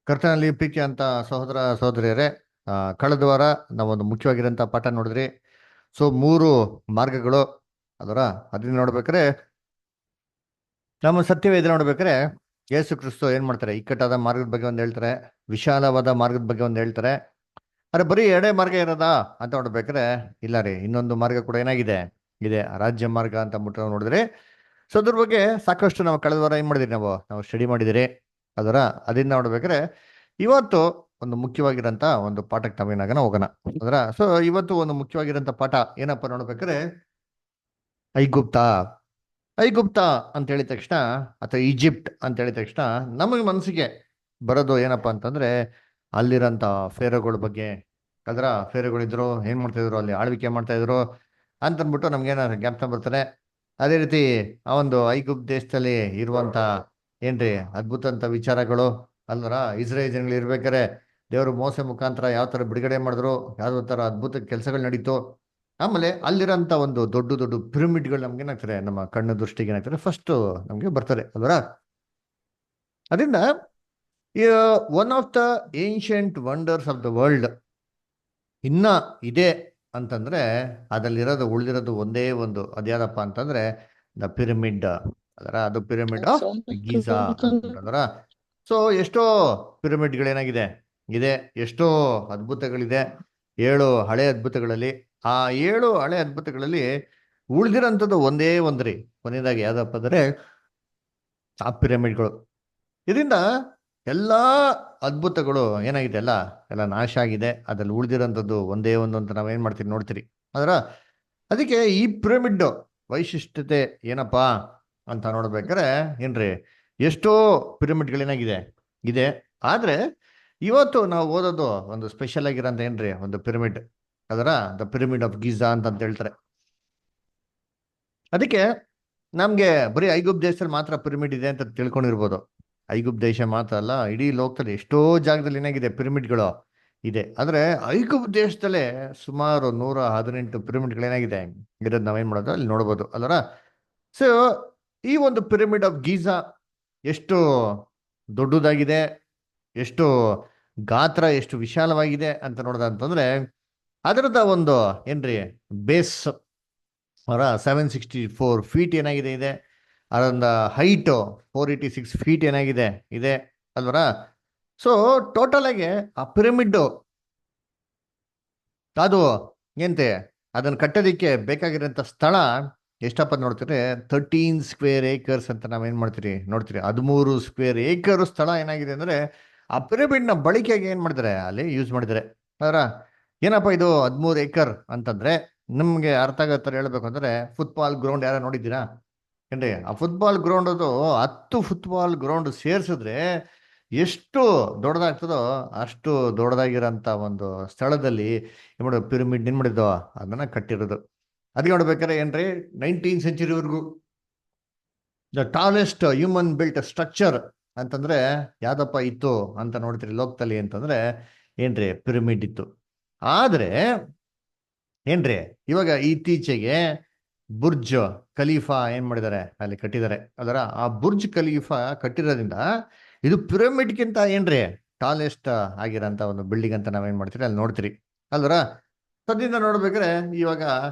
ಕರ್ತನಲ್ಲಿ ಪ್ರೀತಿ ಅಂತ ಸಹೋದರ ಸಹೋದರಿಯರೇ, ಕಳೆದ ವಾರ ನಾವೊಂದು ಮುಖ್ಯವಾಗಿರೋಂಥ ಪಾಠ ನೋಡಿದ್ರಿ. ಸೊ 3 ಮಾರ್ಗಗಳು ಅದರ ಅದನ್ನ ನೋಡ್ಬೇಕಾರೆ, ನಮ್ಮ ಸತ್ಯವೇದ ನೋಡ್ಬೇಕಾರೆ ಯೇಸು ಕ್ರಿಸ್ತು ಏನ್ ಮಾಡ್ತಾರೆ, ಇಕ್ಕಟ್ಟಾದ ಮಾರ್ಗದ ಬಗ್ಗೆ ಒಂದು ಹೇಳ್ತಾರೆ, ವಿಶಾಲವಾದ ಮಾರ್ಗದ ಬಗ್ಗೆ ಒಂದು ಹೇಳ್ತಾರೆ. ಅರೆ ಬರೀ ಎರಡೇ ಮಾರ್ಗ ಇರೋದಾ ಅಂತ ನೋಡ್ಬೇಕಾರೆ, ಇಲ್ಲ ರೀ, ಇನ್ನೊಂದು ಮಾರ್ಗ ಕೂಡ ಏನಾಗಿದೆ, ಇದೆ ರಾಜ್ಯ ಮಾರ್ಗ ಅಂತ ಅಂದ್ಬಿಟ್ಟು ನಾವು ನೋಡಿದ್ರಿ. ಸೊ ಅದ್ರ ಬಗ್ಗೆ ಸಾಕಷ್ಟು ನಾವು ಕಳೆದ ವಾರ ಏನ್ ಮಾಡಿದ್ರಿ, ನಾವು ಸ್ಟಡಿ ಮಾಡಿದಿರಿ. ಅದರ ಅದನ್ನ ನೋಡ್ಬೇಕಾದ್ರೆ ಇವತ್ತು ಒಂದು ಮುಖ್ಯವಾಗಿರೋಂಥ ಒಂದು ಪಾಠಕ್ಕೆ ನಾವೇನಾಗನ ಹೋಗೋಣ. ಸೊ ಇವತ್ತು ಒಂದು ಮುಖ್ಯವಾಗಿರೋಂಥ ಪಾಠ ಏನಪ್ಪ ನೋಡ್ಬೇಕಾದ್ರೆ, ಐಗುಪ್ತ. ಐಗುಪ್ತ ಅಂತ ಹೇಳಿದ ತಕ್ಷಣ, ಅಥವಾ ಈಜಿಪ್ಟ್ ಅಂತ ಹೇಳಿದ ತಕ್ಷಣ ನಮಗೆ ಮನಸ್ಸಿಗೆ ಬರೋದು ಏನಪ್ಪಾ ಅಂತಂದ್ರೆ, ಅಲ್ಲಿರೋಂಥ ಫೇರೋಗಳ ಬಗ್ಗೆ. ಅದರ ಫೇರೋಗಳಿದ್ರು, ಏನ್ ಮಾಡ್ತಾ ಇದ್ರು, ಅಲ್ಲಿ ಆಳ್ವಿಕೆ ಮಾಡ್ತಾ ಇದ್ರು ಅಂತ ಅಂದ್ಬಿಟ್ಟು ನಮ್ಗೇನಾದ್ರು ಜ್ಞಾಪಕ ಬರ್ತಾರೆ. ಅದೇ ರೀತಿ ಆ ಒಂದು ಐಗುಪ್ತ ದೇಶದಲ್ಲಿ ಇರುವಂತ ಏನ್ರಿ ಅದ್ಭುತ ಅಂತ ವಿಚಾರಗಳು ಅಲ್ವರ. ಇಸ್ರೇಲ್ ಜನಗಳು ಇರ್ಬೇಕಾರೆ ದೇವರು ಮೋಸೆ ಮುಖಾಂತರ ಯಾವ ತರ ಬಿಡುಗಡೆ ಮಾಡಿದ್ರು, ಯಾವ ತರ ಅದ್ಭುತ ಕೆಲಸಗಳು ನಡೀತು. ಆಮೇಲೆ ಅಲ್ಲಿರೋಂಥ ಒಂದು ದೊಡ್ಡ ದೊಡ್ಡ ಪಿರಮಿಡ್ಗಳು ನಮ್ಗೆ ಏನಾಗ್ತಾರೆ, ನಮ್ಮ ಕಣ್ಣು ದೃಷ್ಟಿಗೆ ಏನಾಗ್ತಾರೆ, ಫಸ್ಟ್ ನಮ್ಗೆ ಬರ್ತಾರೆ ಅಲ್ವರ. ಅದರಿಂದ one of the ancient wonders of the world ಇನ್ನ ಇದೆ ಅಂತಂದ್ರೆ, ಅದ್ರಲ್ಲಿರೋದು ಉಳಿದಿರೋದು ಒಂದೇ ಒಂದು, ಅದ್ಯಾದಪ್ಪ ಅಂತಂದ್ರೆ ದ ಪಿರಮಿಡ್. ಅದು ಪಿರಮಿಡ್ ಆಫ್ ಗೀಜಾ ಅಂತಂದ್ರ. ಸೊ ಎಷ್ಟೋ ಪಿರಮಿಡ್ಗಳೇನಾಗಿದೆ ಇದೆ, ಎಷ್ಟೋ ಅದ್ಭುತಗಳಿದೆ. 7 ಹಳೆ ಅದ್ಭುತಗಳಲ್ಲಿ, ಆ 7 ಹಳೆ ಅದ್ಭುತಗಳಲ್ಲಿ ಉಳಿದಿರೋಂಥದ್ದು ಒಂದೇ ಒಂದ್ರಿ, ಕೊನೆಯದಾಗಿ ಯಾವ್ದಪ್ಪ ಅಂದ್ರೆ ಆ ಪಿರಮಿಡ್ಗಳು. ಇದರಿಂದ ಎಲ್ಲಾ ಅದ್ಭುತಗಳು ಏನಾಗಿದೆ, ಎಲ್ಲ ನಾಶ ಆಗಿದೆ. ಅದ್ರಲ್ಲಿ ಉಳಿದಿರೋಂಥದ್ದು ಒಂದೇ ಒಂದು ಅಂತ ನಾವೇನ್ ಮಾಡ್ತೀವಿ ನೋಡ್ತೀರಿ ಅದರ. ಅದಕ್ಕೆ ಈ ಪಿರಮಿಡ್ ವೈಶಿಷ್ಟ್ಯತೆ ಏನಪ್ಪಾ ಅಂತ ನೋಡ್ಬೇಕಾರೆ ಏನ್ರಿ, ಎಷ್ಟೋ ಪಿರಮಿಡ್ಗಳೇನಾಗಿದೆ ಇದೆ. ಆದ್ರೆ ಇವತ್ತು ನಾವು ಓದೋದು ಒಂದು ಸ್ಪೆಷಲ್ ಆಗಿರೋಂಥ ಏನ್ರಿ, ಒಂದು ಪಿರಮಿಡ್, ಅದರ ದ ಪಿರಮಿಡ್ ಆಫ್ ಗೀಜಾ ಅಂತ ಹೇಳ್ತಾರೆ. ಅದಕ್ಕೆ ನಮ್ಗೆ ಬರೀ ಐಗುಪ್ತ ದೇಶದಲ್ಲಿ ಮಾತ್ರ ಪಿರಮಿಡ್ ಇದೆ ಅಂತ ತಿಳ್ಕೊಂಡಿರ್ಬೋದು. ಐಗುಪ್ತ ದೇಶ ಮಾತ್ರ ಅಲ್ಲ, ಇಡೀ ಲೋಕದಲ್ಲಿ ಎಷ್ಟೋ ಜಾಗದಲ್ಲಿ ಏನಾಗಿದೆ ಪಿರಮಿಡ್ಗಳು ಇದೆ. ಆದ್ರೆ ಐಗುಪ್ತ ದೇಶದಲ್ಲೇ ಸುಮಾರು 118 ಪಿರಮಿಡ್ಗಳೇನಾಗಿದೆ ಇರೋದು ನಾವೇನ್ ಮಾಡೋದು ಅಲ್ಲಿ ನೋಡ್ಬೋದು ಅಲ್ವರ. ಸೊ ಈ ಒಂದು ಪಿರಮಿಡ್ ಆಫ್ ಗೀಜಾ ಎಷ್ಟು ದೊಡ್ಡದಾಗಿದೆ, ಎಷ್ಟು ಗಾತ್ರ, ಎಷ್ಟು ವಿಶಾಲವಾಗಿದೆ ಅಂತ ನೋಡೋದಂತಂದ್ರೆ, ಅದರದ ಒಂದು ಏನ್ರಿ ಬೇಸ್ 764 ಫೀಟ್ ಏನಾಗಿದೆ ಇದೆ. ಅದೊಂದು ಹೈಟ್ 486 ಫೀಟ್ ಏನಾಗಿದೆ ಇದೆ ಅಲ್ವರ. ಸೊ ಟೋಟಲ್ ಆಗಿ ಆ ಪಿರಮಿಡ್ ಅದು ಎಂತೆ ಅದನ್ನ ಕಟ್ಟೋದಿಕ್ಕೆ ಬೇಕಾಗಿರೋಂಥ ಸ್ಥಳ ಎಷ್ಟಪ್ಪ ನೋಡ್ತೀರಿ, 13 ಸ್ಕ್ವೇರ್ ಏಕರ್ಸ್ ಅಂತ ನಾವೇನ್ ಮಾಡ್ತೀರಿ ನೋಡ್ತೀರಿ. 13 ಸ್ಕ್ವೇರ್ ಏಕರ್ ಸ್ಥಳ ಏನಾಗಿದೆ ಅಂದ್ರೆ ಆ ಪಿರಮಿಡ್ ನ ಬಳಕೆಗೆ ಏನ್ ಮಾಡಿದ್ದಾರೆ, ಅಲ್ಲಿ ಯೂಸ್ ಮಾಡಿದ್ದಾರೆ ಅದರ. ಏನಪ್ಪ ಇದು 13 ಏಕರ್ ಅಂತಂದ್ರೆ, ನಮ್ಗೆ ಅರ್ಥ ಆಗೋ ಥರ ಹೇಳ್ಬೇಕು ಅಂದ್ರೆ, ಫುಟ್ಬಾಲ್ ಗ್ರೌಂಡ್ ಯಾರ ನೋಡಿದ್ದೀರಾ ಏನ್ರಿ? ಆ ಫುಟ್ಬಾಲ್ ಗ್ರೌಂಡ್ ಅದು 10 ಫುಟ್ಬಾಲ್ ಗ್ರೌಂಡ್ ಸೇರ್ಸಿದ್ರೆ ಎಷ್ಟು ದೊಡ್ಡದಾಗ್ತದೋ ಅಷ್ಟು ದೊಡ್ಡದಾಗಿರೋಂಥ ಒಂದು ಸ್ಥಳದಲ್ಲಿ ಏನ್ ಮಾಡೋದು, ಪಿರಮಿಡ್ ಏನ್ ಮಾಡಿದ್ದು ಅದನ್ನ ಕಟ್ಟಿರೋದು. ಅದಕ್ಕೆ ನೋಡ್ಬೇಕಾರೆ ಏನ್ರಿ, 19th ಸೆಂಚುರಿವರೆಗೂ the tallest human built structure ಅಂತಂದ್ರೆ ಯಾವ್ದಪ್ಪ ಇತ್ತು ಅಂತ ನೋಡ್ತೀರಿ ಲೋಕದಲ್ಲಿ ಅಂತಂದ್ರೆ ಏನ್ರಿ, ಪಿರಮಿಡ್ ಇತ್ತು. ಆದ್ರೆ ಏನ್ರಿ ಇವಾಗ ಇತ್ತೀಚೆಗೆ ಬುರ್ಜ್ ಖಲೀಫಾ ಏನ್ ಮಾಡಿದ್ದಾರೆ, ಅಲ್ಲಿ ಕಟ್ಟಿದ್ದಾರೆ ಅದರ. ಆ ಬುರ್ಜ್ ಖಲೀಫಾ ಕಟ್ಟಿರೋದ್ರಿಂದ ಇದು ಪಿರಮಿಡ್ಗಿಂತ ಏನ್ರಿ ಟಾಲೆಸ್ಟ್ ಆಗಿರೋಂಥ ಒಂದು ಬಿಲ್ಡಿಂಗ್ ಅಂತ ನಾವೇನ್ ಮಾಡ್ತೀರಿ ಅಲ್ಲಿ ನೋಡ್ತೀರಿ ಅಲ್ವರ. ಸದ್ಯದಿಂದ ನೋಡ್ಬೇಕಾದ್ರೆ ಇವಾಗ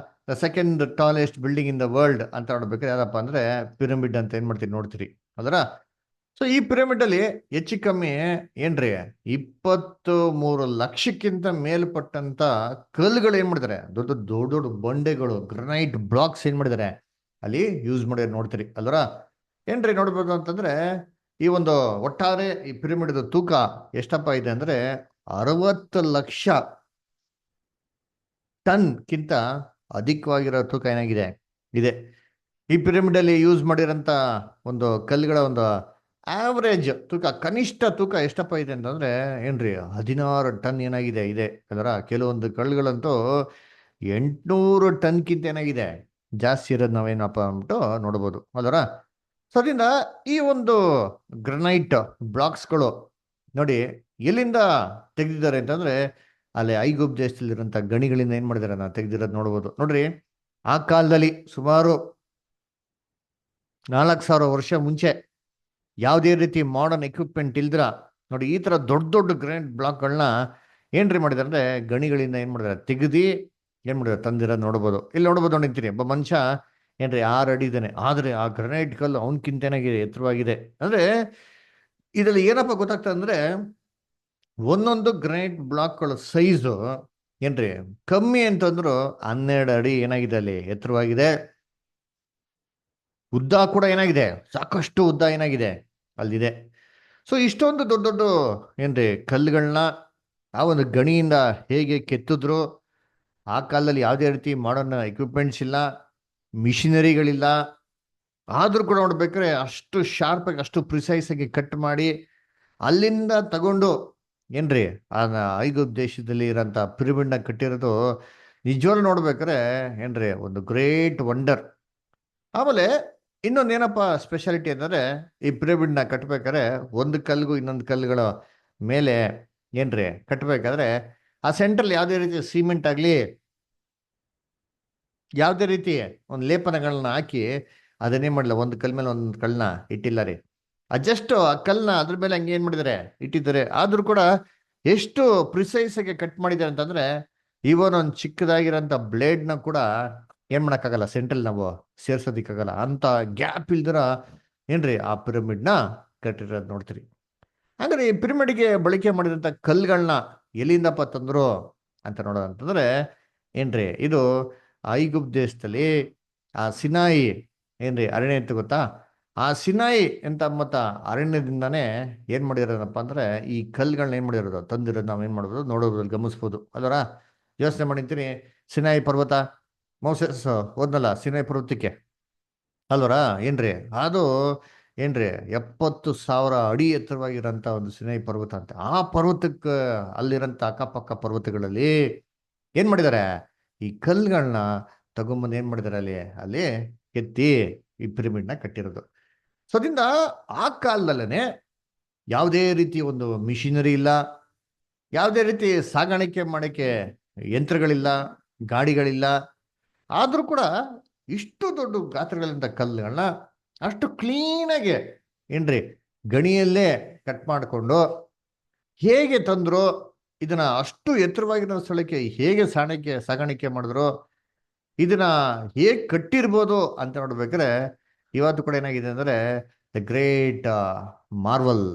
the second tallest building in the world ಅಂತ ನೋಡ್ಬೇಕಾದ್ರೆ ಯಾವ್ದಪ್ಪ ಅಂದ್ರೆ ಪಿರಮಿಡ್ ಅಂತ ಏನ್ ಮಾಡ್ತೀರಿ ನೋಡ್ತೀರಿ ಅದರ. ಸೊ ಈ ಪಿರಮಿಡ್ ಅಲ್ಲಿ ಹೆಚ್ಚು ಕಮ್ಮಿ ಏನ್ರಿ 23 ಲಕ್ಷಕ್ಕಿಂತ ಮೇಲ್ಪಟ್ಟಂತ ಕಲ್ಲುಗಳು ಏನ್ ಮಾಡಿದ್ದಾರೆ, ದೊಡ್ಡ ದೊಡ್ಡ ದೊಡ್ಡ ಬಂಡೆಗಳು, ಗ್ರನೈಟ್ ಬ್ಲಾಕ್ಸ್ ಏನ್ ಮಾಡಿದ್ದಾರೆ ಅಲ್ಲಿ ಯೂಸ್ ಮಾಡಿ ನೋಡ್ತೀರಿ ಅಲ್ವರ. ಏನ್ರಿ ನೋಡ್ಬೋದು ಅಂತಂದ್ರೆ, ಈ ಒಂದು ಒಟ್ಟಾರೆ ಈ ಪಿರಮಿಡ್ ತೂಕ ಎಷ್ಟಪ್ಪ ಇದೆ ಅಂದ್ರೆ 60 ಲಕ್ಷ ಟನ್ಗಿಂತ ಅಧಿಕವಾಗಿರೋ ತೂಕ ಏನಾಗಿದೆ ಇದೆ. ಈ ಪಿರಮಿಡ್ ಅಲ್ಲಿ ಯೂಸ್ ಮಾಡಿರೋಂಥ ಒಂದು ಕಲ್ಲುಗಳ ಒಂದು ಆವರೇಜ್ ತೂಕ, ಕನಿಷ್ಠ ತೂಕ ಎಷ್ಟಪ್ಪ ಇದೆ ಅಂತಂದ್ರೆ ಏನ್ರಿ 16 ಟನ್ ಏನಾಗಿದೆ ಇದೆ ಅದರ. ಕೆಲವೊಂದು ಕಲ್ಲುಗಳಂತೂ 800 ಟನ್ಗಿಂತ ಏನಾಗಿದೆ ಜಾಸ್ತಿ ಇರೋದು ನಾವೇನಪ್ಪ ಅಂದ್ಬಿಟ್ಟು ನೋಡ್ಬೋದು ಅದರ. ಸೊ ಅದರಿಂದ ಈ ಒಂದು ಗ್ರನೈಟ್ ಬ್ಲಾಕ್ಸ್ಗಳು ನೋಡಿ ಎಲ್ಲಿಂದ ತೆಗೆದಿದ್ದಾರೆ ಅಂತಂದ್ರೆ, ಅಲ್ಲಿ ಐಗುಪ್ತ ದೇಶದಲ್ಲಿರೋಂಥ ಗಣಿಗಳಿಂದ ಏನ್ ಮಾಡಿದಾರೆ ನಾವು ತೆಗೆದಿರೋದು ನೋಡ್ಬೋದು. ನೋಡ್ರಿ, ಆ ಕಾಲದಲ್ಲಿ ಸುಮಾರು 4000 ವರ್ಷ ಮುಂಚೆ ಯಾವುದೇ ರೀತಿ ಮಾಡರ್ನ್ ಎಕ್ವಿಪ್ಮೆಂಟ್ ಇಲ್ದ್ರ ನೋಡಿ ಈ ತರ ದೊಡ್ಡ ದೊಡ್ಡ ಗ್ರಾನೈಟ್ ಬ್ಲಾಕ್ಗಳನ್ನ ಏನ್ರಿ ಮಾಡಿದಾರೆ ಅಂದ್ರೆ ಗಣಿಗಳಿಂದ ಏನ್ ಮಾಡಿದಾರೆ ತೆಗ್ದಿ ಏನ್ ಮಾಡಿದಾರೆ ತಂದಿರೋದು ನೋಡ್ಬೋದು. ಇಲ್ಲಿ ನೋಡ್ಬೋದು ನಿಂತೀನಿ ಒಬ್ಬ ಮನುಷ್ಯ ಏನ್ರಿ 6 ಅಡಿ ಇದ್ದಾನೆ, ಆದ್ರೆ ಆ ಗ್ರನೈಟ್ ಕಲ್ಲು ಅವನ್ಕಿಂತ ಏನಾಗಿದೆ ಎತ್ತರವಾಗಿದೆ. ಅಂದ್ರೆ ಇದ್ರಲ್ಲಿ ಏನಪ್ಪ ಗೊತ್ತಾಗ್ತದೆ ಅಂದ್ರೆ ಒಂದೊಂದು ಗ್ರನೈಟ್ ಬ್ಲಾಕ್ಗಳ ಸೈಜು ಏನ್ರಿ ಕಮ್ಮಿ ಅಂತಂದ್ರು 12 ಅಡಿ ಏನಾಗಿದೆ ಅಲ್ಲಿ ಎತ್ತರವಾಗಿದೆ. ಉದ್ದ ಕೂಡ ಏನಾಗಿದೆ ಸಾಕಷ್ಟು ಉದ್ದ ಏನಾಗಿದೆ ಅಲ್ಲಿದೆ. ಸೊ ಇಷ್ಟೊಂದು ದೊಡ್ಡ ದೊಡ್ಡ ಏನ್ರಿ ಕಲ್ಲುಗಳನ್ನ ಆ ಒಂದು ಗಣಿಯಿಂದ ಹೇಗೆ ಕೆತ್ತಿದ್ರು. ಆ ಕಾಲದಲ್ಲಿ ಯಾವುದೇ ರೀತಿ ಮಾಡರ್ನ್ ಎಕ್ವಿಪ್ಮೆಂಟ್ಸ್ ಇಲ್ಲ, ಮಿಷಿನರಿಗಳಿಲ್ಲ, ಆದ್ರೂ ಕೂಡ ನೋಡ್ಬೇಕಾದ್ರೆ ಅಷ್ಟು ಶಾರ್ಪ್ ಆಗಿ ಅಷ್ಟು ಪ್ರಿಸೈಸ್ ಆಗಿ ಕಟ್ ಮಾಡಿ ಅಲ್ಲಿಂದ ತಗೊಂಡು ಏನ್ರಿ ಆ ಐಗುಪ್ತ ದೇಶದಲ್ಲಿ ಇರೋಂಥ ಪಿರಮಿಡ್ನ ಕಟ್ಟಿರೋದು ನಿಜವಾಗ್ಲೂ ನೋಡ್ಬೇಕಾರೆ ಏನ್ರಿ ಒಂದು ಗ್ರೇಟ್ ವಂಡರ್. ಆಮೇಲೆ ಇನ್ನೊಂದು ಏನಪ್ಪ ಸ್ಪೆಷಾಲಿಟಿ ಅಂದರೆ ಈ ಪಿರಮಿಡ್ನ ಕಟ್ಬೇಕಾದ್ರೆ ಒಂದು ಕಲ್ಲಿಗೂ ಇನ್ನೊಂದು ಕಲ್ಲುಗಳ ಮೇಲೆ ಏನ್ರಿ ಕಟ್ಬೇಕಾದ್ರೆ ಆ ಸೆಂಟ್ರಲ್ಲಿ ಯಾವುದೇ ರೀತಿ ಸಿಮೆಂಟ್ ಆಗಲಿ ಯಾವುದೇ ರೀತಿ ಒಂದು ಲೇಪನಗಳನ್ನ ಹಾಕಿ ಅದನ್ನೇ ಮಾಡಲ್ಲ, ಒಂದು ಕಲ್ ಮೇಲೆ ಒಂದು ಕಲ್ಲನ್ನ ಇಟ್ಟಿಲ್ಲ ರೀ. ಜಸ್ಟ್ ಆ ಕಲ್ಲನ್ನ ಅದ್ರ ಮೇಲೆ ಹಂಗೆ ಏನ್ ಮಾಡಿದ್ದಾರೆ ಇಟ್ಟಿದ್ದಾರೆ. ಆದ್ರೂ ಕೂಡ ಎಷ್ಟು ಪ್ರಿಸೈಸ್ ಆಗಿ ಕಟ್ ಮಾಡಿದ್ದಾರೆ ಅಂತಂದ್ರೆ ಇವನ್ ಒಂದು ಚಿಕ್ಕದಾಗಿರೋಂಥ ಬ್ಲೇಡ್ನ ಕೂಡ ಏನ್ ಮಾಡಕ್ಕಾಗಲ್ಲ, ಸೆಂಟ್ರಲ್ ನಾವು ಸೇರ್ಸೋದಿಕ್ಕಾಗಲ್ಲ ಅಂತ ಗ್ಯಾಪ್ ಇಲ್ದಿರ ಏನ್ರಿ ಆ ಪಿರಮಿಡ್ನ ಕಟ್ಟಿರೋದು ನೋಡ್ತೀರಿ. ಹಾಗಾದ್ರೆ ಈ ಪಿರಮಿಡ್ಗೆ ಬಳಕೆ ಮಾಡಿದಂಥ ಕಲ್ಗಳನ್ನ ಎಲ್ಲಿಂದಪ್ಪ ತಂದ್ರು ಅಂತ ನೋಡೋದಂತಂದ್ರೆ ಏನ್ರಿ ಇದು ಐಗುಪ್ತ ದೇಶದಲ್ಲಿ ಆ ಸಿನಾಯಿ ಏನ್ರಿ ಅರಣ್ಯ ಇತ್ತು ಗೊತ್ತಾ, ಆ ಸಿನಾಯಿ ಅಂತ ಮತ್ತ ಅರಣ್ಯದಿಂದಾನೇ ಏನ್ ಮಾಡಿರೋದಪ್ಪ ಅಂದ್ರೆ ಈ ಕಲ್ಗಳನ್ನ ಏನ್ ಮಾಡಿರೋದು ತಂದಿರೋದು ನಾವ್ ಏನ್ ಮಾಡ್ಬೋದು ನೋಡೋದ್ರಲ್ಲಿ ಗಮನಿಸ್ಬೋದು ಅಲ್ವರ. ಯೋಚನೆ ಮಾಡಿರ್ತೀನಿ, ಸಿನಾಯಿ ಪರ್ವತ ಮೋಸೆಸ್ ಹೋದ್ನಲ್ಲ ಸಿನಾಯಿ ಪರ್ವತಕ್ಕೆ ಅಲ್ವರ, ಏನ್ರಿ ಅದು ಏನ್ರಿ 70,000 ಅಡಿ ಎತ್ತರವಾಗಿರೋಂಥ ಒಂದು ಸಿನಾಯಿ ಪರ್ವತ ಅಂತ. ಆ ಪರ್ವತಕ್ಕೆ ಅಲ್ಲಿರೋಂಥ ಅಕ್ಕಪಕ್ಕ ಪರ್ವತಗಳಲ್ಲಿ ಏನ್ ಮಾಡಿದ್ದಾರೆ ಈ ಕಲ್ಗಳನ್ನ ತಗೊಂಬಂದು ಏನ್ ಮಾಡಿದ್ದಾರೆ ಅಲ್ಲಿ ಅಲ್ಲಿ ಕೆತ್ತಿ ಈ ಪಿರಮಿಡ್ನ ಕಟ್ಟಿರೋದು. ಸೊ ಅದರಿಂದ ಆ ಕಾಲದಲ್ಲೇ ಯಾವುದೇ ರೀತಿ ಒಂದು ಮಿಷಿನರಿ ಇಲ್ಲ, ಯಾವುದೇ ರೀತಿ ಸಾಗಾಣಿಕೆ ಮಾಡಕ್ಕೆ ಯಂತ್ರಗಳಿಲ್ಲ, ಗಾಡಿಗಳಿಲ್ಲ. ಆದ್ರೂ ಕೂಡ ಇಷ್ಟು ದೊಡ್ಡ ಗಾತ್ರಗಳಿಂದ ಕಲ್ಲುಗಳನ್ನ ಅಷ್ಟು ಕ್ಲೀನಾಗಿ ಏನ್ರಿ ಗಣಿಯಲ್ಲೇ ಕಟ್ ಮಾಡಿಕೊಂಡು ಹೇಗೆ ತಂದ್ರು, ಇದನ್ನ ಅಷ್ಟು ಎತ್ತರವಾಗಿರೋ ಸ್ಥಳಕ್ಕೆ ಹೇಗೆ ಸಾಗಾಣಿಕೆ ಮಾಡಿದ್ರು, ಇದನ್ನ ಹೇಗೆ ಕಟ್ಟಿರ್ಬೋದು ಅಂತ ನೋಡ್ಬೇಕಾದ್ರೆ ಇವತ್ತು ಕೂಡ ಏನಾಗಿದೆ ಅಂದ್ರೆ ದ ಗ್ರೇಟ್ ಮಾರ್ವಲ್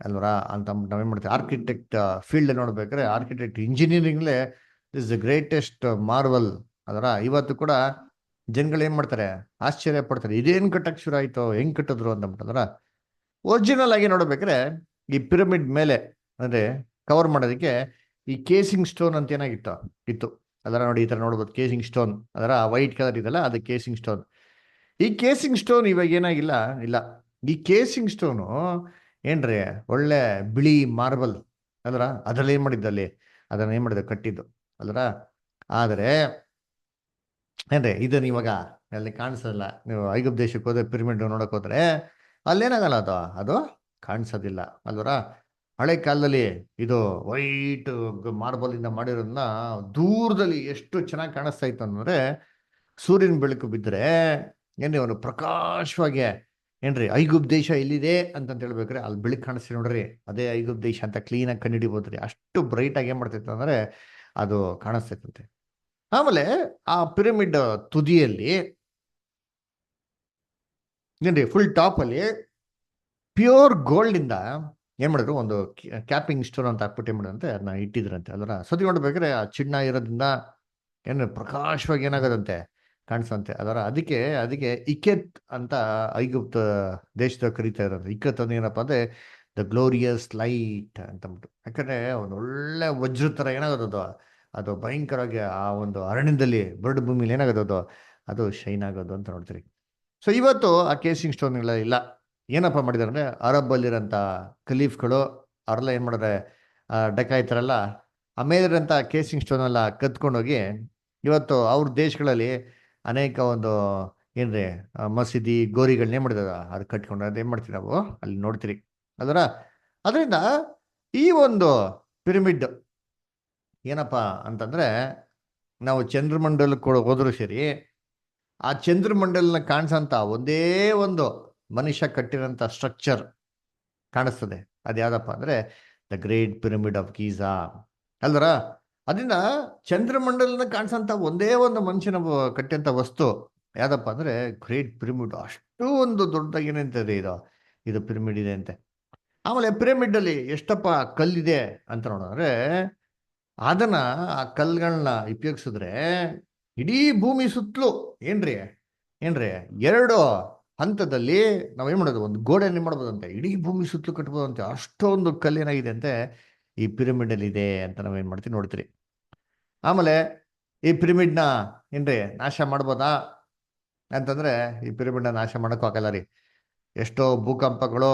ಅಲ್ವರ ಅಂತ ನಾವೇನ್ ಮಾಡ್ತೀವಿ ಆರ್ಕಿಟೆಕ್ಟ್ ಫೀಲ್ಡ್ ನೋಡ್ಬೇಕಾದ್ರೆ ಆರ್ಕಿಟೆಕ್ಟ್ ಇಂಜಿನಿಯರಿಂಗ್ಲೇ ಇಸ್ ದ ಗ್ರೇಟೆಸ್ಟ್ ಮಾರ್ವಲ್ ಅದರ. ಇವತ್ತು ಕೂಡ ಜನಗಳು ಏನ್ ಮಾಡ್ತಾರೆ ಆಶ್ಚರ್ಯ ಪಡ್ತಾರೆ, ಇದೇನ್ ಕಟ್ಟಕ್ ಶುರು ಆಯ್ತು, ಹೆಂಗ್ ಕಟ್ಟಿದ್ರು ಅಂತಂದ್ರ. ಒರಿಜಿನಲ್ ಆಗಿ ನೋಡ್ಬೇಕಾದ್ರೆ ಈ ಪಿರಮಿಡ್ ಮೇಲೆ ಅಂದ್ರೆ ಕವರ್ ಮಾಡೋದಕ್ಕೆ ಈ ಕೇಸಿಂಗ್ ಸ್ಟೋನ್ ಅಂತ ಏನಾಗಿತ್ತು ಇತ್ತು ಅದರ. ನೋಡಿ ಈ ತರ ನೋಡ್ಬೋದು ಕೇಸಿಂಗ್ ಸ್ಟೋನ್ ಅದರ ವೈಟ್ ಕಲರ್ ಇದೆಲ್ಲ ಅದು ಕೇಸಿಂಗ್ ಸ್ಟೋನ್. ಈ ಕೇಸಿಂಗ್ ಸ್ಟೋನ್ ಇವಾಗ ಏನಾಗಿಲ್ಲ ಇಲ್ಲ, ಈ ಕೇಸಿಂಗ್ ಸ್ಟೋನು ಏನ್ರಿ ಒಳ್ಳೆ ಬಿಳಿ ಮಾರ್ಬಲ್ ಅಲ್ರ, ಅದ್ರಲ್ಲಿ ಏನ್ ಮಾಡಿದ್ದು ಅಲ್ಲಿ ಅದನ್ನ ಏನ್ ಮಾಡಿದ ಕಟ್ಟಿದ್ದು ಅಲ್ರ. ಆದ್ರೆ ಏನ್ರಿ ಇದನ್ನ ಇವಾಗ ಅಲ್ಲಿ ಕಾಣಿಸಲ್ಲ. ನೀವು ಐಗುಪ್ತ ದೇಶಕ್ಕೆ ಹೋದ್ರೆ ಪಿರಮಿಡ್ ನೋಡಕ್ ಹೋದ್ರೆ ಅಲ್ಲೇನಾಗಲ್ಲ ಅದು ಅದು ಕಾಣಿಸೋದಿಲ್ಲ ಅಲ್ವರ. ಹಳೆ ಕಾಲದಲ್ಲಿ ಇದು ವೈಟ್ ಮಾರ್ಬಲ್ ಇಂದ ಮಾಡಿರೋದನ್ನ ದೂರದಲ್ಲಿ ಎಷ್ಟು ಚೆನ್ನಾಗಿ ಕಾಣಿಸ್ತಾ ಇತ್ತು ಅಂದ್ರೆ ಸೂರ್ಯನ ಬೆಳಕು ಬಿದ್ದರೆ ಏನ್ರಿ ಅವನು ಪ್ರಕಾಶವಾಗಿ ಏನ್ರಿ ಐಗುಪ್ತ ದೇಶ ಎಲ್ಲಿದೆ ಅಂತಂತ ಹೇಳ್ಬೇಕ್ರೆ ಅಲ್ಲಿ ಬೆಳಕು ಕಾಣಿಸ್ತೀವಿ ನೋಡ್ರಿ, ಅದೇ ಐಗುಪ್ತ ದೇಶ ಅಂತ ಕ್ಲೀನಾಗಿ ಕಂಡುಹಿಡಿಬೋದ್ರಿ. ಅಷ್ಟು ಬ್ರೈಟ್ ಆಗಿ ಏನ್ ಮಾಡ್ತೈತೆ ಅಂದ್ರೆ ಅದು ಕಾಣಿಸ್ತೈತಂತೆ. ಆಮೇಲೆ ಆ ಪಿರಮಿಡ್ ತುದಿಯಲ್ಲಿ ಏನ್ರಿ ಫುಲ್ ಟಾಪ್ ಅಲ್ಲಿ ಪ್ಯೂರ್ ಗೋಲ್ಡ್ ಇಂದ ಏನ್ ಮಾಡಿದ್ರು ಒಂದು ಕ್ಯಾಪಿಂಗ್ ಸ್ಟೋನ್ ಅಂತ ಹಾಕ್ಬಿಟ್ಟು ಏನ್ ಮಾಡಿದಂತೆ ಅದನ್ನ ಇಟ್ಟಿದ್ರಂತೆ ಅದರ. ಸತಿ ನೋಡ್ಬೇಕಾದ್ರೆ ಆ ಚಿನ್ನ ಇರೋದ್ರಿಂದ ಏನು ಪ್ರಕಾಶವಾಗಿ ಏನಾಗದಂತೆ ಕಾಣಿಸಂತೆ ಅದರ. ಅದಕ್ಕೆ ಅದಕ್ಕೆ ಇಕೆತ್ ಅಂತ ಐಗುಪ್ತ ದೇಶದ ಕರೀತಾ ಇರೋದು. ಇಕೆತ್ ಅಂದ್ರೆ ಏನಪ್ಪಾ ಅಂದ್ರೆ ದ ಗ್ಲೋರಿಯಸ್ ಲೈಟ್ ಅಂತಂದ್ಬಿಟ್ಟು. ಯಾಕಂದ್ರೆ ಒಂದು ಒಳ್ಳೆ ವಜ್ರ ತರ ಏನಾಗೋದು ಅದು ಭಯಂಕರವಾಗಿ ಆ ಒಂದು ಅರಣ್ಯದಲ್ಲಿ ಬರಡು ಭೂಮಿಲಿ ಏನಾಗೋದು ಅದು ಶೈನ್ ಆಗೋದು ಅಂತ ನೋಡ್ತೀರಿ. ಸೊ ಇವತ್ತು ಆ ಕೇಸಿಂಗ್ ಸ್ಟೋನ್ಗಳ ಇಲ್ಲ. ಏನಪ್ಪ ಮಾಡಿದಾರೆ ಅಂದ್ರೆ ಅರಬ್ ಅಲ್ಲಿರೋಂಥ ಖಲೀಫ್ಗಳು ಅವರೆಲ್ಲ ಏನ್ ಮಾಡಿದ್ರೆ ಡಕಾಯ್ತಾರಲ್ಲ ಆ ಮೇಲಿರೋಂಥ ಕೇಸಿಂಗ್ ಸ್ಟೋನ್ ಎಲ್ಲ ಕತ್ಕೊಂಡೋಗಿ ಇವತ್ತು ಅವ್ರ ದೇಶಗಳಲ್ಲಿ ಅನೇಕ ಒಂದು ಏನ್ರಿ ಮಸೀದಿ ಗೋರಿಗಳನ್ನ ಏನ್ ಮಾಡಿದಾರ ಅದು ಕಟ್ಕೊಂಡು ಅದು ಏನ್ ಮಾಡ್ತೀವಿ ನಾವು ಅಲ್ಲಿ ನೋಡ್ತೀರಿ ಅದರ. ಅದರಿಂದ ಈ ಒಂದು ಪಿರಮಿಡ್ ಏನಪ್ಪಾ ಅಂತಂದ್ರೆ ನಾವು ಚಂದ್ರಮಂಡಲಕ್ಕೆ ಹೋದ್ರು ಸರಿ, ಆ ಚಂದ್ರಮಂಡಲನ ಕಾಣಿಸಂತ ಒಂದೇ ಒಂದು ಮನುಷ್ಯ ಕಟ್ಟಿರೋಂಥ ಸ್ಟ್ರಕ್ಚರ್ ಕಾಣಿಸ್ತದೆ ಅದು ಯಾವ್ದಪ್ಪ ಅಂದರೆ the great pyramid of Giza ಅಲ್ದರ. ಅದರಿಂದ ಚಂದ್ರಮಂಡಲನ ಕಾಣಿಸಂತ ಒಂದೇ ಒಂದು ಮನುಷ್ಯನ ಕಟ್ಟಿದಂಥ ವಸ್ತು ಯಾವ್ದಪ್ಪ ಅಂದರೆ ಗ್ರೇಟ್ ಪಿರಮಿಡ್. ಅಷ್ಟು ಒಂದು ದೊಡ್ಡದಾಗಿ ಏನಂತದೆ ಇದು ಇದು ಪಿರಮಿಡ್ ಇದೆ ಅಂತೆ. ಆಮೇಲೆ ಪಿರಮಿಡ್ ಅಲ್ಲಿ ಎಷ್ಟಪ್ಪ ಕಲ್ಲಿದೆ ಅಂತ ನೋಡಿದ್ರೆ ಅದನ್ನ ಆ ಕಲ್ಗಳನ್ನ ಉಪಯೋಗಿಸಿದ್ರೆ ಇಡೀ ಭೂಮಿ ಸುತ್ತಲೂ ಏನ್ರಿ ಏನ್ರಿ 2 ಹಂತದಲ್ಲಿ ನಾವೇನ್ ಮಾಡೋದು, ಒಂದು ಗೋಡೆ ಮಾಡ್ಬೋದಂತೆ, ಇಡೀ ಭೂಮಿ ಸುತ್ತಲೂ ಕಟ್ಬೋದಂತೆ. ಅಷ್ಟೊಂದು ಕಲ್ಲೇನಾಗಿದೆ ಅಂತೆ ಈ ಪಿರಮಿಡ್ ಅಲ್ಲಿ ಇದೆ ಅಂತ ನಾವೇನ್ ಮಾಡ್ತೀವಿ ನೋಡ್ತೀರಿ. ಆಮೇಲೆ ಈ ಪಿರಮಿಡ್ನ ಏನ್ರಿ ನಾಶ ಮಾಡ್ಬೋದಾ ಅಂತಂದ್ರೆ ಈ ಪಿರಮಿಡ್ನ ನಾಶ ಮಾಡಕ್ಕೂ ಆಗಲ್ಲ ರೀ. ಎಷ್ಟೋ ಭೂಕಂಪಗಳು,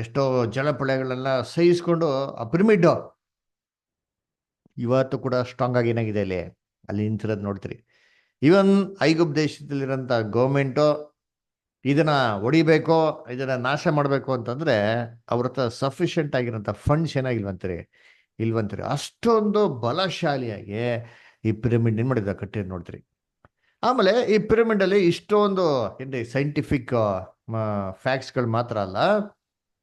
ಎಷ್ಟೋ ಜಲಪ್ರಳಯಗಳೆಲ್ಲ ಸಹಿಸ್ಕೊಂಡು ಆ ಪಿರಮಿಡ್ ಇವತ್ತು ಕೂಡ ಸ್ಟ್ರಾಂಗ್ ಆಗಿ ಏನಾಗಿದೆ ಅಲ್ಲಿ ನಿಂತಿರೋದು ನೋಡ್ತೀರಿ. ಈವನ್ ಐಗುಪ್ತ ದೇಶದಲ್ಲಿರೋಂಥ ಗೌರ್ಮೆಂಟು ಇದನ್ನ ಹೊಡಿಬೇಕು, ಇದನ್ನ ನಾಶ ಮಾಡಬೇಕು ಅಂತಂದ್ರೆ ಅವ್ರ ಹತ್ರ ಸಫಿಷಿಯೆಂಟ್ ಆಗಿರೋಂಥ ಫಂಡ್ಸ್ ಏನಾಗಿಲ್ವಂತೀರಿ, ಇಲ್ವಂತೀರಿ. ಅಷ್ಟೊಂದು ಬಲಶಾಲಿಯಾಗಿ ಈ ಪಿರಮಿಡ್ ಏನ್ ಮಾಡಿದ ಕಟ್ಟಿರೋದು ನೋಡ್ತೀರಿ. ಆಮೇಲೆ ಈ ಪಿರಮಿಡ್ ಅಲ್ಲಿ ಇಷ್ಟೊಂದು ಏನ್ರಿ ಸೈಂಟಿಫಿಕ್ ಫ್ಯಾಕ್ಟ್ಸ್ಗಳು ಮಾತ್ರ ಅಲ್ಲ,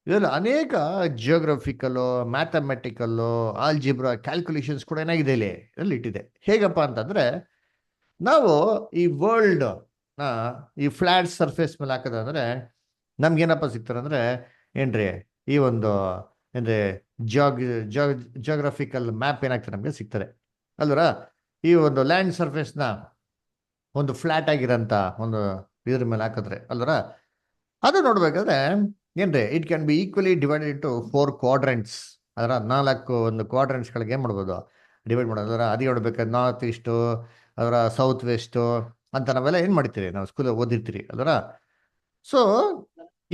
ಇದರಲ್ಲಿ ಅನೇಕ ಜಿಯೋಗ್ರಫಿಕಲ್ಲು, ಮ್ಯಾಥಮೆಟಿಕಲ್ಲು, ಆಲ್ಜಿಬ್ರಾ, ಕ್ಯಾಲ್ಕುಲೇಷನ್ಸ್ ಕೂಡ ಏನಾಗಿದೆ ಇದರಲ್ಲಿ ಇಟ್ಟಿದೆ. ಹೇಗಪ್ಪ ಅಂತಂದ್ರೆ ನಾವು ಈ ವರ್ಲ್ಡ್ ಈ ಫ್ಲಾಟ್ ಸರ್ಫೇಸ್ ಮೇಲೆ ಹಾಕೋದಂದ್ರೆ ನಮ್ಗೇನಪ್ಪ ಸಿಗ್ತಾರೆ ಅಂದ್ರೆ ಏನ್ರಿ ಈ ಒಂದು ಏನ್ರಿ ಜಿಯೋಗ್ರಫಿಕಲ್ ಮ್ಯಾಪ್ ಏನಾಗ್ತದೆ ನಮಗೆ ಸಿಗ್ತದೆ ಅಲ್ವರ. ಈ ಒಂದು ಲ್ಯಾಂಡ್ ಸರ್ಫೇಸ್ನ ಒಂದು ಫ್ಲಾಟ್ ಆಗಿರೋಂಥ ಒಂದು ಇದ್ರ ಮೇಲೆ ಹಾಕಿದ್ರೆ ಅಲ್ವರ, ಅದು ನೋಡ್ಬೇಕಾದ್ರೆ ಏನ್ರಿ it can be equally divided into 4 ಕ್ವಾಡ್ರೆಂಟ್ಸ್. ಅದರ 4 ಒಂದು ಕ್ವಾಡ್ರೆಂಟ್ಸ್ಗಳಿಗೆ ಏನು ಮಾಡ್ಬೋದು, ಡಿವೈಡ್ ಮಾಡೋದು. ಅದರ ಅದು ನೋಡ್ಬೇಕಾದ್ರೆ ನಾರ್ತ್ ಈಸ್ಟು, ಅದರ ಸೌತ್ ವೆಸ್ಟು ಅಂತ ನಾವೆಲ್ಲ ಏನು ಮಾಡ್ತೀರಿ, ನಾವು ಸ್ಕೂಲಲ್ಲಿ ಓದಿರ್ತೀರಿ ಅಲ್ವರ. ಸೊ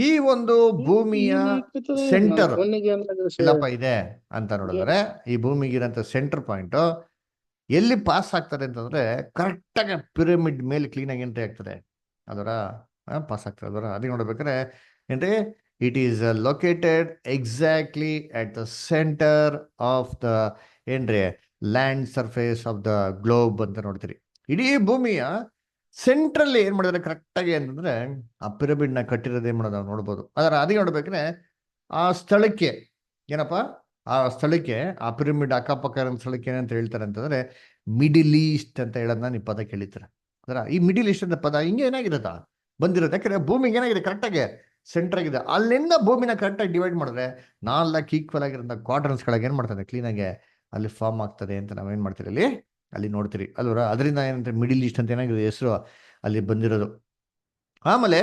ಈ ಒಂದು ಭೂಮಿಯ ಸೆಂಟರ್ ಎಲ್ಲಪ್ಪ ಇದೆ ಅಂತ ನೋಡಿದ್ರೆ ಈ ಭೂಮಿಗಿರೋಂಥ ಸೆಂಟರ್ ಪಾಯಿಂಟು ಎಲ್ಲಿ ಪಾಸ್ ಆಗ್ತದೆ ಅಂತಂದ್ರೆ ಕರೆಕ್ಟಾಗಿ ಪಿರಮಿಡ್ ಮೇಲೆ ಕ್ಲೀನಾಗಿ ಎಂಟ್ರಿ ಆಗ್ತದೆ ಅದರ ಪಾಸ್ ಆಗ್ತದೆ ಅದರ. ಅದಕ್ಕೆ ನೋಡ್ಬೇಕಾದ್ರೆ ಏನ್ರಿ it is located exactly at the centre of the ಏನ್ರಿ land surface of the globe ಅಂತ ನೋಡ್ತೀರಿ. ಇಡೀ ಭೂಮಿಯ ಸೆಂಟ್ರಲ್ಲಿ ಏನ್ ಮಾಡಿದ್ರೆ ಕರೆಕ್ಟಾಗಿ ಅಂತಂದ್ರೆ ಆ ಪಿರಮಿಡ್ನ ಕಟ್ಟಿರೋದು ಏನ್ ಮಾಡೋದು ನಾವು ನೋಡ್ಬೋದು. ಅದರ ಅದಕ್ಕೆ ನೋಡ್ಬೇಕಾದ್ರೆ ಆ ಸ್ಥಳಕ್ಕೆ ಏನಪ್ಪ, ಆ ಸ್ಥಳಕ್ಕೆ ಆ ಪಿರಮಿಡ್ ಅಕ್ಕಪಕ್ಕ ಇರೋ ಸ್ಥಳಕ್ಕೆ ಏನಂತ ಹೇಳ್ತಾರೆ ಅಂತಂದ್ರೆ ಮಿಡಿಲ್ ಈಸ್ಟ್ ಅಂತ ಹೇಳೋದನ್ನ ನೀವು ಪದ ಕೇಳಿತಾರೆ. ಅದರ ಈ ಮಿಡಿಲ್ ಈಸ್ಟ್ ಅಂತ ಪದ ಹಿಂಗೆ ಏನಾಗಿರುತ್ತಾ ಬಂದಿರುತ್ತೆ, ಯಾಕಂದ್ರೆ ಭೂಮಿಗೆ ಏನಾಗಿದೆ ಕರೆಕ್ಟಾಗಿ ಸೆಂಟರ್ ಆಗಿದೆ. ಅಲ್ಲಿಂದ ಭೂಮಿನ ಕರೆಕ್ಟಾಗಿ ಡಿವೈಡ್ ಮಾಡಿದ್ರೆ 4 ಈಕ್ವಲ್ ಆಗಿರೋ ಕ್ವಾಡ್ರನ್ಸ್ಗಳಿಗೆ ಏನ್ ಮಾಡ್ತಾರೆ ಕ್ಲೀನಾಗಿ ಅಲ್ಲಿ ಫಾರ್ಮ್ ಆಗ್ತದೆ ಅಂತ ನಾವೇನ್ ಮಾಡ್ತೀರಿ ಅಲ್ಲಿ ನೋಡ್ತೀರಿ ಅಲ್ವರ. ಅದರಿಂದ ಏನಂದ್ರೆ ಮಿಡಿಲ್ ಈಸ್ಟ್ ಅಂತ ಏನಾಗಿದೆ ಹೆಸರು ಅಲ್ಲಿ ಬಂದಿರೋದು. ಆಮೇಲೆ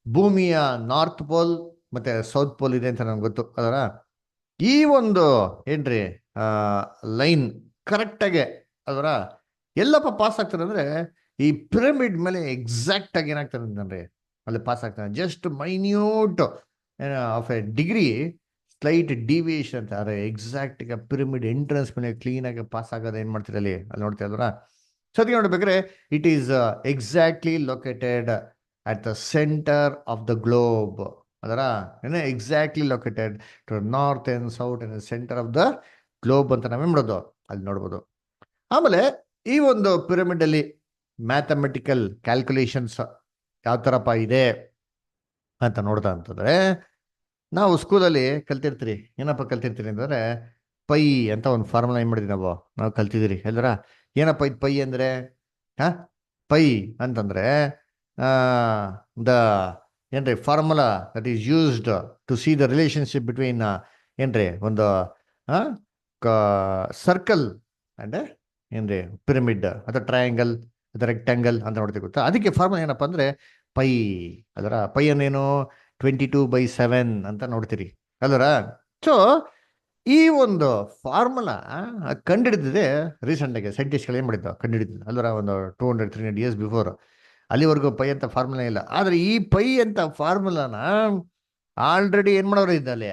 ಭೂಮಿಯ ನಾರ್ತ್ ಪೋಲ್ ಮತ್ತೆ ಸೌತ್ ಪೋಲ್ ಇದೆ ಅಂತ ನಮ್ಗೆ ಗೊತ್ತು ಅದರ. ಈ ಒಂದು ಏನ್ರಿ ಲೈನ್ ಕರೆಕ್ಟಾಗೆ ಅದರ ಎಲ್ಲಪ್ಪ ಪಾಸ್ ಆಗ್ತಾರೆ ಅಂದ್ರೆ ಈ ಪಿರಮಿಡ್ ಮೇಲೆ ಎಕ್ಸಾಕ್ಟ್ ಆಗಿ ಏನಾಗ್ತದೆ ಅಂತಂದ್ರೆ ಅಲ್ಲಿ ಪಾಸ್ ಆಗ್ತಾನೆ. Just minute of a degree slight deviation ಅಂತ ಅರೆ ಎಕ್ಸಾಕ್ಟ್ ಈಗ ಪಿರಮಿಡ್ ಎಂಟ್ರೆನ್ಸ್ ಮೇಲೆ ಕ್ಲೀನ್ ಆಗಿ ಪಾಸ್ ಆಗೋದು ಏನ್ ಮಾಡ್ತೀರಿ ಅಲ್ಲಿ ನೋಡ್ತಾ ಇಲ್ವರ. ಸೊ ಅದಕ್ಕೆ ನೋಡ್ಬೇಕಾದ್ರೆ it is exactly located at the centre of the globe. ಅದರ ಏನೇ exactly located to north and south and center of the globe ಅಂತ ನಾವೇ ಮಾಡೋದು ಅಲ್ಲಿ ನೋಡ್ಬೋದು. ಆಮೇಲೆ ಈ ಒಂದು ಪಿರಮಿಡ್ ಅಲ್ಲಿ ಮ್ಯಾಥಮೆಟಿಕಲ್ ಕ್ಯಾಲ್ಕುಲೇಷನ್ಸ್ ಯಾವ ಥರಪ್ಪ ಇದೆ ಅಂತ ನೋಡ್ತಾ ಅಂತಂದ್ರೆ ನಾವು ಸ್ಕೂಲಲ್ಲಿ ಕಲ್ತಿರ್ತೀರಿ. ಏನಪ್ಪ ಕಲ್ತಿರ್ತೀರಿ ಅಂತಂದ್ರೆ ಪೈ ಅಂತ ಒಂದು ಫಾರ್ಮುಲಾ ಏನು ಮಾಡಿದ್ವಿ ನಾವು ಕಲ್ತಿದ್ದೀರಿ ಎಲ್ಲರ. ಏನಪ್ಪ ಇದು ಪೈ ಅಂದರೆ ಪೈ ಅಂತಂದ್ರೆ ದ ಏನ್ರಿ formula that is used to see the relationship between ಏನ್ರಿ ಒಂದು ಸರ್ಕಲ್ ಅಂಡ್ ಏನ್ರಿ ಪಿರಮಿಡ್ ಅಥವಾ ಟ್ರಯಾಂಗಲ್ ಅಥವಾ ರೆಕ್ಟ್ಯಾಂಗಲ್ ಅಂತ ನೋಡ್ತೀವಿ ಗೊತ್ತಾ. ಅದಕ್ಕೆ ಫಾರ್ಮುಲಾ ಏನಪ್ಪ ಅಂದ್ರೆ ಪೈ. ಅದರ ಪೈ ಅನ್ನೇನು 22/7 ಅಂತ ನೋಡ್ತೀರಿ ಅಲ್ವರ. ಸೊ ಈ ಒಂದು ಫಾರ್ಮುಲಾ ಕಂಡುಹಿಡಿದಿದೆ ರೀಸೆಂಟಾಗಿ ಸೈಂಟಿಸ್ಟ್ಗಳು ಏನು ಮಾಡಿದ್ದು ಕಂಡುಹಿಡಿದಿದ್ದು ಅಲ್ವರ, ಒಂದು 200-300 ಇಯರ್ಸ್ ಬಿಫೋರ್. ಅಲ್ಲಿವರೆಗೂ ಪೈ ಅಂತ ಫಾರ್ಮುಲಾ ಇಲ್ಲ. ಆದರೆ ಈ ಪೈ ಅಂತ ಫಾರ್ಮುಲಾನ ಆಲ್ರೆಡಿ ಏನು ಮಾಡೋರು ಇದ್ದಲ್ಲಿ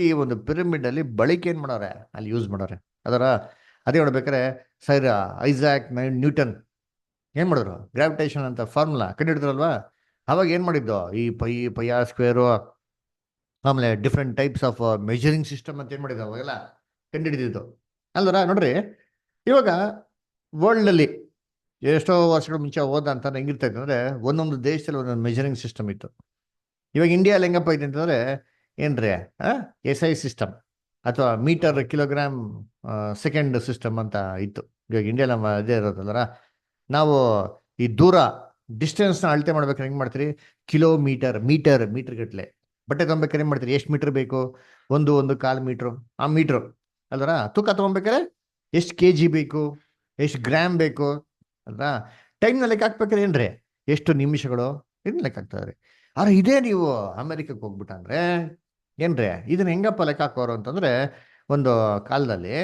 ಈ ಒಂದು ಪಿರಮಿಡ್ ಅಲ್ಲಿ ಬಳಕೆ ಏನು ಮಾಡೋರೆ ಅಲ್ಲಿ ಯೂಸ್ ಮಾಡೋರೆ ಅದರ. ಅದೇ ನೋಡ್ಬೇಕಾರೆ ಸರ್ ಐಸಾಕ್ ನ್ಯೂಟನ್ ಏನು ಮಾಡಿದ್ರು ಗ್ರಾವಿಟೇಷನ್ ಅಂತ ಫಾರ್ಮುಲಾ ಕಂಡುಹಿಡಿದ್ರಲ್ವಾ. ಅವಾಗ ಏನು ಮಾಡಿದ್ದು ಈ ಪೈ ಆರ್ ಸ್ಕ್ವೇರು ಆಮೇಲೆ different types of measuring system ಅಂತ ಏನು ಮಾಡಿದ್ದು ಅವಾಗೆಲ್ಲ ಕಂಡುಹಿಡಿದಿದ್ದು ಅಲ್ವರ. ನೋಡ್ರಿ ಇವಾಗ ವರ್ಲ್ಡಲ್ಲಿ ಎಷ್ಟೋ ವರ್ಷಗಳ ಮುಂಚೆ ಹೋದ ಅಂತ ಹೆಂಗಿರ್ತಾ ಇತ್ತು ಅಂದರೆ ಒಂದೊಂದು ದೇಶದಲ್ಲಿ ಒಂದೊಂದು ಮೆಜರಿಂಗ್ ಸಿಸ್ಟಮ್ ಇತ್ತು. ಇವಾಗ ಇಂಡಿಯಾದಲ್ಲಿ ಹೆಂಗಪ್ಪ ಇದೆ ಅಂತಂದರೆ ಏನ್ರಿ ಎಸ್ ಐ ಸಿಸ್ಟಮ್ ಅಥವಾ ಮೀಟರ್ ಕಿಲೋಗ್ರಾಮ್ ಸೆಕೆಂಡ್ ಸಿಸ್ಟಮ್ ಅಂತ ಇತ್ತು. ಇವಾಗ ಇಂಡಿಯಾ ನಮ್ಮ ಅದೇ ಇರೋದಲ್ರ, ನಾವು ಈ ದೂರ ಡಿಸ್ಟೆನ್ಸ್ನ ಅಳತೆ ಮಾಡ್ಬೇಕಾದ್ರೆ ಹೆಂಗೆ ಮಾಡ್ತೀರಿ? ಕಿಲೋಮೀಟರ್, ಮೀಟರ್ ಗಟ್ಟಲೆ. ಬಟ್ಟೆ ತೊಗೊಬೇಕಾದ್ರೆ ಏನು ಮಾಡ್ತೀರಿ? ಎಷ್ಟು ಮೀಟರ್ ಬೇಕು? ಒಂದು ಕಾಲು ಮೀಟ್ರು, ಆ ಮೀಟ್ರು ಅಲ್ವರ. ತೂಕ ತೊಗೊಬೇಕಾದ್ರೆ ಎಷ್ಟು ಕೆ ಜಿ ಬೇಕು, ಎಷ್ಟು ಗ್ರಾಮ್ ಬೇಕು ಅಲ್ವಾ? ಟೈಮ್ನ ಲೆಕ್ಕ ಹಾಕ್ಬೇಕಾದ್ರೆ ಏನ್ರಿ? ಎಷ್ಟು ನಿಮಿಷಗಳು ಇದನ್ನ ಲೆಕ್ಕ ಹಾಕ್ತಾರೆ. ಆದ್ರೆ ಇದೇ ನೀವು ಅಮೆರಿಕಕ್ಕೆ ಹೋಗ್ಬಿಟ್ಟಂದ್ರೆ ಏನ್ರಿ ಇದನ್ನ ಹೆಂಗಪ್ಪ ಲೆಕ್ಕ ಹಾಕೋರು ಅಂತಂದ್ರೆ, ಒಂದು ಕಾಲದಲ್ಲಿ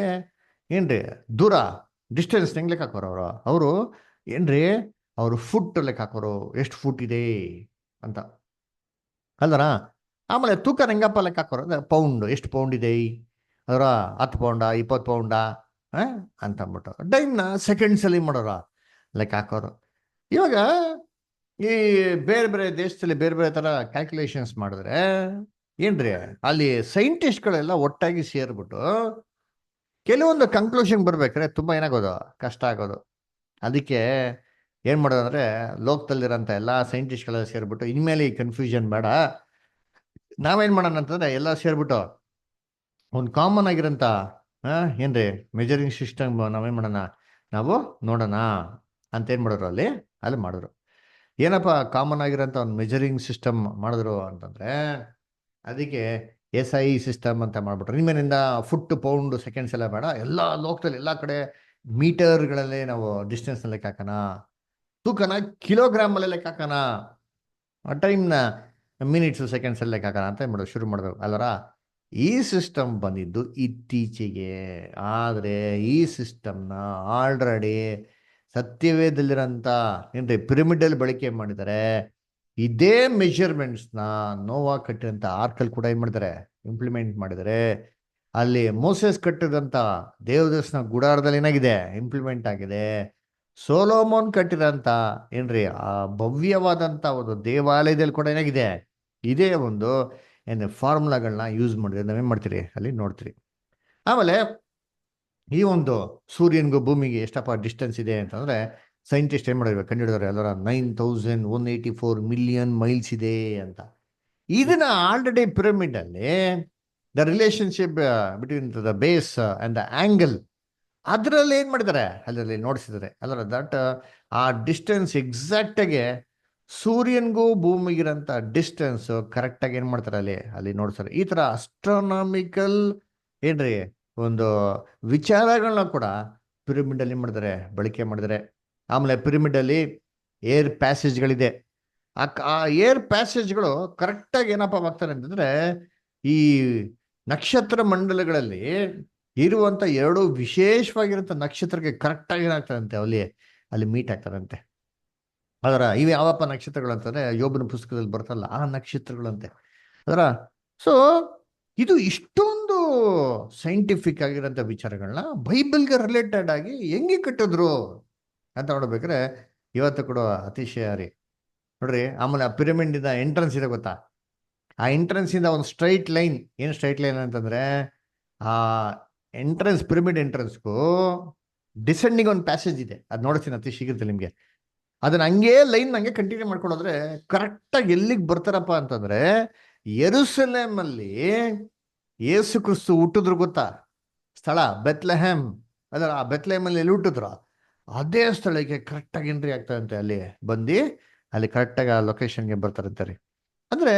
ಏನ್ರಿ ದೂರ ಡಿಸ್ಟೆನ್ಸ್ ಹೆಂಗ್ ಲೆಕ್ಕ ಹಾಕೋರು ಅವರು ಏನ್ರಿ ಅವರು ಫುಟ್ ಲೆಕ್ಕ ಹಾಕೋರು, ಎಷ್ಟು ಫುಟ್ ಇದೆ ಅಂತ ಅಲ್ದರ. ಆಮೇಲೆ ತೂಕ ಹೆಂಗಪ್ಪ ಲೆಕ್ಕ ಹಾಕೋರು ಅಂದ್ರೆ ಪೌಂಡ್, ಎಷ್ಟು ಪೌಂಡ್ ಇದೆ ಅದರ, 10 ಪೌಂಡ 20 ಪೌಂಡ ಅಂತ ಅಂದ್ಬಿಟ್ಟು ಟೈಮ್ನ ಸೆಕೆಂಡ್ಸ್ ಅಲ್ಲಿ ಮಾಡೋರ ಲೆಕ್ಕ ಹಾಕೋರು. ಇವಾಗ ಈ ಬೇರೆ ಬೇರೆ ದೇಶದಲ್ಲಿ ಬೇರೆ ಬೇರೆ ತರ ಕ್ಯಾಲ್ಕುಲೇಷನ್ಸ್ ಮಾಡಿದ್ರೆ ಏನ್ರಿ ಅಲ್ಲಿ ಸೈಂಟಿಸ್ಟ್ಗಳೆಲ್ಲ ಒಟ್ಟಾಗಿ ಸೇರ್ಬಿಟ್ಟು ಕೆಲವೊಂದು ಕನ್ಕ್ಲೂಷನ್ ಬರ್ಬೇಕಾದ್ರೆ ತುಂಬಾ ಏನಾಗೋದು, ಕಷ್ಟ ಆಗೋದು. ಅದಕ್ಕೆ ಏನ್ ಮಾಡೋದು ಅಂದ್ರೆ, ಲೋಕದಲ್ಲಿರೋಂಥ ಎಲ್ಲಾ ಸೈಂಟಿಸ್ಟ್ಗಳೆಲ್ಲ ಸೇರ್ಬಿಟ್ಟು ಇನ್ಮೇಲೆ ಈ ಕನ್ಫ್ಯೂಷನ್ ಬೇಡ, ನಾವೇನ್ ಮಾಡೋಣ ಅಂತಂದ್ರೆ ಎಲ್ಲ ಸೇರ್ಬಿಟ್ಟು ಒಂದು ಕಾಮನ್ ಆಗಿರೋಂಥ ಏನ್ರಿ ಮೆಜರಿಂಗ್ ಸಿಸ್ಟಮ್ ನಾವೇನ್ ಮಾಡೋಣ, ನಾವು ನೋಡೋಣ ಅಂತ ಏನ್ ಮಾಡೋರು ಅಲ್ಲಿ ಅಲ್ಲಿ ಮಾಡಿದ್ರು. ಏನಪ್ಪ ಕಾಮನ್ ಆಗಿರೋಂಥ ಒಂದು ಮೆಜರಿಂಗ್ ಸಿಸ್ಟಮ್ ಮಾಡಿದ್ರು ಅಂತಂದ್ರೆ, ಅದಕ್ಕೆ ಎಸ್ ಐ ಸಿಸ್ಟಮ್ ಅಂತ ಮಾಡ್ಬಿಟ್ರು. ನಿಮ್ಮೇನಿಂದ ಫುಟ್ ಪೌಂಡ್ ಸೆಕೆಂಡ್ಸ್ ಎಲ್ಲ ಬೇಡ, ಎಲ್ಲ ಲೋಕದಲ್ಲಿ ಎಲ್ಲ ಕಡೆ ಮೀಟರ್ಗಳಲ್ಲೇ ನಾವು ಡಿಸ್ಟೆನ್ಸ್ ಲೆಕ್ಕ ಹಾಕೋಣ, ತೂಕನ ಕಿಲೋಗ್ರಾಮ್ ಅಲ್ಲೇ ಲೆಕ್ಕ ಹಾಕೋಣ, ಟೈಮ್ನ ಮಿನಿಟ್ಸ್ ಸೆಕೆಂಡ್ಸ್ ಅಲ್ಲಿ ಲೆಕ್ಕ ಹಾಕೋಣ ಅಂತ ಮಾಡೋದು ಶುರು ಮಾಡಿದ್ರು ಅಲ್ವರ. ಈ ಸಿಸ್ಟಮ್ ಬಂದಿದ್ದು ಇತ್ತೀಚೆಗೆ. ಆದರೆ ಈ ಸಿಸ್ಟಮ್ನ ಆಲ್ರೆಡಿ ಸತ್ಯವೇದಲ್ಲಿರೋಂಥ ಏನ್ರಿ ಪಿರಮಿಡಲ್ ಬಳಕೆ ಮಾಡಿದ್ದಾರೆ. ಇದೇ ಮೆಷರ್ಮೆಂಟ್ಸ್ನ ನೋವಾ ಕಟ್ಟಿದಂಥ ಆರ್ಕಲ್ ಕೂಡ ಏನು ಮಾಡಿದ್ದಾರೆ, ಇಂಪ್ಲಿಮೆಂಟ್ ಮಾಡಿದ್ದಾರೆ. ಅಲ್ಲಿ ಮೋಸೆಸ್ ಕಟ್ಟಿದಂಥ ದೇವದರ್ಶನ ಗುಡಾರದಲ್ಲಿ ಏನಾಗಿದೆ, ಇಂಪ್ಲಿಮೆಂಟ್ ಆಗಿದೆ. ಸೋಲೋಮೋನ್ ಕಟ್ಟಿರೋಂಥ ಏನ್ರಿ ಆ ಭವ್ಯವಾದಂಥ ಒಂದು ದೇವಾಲಯದಲ್ಲಿ ಕೂಡ ಏನಾಗಿದೆ, ಇದೇ ಒಂದು ಏನು ಫಾರ್ಮುಲಾಗಳನ್ನ ಯೂಸ್ ಮಾಡಿದ್ರೆ ನಾವೇನು ಮಾಡ್ತೀರಿ ಅಲ್ಲಿ ನೋಡ್ತೀರಿ. ಆಮೇಲೆ ಈ ಒಂದು ಸೂರ್ಯನಿಗೂ ಭೂಮಿಗೆ ಎಷ್ಟಪ್ಪ ಡಿಸ್ಟೆನ್ಸ್ ಇದೆ ಅಂತಂದ್ರೆ, ಸೈಂಟಿಸ್ಟ್ ಏನ್ ಮಾಡಿರ್ಬೇಕು ಕಂಡುಹಿಡಿದಾರೆ ಎಲ್ಲರ 9184 ಮಿಲಿಯನ್ ಮೈಲ್ಸ್ ಇದೆ ಅಂತ. ಇದನ್ನ ಆಲ್ರೆಡಿ ಪಿರಮಿಡ್ ಅಲ್ಲಿ the relationship between the base and the angle ಅದರಲ್ಲಿ ಏನ್ ಮಾಡಿದ್ದಾರೆ, ಅದರಲ್ಲಿ ನೋಡಿಸಿದ್ದಾರೆ ಅಲ್ಲರ. ದಟ್ ಆ ಡಿಸ್ಟೆನ್ಸ್ ಎಕ್ಸಾಕ್ಟ್ ಆಗಿ ಸೂರ್ಯನ್ಗೂ ಭೂಮಿಗಿರಂತ ಡಿಸ್ಟೆನ್ಸ್ ಕರೆಕ್ಟ್ ಆಗಿ ಏನ್ ಮಾಡ್ತಾರೆ ಅಲ್ಲಿ ಅಲ್ಲಿ ನೋಡ್ತಾರೆ. ಈ ತರ ಅಸ್ಟ್ರಾನಾಮಿಕಲ್ ಏನ್ರಿ ಒಂದು ವಿಚಾರಗಳನ್ನ ಕೂಡ ಪಿರಮಿಡ್ ಅಲ್ಲಿ ಮಾಡಿದ್ದಾರೆ, ಬಳಕೆ ಮಾಡಿದ್ದಾರೆ. ಆಮೇಲೆ ಪಿರಮಿಡ್ ಅಲ್ಲಿ ಏರ್ ಪ್ಯಾಸೇಜ್ಗಳಿದೆ. ಆ ಏರ್ ಪ್ಯಾಸೇಜ್ಗಳು ಕರೆಕ್ಟಾಗಿ ಏನಪ್ಪ ಆಗ್ತಾರೆ ಅಂತಂದ್ರೆ, ಈ ನಕ್ಷತ್ರ ಮಂಡಲಗಳಲ್ಲಿ ಇರುವಂತ ಎರಡು ವಿಶೇಷವಾಗಿರುವಂತ ನಕ್ಷತ್ರಕ್ಕೆ ಕರೆಕ್ಟಾಗಿ ಏನಾಗ್ತಾರಂತೆ ಅಲ್ಲಿ ಅಲ್ಲಿ ಮೀಟ್ ಆಗ್ತಾರಂತೆ. ಅದರ ಇವು ಯಾವಪ್ಪ ನಕ್ಷತ್ರಗಳು ಅಂತಂದ್ರೆ, ಯೋಬನ ಪುಸ್ತಕದಲ್ಲಿ ಬರ್ತಲ್ಲ ಆ ನಕ್ಷತ್ರಗಳಂತೆ ಅದರ. ಸೊ ಇದು ಇಷ್ಟೊಂದು ಸೈಂಟಿಫಿಕ್ ಆಗಿರೋಂಥ ವಿಚಾರಗಳನ್ನ ಬೈಬಲ್ಗೆ ರಿಲೇಟೆಡ್ ಆಗಿ ಹೆಂಗೆ ಕಟ್ಟಿದ್ರು ಅಂತ ನೋಡ್ಬೇಕಾದ್ರೆ ಇವತ್ತು ಕೂಡ ಅತಿಶಯ ರೀ ನೋಡ್ರಿ. ಆಮೇಲೆ ಆ ಪಿರಮಿಡ್ ಇಂದ ಎಂಟ್ರೆನ್ಸ್ ಇದೆ ಗೊತ್ತಾ, ಆ ಎಂಟ್ರೆನ್ಸ್ ಇಂದ ಒಂದು ಸ್ಟ್ರೈಟ್ ಲೈನ್, ಏನು ಸ್ಟ್ರೈಟ್ ಲೈನ್ ಅಂತಂದ್ರೆ ಆ ಎಂಟ್ರೆನ್ಸ್ ಪಿರಮಿಡ್ ಎಂಟ್ರೆನ್ಸ್ಗೂ ಡಿಸೆಂಡಿಂಗ್ ಒಂದು ಪ್ಯಾಸೇಜ್ ಇದೆ, ಅದು ನೋಡ್ತೀನಿ ಅತಿ ಶೀಘ್ರದಲ್ಲಿ ನಿಮಗೆ. ಅದನ್ನ ಹಂಗೆ ಲೈನ್ ಹಂಗೆ ಕಂಟಿನ್ಯೂ ಮಾಡ್ಕೊಂಡೋದ್ರೆ ಕರೆಕ್ಟಾಗಿ ಎಲ್ಲಿಗೆ ಬರ್ತಾರಪ್ಪ ಅಂತಂದ್ರೆ, ಯೆರೂಸಲೇಮ್ ಅಲ್ಲಿ ಯೇಸು ಕ್ರಿಸ್ತು ಹುಟ್ಟಿದ್ರು ಗೊತ್ತಾ ಸ್ಥಳ ಬೆತ್ಲೆಹೆಮ್, ಅದರ ಆ ಬೆತ್ಲೆಹೆಮ್ ಅಲ್ಲಿ ಎಲ್ಲಿ ಹುಟ್ಟಿದ್ರು ಅದೇ ಸ್ಥಳಕ್ಕೆ ಕರೆಕ್ಟಾಗಿ ಎಂಟ್ರಿ ಆಗ್ತಾರಂತೆ. ಅಲ್ಲಿ ಬಂದು ಅಲ್ಲಿ ಕರೆಕ್ಟಾಗಿ ಆ ಲೊಕೇಶನ್ಗೆ ಬರ್ತಾರಂತೆ ರೀ. ಅಂದ್ರೆ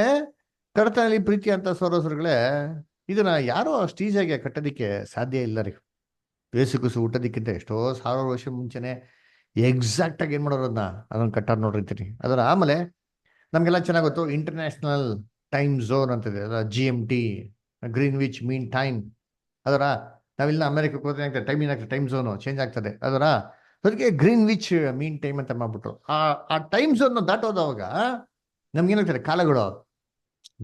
ಕರ್ತನಲ್ಲಿ ಪ್ರೀತಿ ಅಂತ ಸೋದರಗಳೇ, ಇದನ್ನ ಯಾರೋ ಅಷ್ಟು ಈಸಿಯಾಗಿ ಕಟ್ಟೋದಿಕ್ಕೆ ಸಾಧ್ಯ ಇಲ್ಲ ರೀ. ಯೇಸು ಕ್ರಿಸ್ತು ಹುಟ್ಟೋದಕ್ಕಿಂತ ಎಷ್ಟೋ ಸಾವಿರ ವರ್ಷ ಮುಂಚೆನೆ ಎಕ್ಸಾಕ್ಟ್ ಆಗಿ ಏನ್ ಮಾಡೋರು ಅದನ್ನ ಕಟ್ಟಾರ ನೋಡಿರ್ತೀನಿ ಅದರ. ಆಮೇಲೆ ನಮ್ಗೆಲ್ಲ ಚೆನ್ನಾಗಿ ಗೊತ್ತು ಇಂಟರ್ನ್ಯಾಷನಲ್ ಟೈಮ್ ಝೋನ್ ಅಂತಿದೆ, GMT, green which mean time ಅದರ. ನಾವಿಲ್ಲ ಅಮೆರಿಕಕ್ಕೆ ಹೋದ್ರೆ ಆಗ್ತದೆ ಟೈಮ್ ಏನಾಗ್ತದೆ, ಟೈಮ್ ಝೋನು ಚೇಂಜ್ ಆಗ್ತದೆ ಅದರ. ಅದಕ್ಕೆ ಗ್ರೀನ್ ವಿಚ್ ಮೀನ್ ಟೈಮ್ ಅಂತ ಮಾಡ್ಬಿಟ್ರು. ಆ ಟೈಮ್ ಝೋನ್ ದಾಟೋದವಾಗ ನಮ್ಗೇನಾಗ್ತದೆ, ಕಾಲಗಳು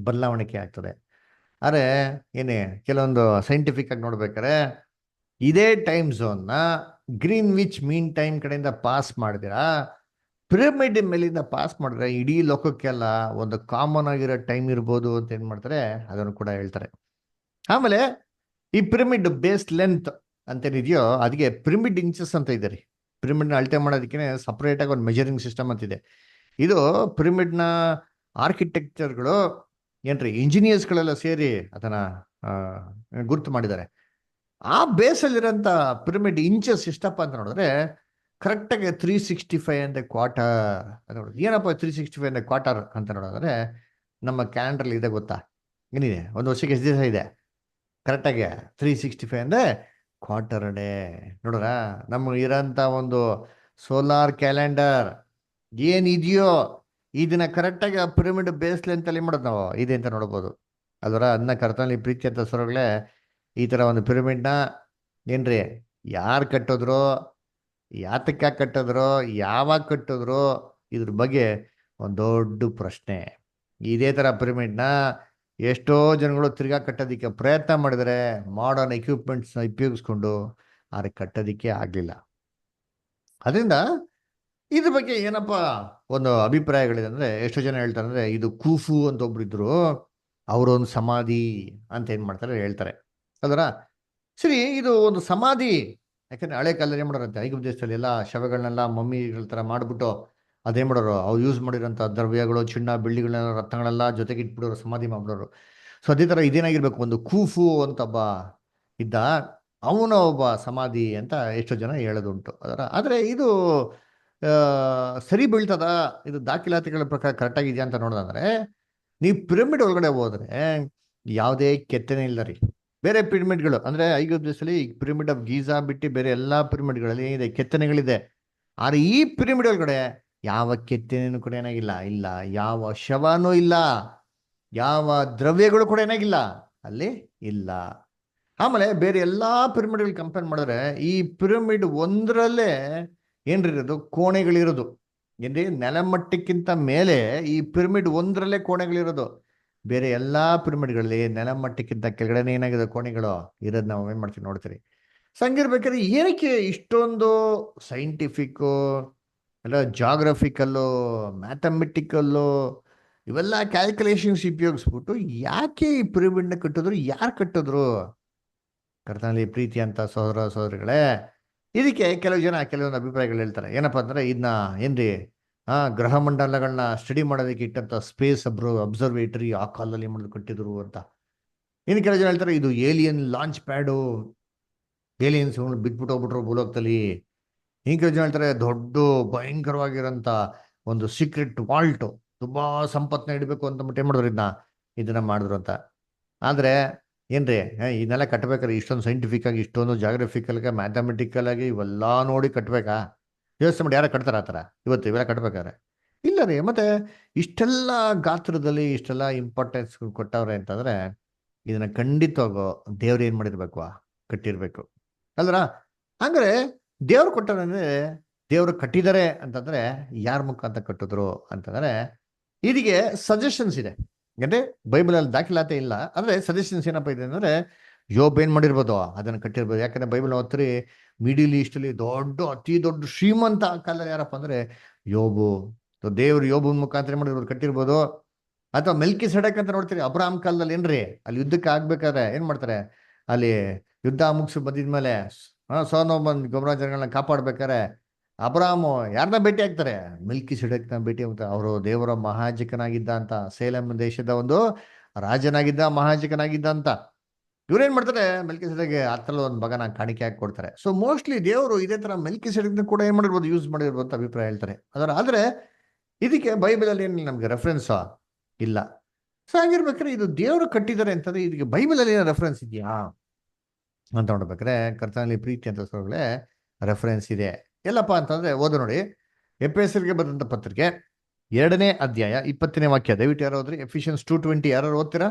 ಬದಲಾವಣೆ ಆಗ್ತದೆ. ಆದರೆ ಏನೇ ಕೆಲವೊಂದು ಸೈಂಟಿಫಿಕ್ ಆಗಿ ನೋಡ್ಬೇಕಾರೆ ಇದೇ ಟೈಮ್ ಝೋನ್ನ ಗ್ರೀನ್ ವಿಚ್ ಮೀನ್ ಟೈಮ್ ಕಡೆಯಿಂದ ಪಾಸ್ ಮಾಡಿದಿರಾ ಪಿರಮಿಡ್ ಮೇಲಿಂದ ಪಾಸ್ ಮಾಡಿದ್ರೆ ಇಡೀ ಲೋಕಕ್ಕೆಲ್ಲ ಒಂದು ಕಾಮನ್ ಆಗಿರೋ ಟೈಮ್ ಇರ್ಬೋದು ಅಂತ ಏನ್ ಮಾಡ್ತಾರೆ ಅದನ್ನು ಕೂಡ ಹೇಳ್ತಾರೆ. ಆಮೇಲೆ ಈ ಪಿರಮಿಡ್ ಬೇಸ್ ಲೆಂತ್ ಅಂತೇನಿದೆಯೋ ಅದಕ್ಕೆ ಪಿರಮಿಡ್ ಇಂಚಸ್ ಅಂತ ಇದೆ ರೀ. ಪಿರಮಿಡ್ನ ಅಳತೆ ಮಾಡೋದಕ್ಕೆ ಸಪ್ರೇಟ್ ಆಗಿ ಒಂದು ಮೆಜರಿಂಗ್ ಸಿಸ್ಟಮ್ ಅಂತಿದೆ. ಇದು ಪಿರಮಿಡ್ನ ಆರ್ಕಿಟೆಕ್ಚರ್ಗಳು ಏನ್ರಿ ಇಂಜಿನಿಯರ್ಸ್ಗಳೆಲ್ಲ ಸೇರಿ ಅದನ್ನ ಆ, ಗುರ್ತು ಮಾಡಿದ್ದಾರೆ. ಆ ಬೇಸಲ್ಲಿರೋಂಥ ಪಿರಮಿಡ್ ಇಂಚಸ್ ಎಷ್ಟಪ್ಪ ಅಂತ ನೋಡಿದ್ರೆ ಕರೆಕ್ಟಾಗಿ 365 ಅಂತ ನೋಡಿದ್ರೆ ಏನಪ್ಪ 365 ಅಂತ ನೋಡಿದ್ರೆ ನಮ್ಮ ಕ್ಯಾಲೆಂಡ್ರಲ್ಲಿ ಇದೆ ಗೊತ್ತಾ? ಏನಿದೆ, ಒಂದು ವರ್ಷಕ್ಕೆ ಎಷ್ಟು ದಿವಸ ಇದೆ? ಕರೆಕ್ಟಾಗಿ 365 ಡೇ ನೋಡ್ರ. ನಮ್ಗೆ ಇರೋಂಥ ಒಂದು ಸೋಲಾರ್ ಕ್ಯಾಲೆಂಡರ್ ಏನಿದೆಯೋ ಇದನ್ನ ಕರೆಕ್ಟಾಗಿ ಆ ಪಿರಮಿಡ್ ಬೇಸ್ ಲೆಂತಲ್ಲಿ ಮಾಡೋದು ನಾವು ಇದೆ ಅಂತ ನೋಡ್ಬೋದು. ಅದರ ಅದನ್ನ ಕರ್ತನಲ್ಲಿ ಪ್ರೀತಿ ಅಂತ ಸ್ವರಗಳೇ ಈ ಥರ ಒಂದು ಪಿರಮಿಡ್ನ ಏನ್ರಿ ಯಾರು ಕಟ್ಟಿದ್ರು, ಯಾತಕ್ಕೆ ಕಟ್ಟಿದ್ರು, ಯಾವಾಗ ಕಟ್ಟಿದ್ರು, ಇದ್ರ ಬಗ್ಗೆ ಒಂದು ದೊಡ್ಡ ಪ್ರಶ್ನೆ. ಇದೇ ಥರ ಪಿರಮಿಡ್ನ ಎಷ್ಟೋ ಜನಗಳು ತಿರ್ಗಾ ಕಟ್ಟೋದಕ್ಕೆ ಪ್ರಯತ್ನ ಮಾಡಿದರೆ ಮಾಡರ್ನ್ ಎಕ್ವಿಪ್ಮೆಂಟ್ಸ್ನ ಉಪಯೋಗಿಸ್ಕೊಂಡು ಆದರೆ ಕಟ್ಟೋದಕ್ಕೆ ಆಗಲಿಲ್ಲ. ಅದರಿಂದ ಇದ್ರ ಬಗ್ಗೆ ಏನಪ್ಪ ಒಂದು ಅಭಿಪ್ರಾಯಗಳಿದೆ ಅಂದರೆ, ಎಷ್ಟೋ ಜನ ಹೇಳ್ತಾರೆ ಅಂದರೆ ಇದು ಕೂಫು ಅಂತ ಒಬ್ರು ಇದ್ರು, ಅವರೊಂದು ಸಮಾಧಿ ಅಂತ ಏನು ಮಾಡ್ತಾರೆ ಹೇಳ್ತಾರೆ. ಅದರ ಸರಿ, ಇದು ಒಂದು ಸಮಾಧಿ. ಯಾಕಂದ್ರೆ ಹಳೆ ಕಾಲದಲ್ಲಿ ಏನು ಮಾಡೋರಂತೆ, ಐಗುಪ್ತ ದೇಶದಲ್ಲಿ ಎಲ್ಲ ಶವಗಳನ್ನೆಲ್ಲ ಮಮ್ಮಿಗಳ ಥರ ಮಾಡಿಬಿಟ್ಟು ಅದೇನು ಮಾಡೋರು, ಅವ್ರು ಯೂಸ್ ಮಾಡಿರೋಂಥ ದ್ರವ್ಯಗಳು, ಚಿನ್ನ ಬೆಳ್ಳಿಗಳನ್ನೆಲ್ಲ ರತ್ನಗಳೆಲ್ಲ ಜೊತೆಗೆ ಇಟ್ಬಿಡೋರು, ಸಮಾಧಿ ಮಾಡ್ಬಿಡೋರು. ಸೊ ಅದೇ ಥರ ಇದೇನಾಗಿರ್ಬೇಕು, ಒಂದು ಕೂಫು ಅಂತ ಒಬ್ಬ ಇದ್ದ, ಅವನ ಒಬ್ಬ ಸಮಾಧಿ ಅಂತ ಎಷ್ಟೋ ಜನ ಹೇಳೋದುಂಟು. ಅದರ ಆದರೆ ಇದು ಸರಿ ಬೀಳ್ತದ, ಇದು ದಾಖಲಾತಿಗಳ ಪ್ರಕಾರ ಕರೆಕ್ಟಾಗಿದೆಯಾ ಅಂತ ನೋಡೋದಂದ್ರೆ, ನೀವು ಪಿರಮಿಡ್ ಒಳಗಡೆ ಹೋದ್ರೆ ಯಾವುದೇ ಕೆತ್ತನೆ ಇಲ್ಲ ರೀ. ಬೇರೆ ಪಿರಮಿಡ್ಗಳು ಅಂದರೆ ಐಗುಪ್ತ ದೇಶದಲ್ಲಿ ಪಿರಮಿಡ್ ಆಫ್ ಗೀಜಾ ಬಿಟ್ಟು ಬೇರೆ ಎಲ್ಲ ಪಿರಮಿಡ್ಗಳಲ್ಲಿ ಏನಿದೆ, ಕೆತ್ತನೆಗಳಿದೆ. ಆದರೆ ಈ ಪಿರಮಿಡ್ ಒಳಗಡೆ ಯಾವ ಕೆತ್ತನೆನೂ ಕೂಡ ಏನಾಗಿಲ್ಲ, ಇಲ್ಲ ಯಾವ ಶವನೂ ಇಲ್ಲ, ಯಾವ ದ್ರವ್ಯಗಳು ಕೂಡ ಏನಾಗಿಲ್ಲ ಅಲ್ಲಿ ಇಲ್ಲ. ಆಮೇಲೆ ಬೇರೆ ಎಲ್ಲ ಪಿರಮಿಡ್ಗಳು ಕಂಪೇರ್ ಮಾಡಿದ್ರೆ ಈ ಪಿರಮಿಡ್ ಒಂದರಲ್ಲೇ ಏನ್ರಿರೋದು, ಕೋಣೆಗಳಿರೋದು. ಏನ್ರಿ, ನೆಲಮಟ್ಟಕ್ಕಿಂತ ಮೇಲೆ ಈ ಪಿರಮಿಡ್ ಒಂದರಲ್ಲೇ ಕೋಣೆಗಳಿರೋದು. ಬೇರೆ ಎಲ್ಲಾ ಪಿರಮಿಡ್ಗಳಲ್ಲಿ ನೆಲಮಟ್ಟಕ್ಕಿಂತ ಕೆಳಗಡೆ ಏನಾಗಿದೆ ಕೋಣೆಗಳು ಇರೋದು ನಾವು ಏನ್ ಮಾಡ್ತೀವಿ ನೋಡ್ತೀರಿ. ಸಂಗಿರ್ಬೇಕಾದ್ರೆ ಏನಕ್ಕೆ ಇಷ್ಟೊಂದು ಸೈಂಟಿಫಿಕ್ಕು ಎಲ್ಲ ಜಾಗ್ರಫಿಕಲ್ಲು ಮ್ಯಾಥಮೆಟಿಕಲ್ಲು ಇವೆಲ್ಲ ಕ್ಯಾಲ್ಕುಲೇಷನ್ಸ್ ಉಪಯೋಗಿಸ್ಬಿಟ್ಟು ಯಾಕೆ ಈ ಪಿರಮಿಡ್ನ ಕಟ್ಟಿದ್ರು, ಯಾರು ಕಟ್ಟಿದ್ರು? ಕರ್ತನಲ್ಲಿ ಪ್ರೀತಿ ಅಂತ ಸಹೋದರ ಸಹೋದರಿಗಳೇ, ಇದಕ್ಕೆ ಕೆಲವು ಜನ ಕೆಲವೊಂದು ಅಭಿಪ್ರಾಯಗಳು ಹೇಳ್ತಾರೆ. ಏನಪ್ಪ ಅಂದ್ರೆ ಇದನ್ನ ಏನ್ರಿ ಗ್ರಹ ಮಂಡಲಗಳನ್ನ ಸ್ಟಡಿ ಮಾಡೋದಕ್ಕೆ ಇಟ್ಟಂತ ಸ್ಪೇಸ್ ಅಬ್ಸರ್ವೇಟರಿ ಆ ಕಾಲದಲ್ಲಿ ಮಾಡೋದು ಕಟ್ಟಿದ್ರು ಅಂತ. ಇನ್ನು ಕೆಲವು ಜನ ಹೇಳ್ತಾರೆ ಇದು ಏಲಿಯನ್ ಲಾಂಚ್ ಪ್ಯಾಡು, ಏಲಿಯನ್ಸ್ ಬಿದ್ಬಿಟ್ಟು ಹೋಗ್ಬಿಟ್ರು ಭೂಲೋಕದಲ್ಲಿ. ಇನ್ನು ಕೆಲವು ಜನ ಹೇಳ್ತಾರೆ ದೊಡ್ಡ ಭಯಂಕರವಾಗಿರೋಂಥ ಒಂದು ಸೀಕ್ರೆಟ್ ವಾಲ್ಟು, ತುಂಬಾ ಸಂಪತ್ನ ಇಡಬೇಕು ಅಂತ ಏನ್ ಮಾಡಿದ್ರು ಇದನ್ನ ಮಾಡಿದ್ರು ಅಂತ. ಆದ್ರೆ ಏನ್ರಿ ಇದನ್ನೆಲ್ಲ ಕಟ್ಬೇಕಾದ್ರೆ ಇಷ್ಟೊಂದು ಸೈಂಟಿಫಿಕ್ ಆಗಿ, ಇಷ್ಟೊಂದು ಜಾಗ್ರಫಿಕಲ್ ಆಗಿ, ಮ್ಯಾಥಮೆಟಿಕಲ್ ಆಗಿ ಇವೆಲ್ಲ ನೋಡಿ ಕಟ್ಬೇಕಾ? ಯೋಚನೆ ಮಾಡಿ, ಯಾರ ಕಟ್ತಾರ ಆ ಥರ ಇವತ್ತು ಇವೆಲ್ಲ ಕಟ್ಬೇಕಾದ್ರೆ? ಇಲ್ಲ ರೀ. ಮತ್ತೆ ಇಷ್ಟೆಲ್ಲ ಗಾತ್ರದಲ್ಲಿ ಇಷ್ಟೆಲ್ಲ ಇಂಪಾರ್ಟೆನ್ಸ್ ಕೊಟ್ಟವ್ರೆ ಅಂತಂದ್ರೆ ಇದನ್ನ ಖಂಡಿತವಾಗೋ ದೇವ್ರು ಏನ್ ಮಾಡಿರ್ಬೇಕು, ಕಟ್ಟಿರ್ಬೇಕು ಅಲ್ರ. ಹಂಗಾರೆ ದೇವ್ರು ಕೊಟ್ಟವ್ರಂದ್ರೆ, ದೇವ್ರು ಕಟ್ಟಿದ್ದಾರೆ ಅಂತಂದ್ರೆ ಯಾರ ಮುಖಾಂತರ ಕಟ್ಟಿದ್ರು ಅಂತಂದ್ರೆ ಇದಕ್ಕೆ ಸಜೆಷನ್ಸ್ ಇದೆ. ಯಾಕಂದ್ರೆ ಬೈಬಲಲ್ಲಿ ದಾಖಲಾತಿ ಇಲ್ಲ, ಅಂದ್ರೆ ಸಜೆಷನ್ಸ್ ಏನಪ್ಪ ಇದೆ ಅಂದ್ರೆ ಯೋಬ್ ಏನ್ ಮಾಡಿರ್ಬೋದು ಅದನ್ನ ಕಟ್ಟಿರ್ಬೋದು. ಯಾಕಂದ್ರೆ ಬೈಬಲ್ ಓದ್ತೀರಿ, ಮಿಡಿಲ್ ಈಸ್ಟ್ ಅಲ್ಲಿ ಅತಿ ದೊಡ್ಡ ಶ್ರೀಮಂತ ಕಾಲ ಯಾರಪ್ಪ ಅಂದ್ರೆ ಯೋಬು. ದೇವ್ರು ಯೋಬನ್ ಮುಖಾಂತರ ಮಾಡಿರ್ಬೋದು, ಕಟ್ಟಿರ್ಬೋದು. ಅಥವಾ ಮೆಲ್ಕಿ ಸೆಡಕ್ ಅಂತ ನೋಡ್ತೀರಿ, ಅಬ್ರಾಹಂ ಕಾಲದಲ್ಲಿ ಏನ್ರಿ ಅಲ್ಲಿ ಯುದ್ಧಕ್ಕೆ ಆಗ್ಬೇಕಾದ್ರೆ ಏನ್ ಮಾಡ್ತಾರೆ, ಅಲ್ಲಿ ಯುದ್ಧ ಮುಗಿಸಿ ಬಂದಿದ್ಮೇಲೆ ಸೋನೋ ಬಂದ್ ಗೊಬ್ಬರ ಜನಗಳನ್ನ ಕಾಪಾಡ್ಬೇಕಾರೆ ಅಬ್ರಾಹ್ಮು ಯಾರನ್ನ ಭೇಟಿ ಆಗ್ತಾರೆ, ಮೆಲ್ಕಿ ಸಿಡಕ್ನ ಭೇಟಿ ಆಗ್ತಾರೆ. ಅವರು ದೇವರ ಮಹಾಜಕನಾಗಿದ್ದ ಅಂತ, ಸೇಲಂ ದೇಶದ ಒಂದು ರಾಜನಾಗಿದ್ದ, ಮಹಾಜಕನಾಗಿದ್ದ ಅಂತ. ಇವ್ರೇನ್ ಮಾಡ್ತಾರೆ, ಮೆಲ್ಕಿ ಸಿಡಗೆ ಹತ್ತಲ್ಲ ಒಂದು ಮಗನ ಕಾಣಿಕೆ ಹಾಕಿ ಕೊಡ್ತಾರೆ. ಸೊ ಮೋಸ್ಟ್ಲಿ ದೇವರು ಇದೇ ತರ ಮೆಲ್ಕಿ ಸಿಡಕ್ನ ಕೂಡ ಏನ್ ಮಾಡಿರ್ಬೋದು, ಯೂಸ್ ಮಾಡಿರ್ಬೋದು ಅಂತ ಅಭಿಪ್ರಾಯ ಹೇಳ್ತಾರೆ. ಆದ್ರೆ ಇದಕ್ಕೆ ಬೈಬಲಲ್ಲಿ ಏನು ನಮ್ಗೆ ರೆಫರೆನ್ಸ್ ಇಲ್ಲ. ಸೊ ಹಾಗಿರ್ಬೇಕಾದ್ರೆ ಇದು ದೇವರು ಕಟ್ಟಿದ್ದಾರೆ ಅಂತಂದ್ರೆ ಇದಕ್ಕೆ ಬೈಬಲಲ್ಲಿ ಏನೋ ರೆಫರೆನ್ಸ್ ಇದೆಯಾ ಅಂತ ನೋಡ್ಬೇಕಾದ್ರೆ ಕರ್ತನಲ್ಲಿ ಪ್ರೀತಿ ಅಂತ ಸ್ವರಗಳೇ ರೆಫರೆನ್ಸ್ ಇದೆ. ಎಲ್ಲಪ್ಪ ಅಂತಂದ್ರೆ ಓದು ನೋಡಿ, ಎಫೆಸರಿಗೆ ಬರೆದಂತ ಪತ್ರಿಕೆ 2ನೇ ಅಧ್ಯಾಯ 20ನೇ ವಾಕ್ಯ. ದಯವಿಟ್ಟು ಯಾರು ಹೋದ್ರಿ? ಎಫಿಷಿಯನ್ಸ್ 2:20 ಯಾರು ಓದ್ತೀರಾ?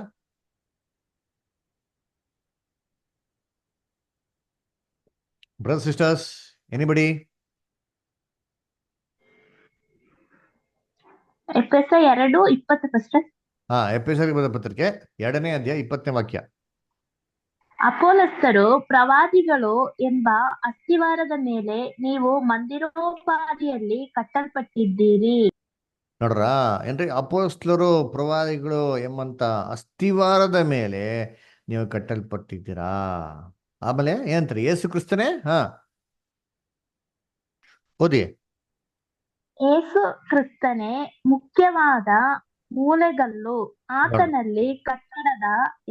Brother sisters, anybody? ಎಫೆಸ 2:20 ಎಫೆಸರಿಗೆ ಬರೆದ ಪತ್ರಿಕೆ 2ನೇ ಅಧ್ಯಾಯ 20ನೇ ವಾಕ್ಯ. ಅಪೊಸ್ತಲರು ಪ್ರವಾದಿಗಳು ಎಂಬ ಅಸ್ತಿವಾರದ ಮೇಲೆ ನೀವು ಮಂದಿರೋಪಾದಿಯಲ್ಲಿ ಕಟ್ಟಲ್ಪಟ್ಟಿದ್ದೀರಿ. ನೋಡ್ರ ಏನ್ರಿ, ಅಪೊಸ್ತಲರು ಪ್ರವಾದಿಗಳು ಎಂಬಂತ ಅಸ್ತಿವಾರದ ಮೇಲೆ ನೀವು ಕಟ್ಟಲ್ಪಟ್ಟಿದ್ದೀರಾ. ಆಮೇಲೆ ಏನಂತಾರೆ, ಯೇಸು ಕ್ರಿಸ್ತನೇ ಓದಿ. ಯೇಸು ಕ್ರಿಸ್ತನೇ ಮುಖ್ಯವಾದ ಮೂಲೆಗಲ್ಲು. ನೋಡು. ಆತನಲ್ಲಿ ಕಟ್ಟಡದ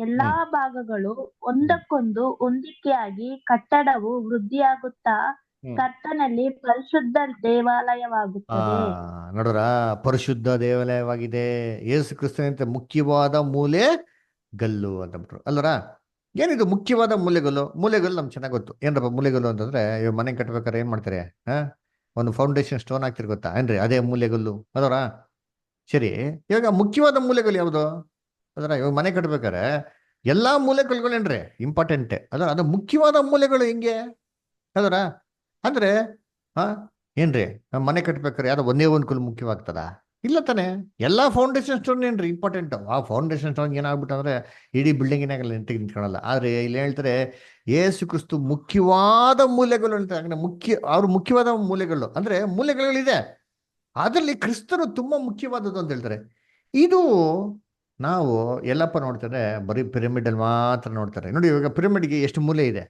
ಎಲ್ಲಾ ಹ್ಮ್ ಭಾಗಗಳು ಹ್ಮ್ ಒಂದಕ್ಕೊಂದು ಹೊಂದಿಕೆಯಾಗಿ ಕಟ್ಟಡವು ವೃದ್ಧಿಯಾಗುತ್ತಾ ಹ್ಮ್ ಕರ್ತನಲ್ಲಿ ಪರಿಶುದ್ಧ ಆ ದೇವಾಲಯವಾಗುತ್ತದೆ. ನೋಡ್ರ, ಪರಿಶುದ್ಧ ದೇವಾಲಯವಾಗಿದೆ. ಯೇಸು ಕ್ರಿಸ್ತನಿಂದ ಮುಖ್ಯವಾದ ಮೂಲೆ ಗಲ್ಲು ಅಂತ ಬಿಟ್ರು ಅಲ್ವರ. ಏನಿದು ಮುಖ್ಯವಾದ ಮೂಲೆಗಲ್ಲು? ಮೂಲೆಗಲ್ಲು ನಮ್ಗೆ ಚೆನ್ನಾಗಿ ಗೊತ್ತು. ಏನಪ್ಪ ಮೂಲೆಗಲ್ಲು ಅಂತಂದ್ರೆ, ಇವಾಗ ಮನೆ ಕಟ್ಬೇಕಾದ್ರೆ ಏನ್ ಮಾಡ್ತಾರೆ? ಹಾ, ಒಂದು ಫೌಂಡೇಶನ್ ಸ್ಟೋನ್ ಹಾಕ್ತಿರ್ ಗೊತ್ತಾ ಏನ್ರಿ? ಅದೇ ಮೂಲೆಗಲ್ಲು ಅದರ. ಸರಿ, ಇವಾಗ ಮುಖ್ಯವಾದ ಮೂಲೆಗಲ್ಲು ಯಾವುದು? ಅದರ ಇವಾಗ ಮನೆ ಕಟ್ಬೇಕಾರೆ ಎಲ್ಲಾ ಮೂಲೆಗಲ್ಲುಗಳೇನ್ರಿ ಇಂಪಾರ್ಟೆಂಟ್ ಅದರ. ಅದು ಮುಖ್ಯವಾದ ಮೂಲೆಗಳು ಹೆಂಗೆ ಅದರ ಅಂದ್ರೆ? ಹಾ, ಏನ್ರಿ ನಮ್ಮ ಮನೆ ಕಟ್ಬೇಕಾರೆ ಯಾವ್ದೋ ಒಂದೇ ಒಂದು ಕಲ್ಲು ಮುಖ್ಯವಾಗ್ತದ? ಇಲ್ಲ ತಾನೆ. ಎಲ್ಲಾ ಫೌಂಡೇಶನ್ ಸ್ಟೋನ್ ಏನ್ರಿ ಇಂಪಾರ್ಟೆಂಟ್. ಆ ಫೌಂಡೇಶನ್ ಸ್ಟೋನ್ ಏನಾಗ್ಬಿಟ್ಟು ಅಂದ್ರೆ ಇಡೀ ಬಿಲ್ಡಿಂಗಿನಾಗಲ್ಲ ನೆಟ್ಟಿಗೆ ನಿಂತ್ಕೊಳ್ಳಲ್ಲ. ಆದ್ರೆ ಇಲ್ಲಿ ಹೇಳ್ತಾರೆ ಏಸು ಕ್ರಿಸ್ತು ಮುಖ್ಯವಾದ ಮೂಲೆಗಳು ಅಂತ. ಅಂದ್ರೆ ಅವ್ರು ಮುಖ್ಯವಾದ ಮೂಲೆಗಳು ಅಂದ್ರೆ ಮೂಲೆಗಳಿದೆ. ಅದರಲ್ಲಿ ಕ್ರಿಸ್ತನು ತುಂಬಾ ಮುಖ್ಯವಾದದ್ದು ಅಂತ ಹೇಳ್ತಾರೆ. ಇದು ನಾವು ಎಲ್ಲಪ್ಪ ನೋಡ್ತಾರೆ, ಬರೀ ಪಿರಮಿಡ್ ಅಲ್ಲಿ ಮಾತ್ರ ನೋಡ್ತಾರೆ. ನೋಡಿ, ಇವಾಗ ಪಿರಮಿಡ್ಗೆ ಎಷ್ಟು ಮೂಲೆ ಇದೆ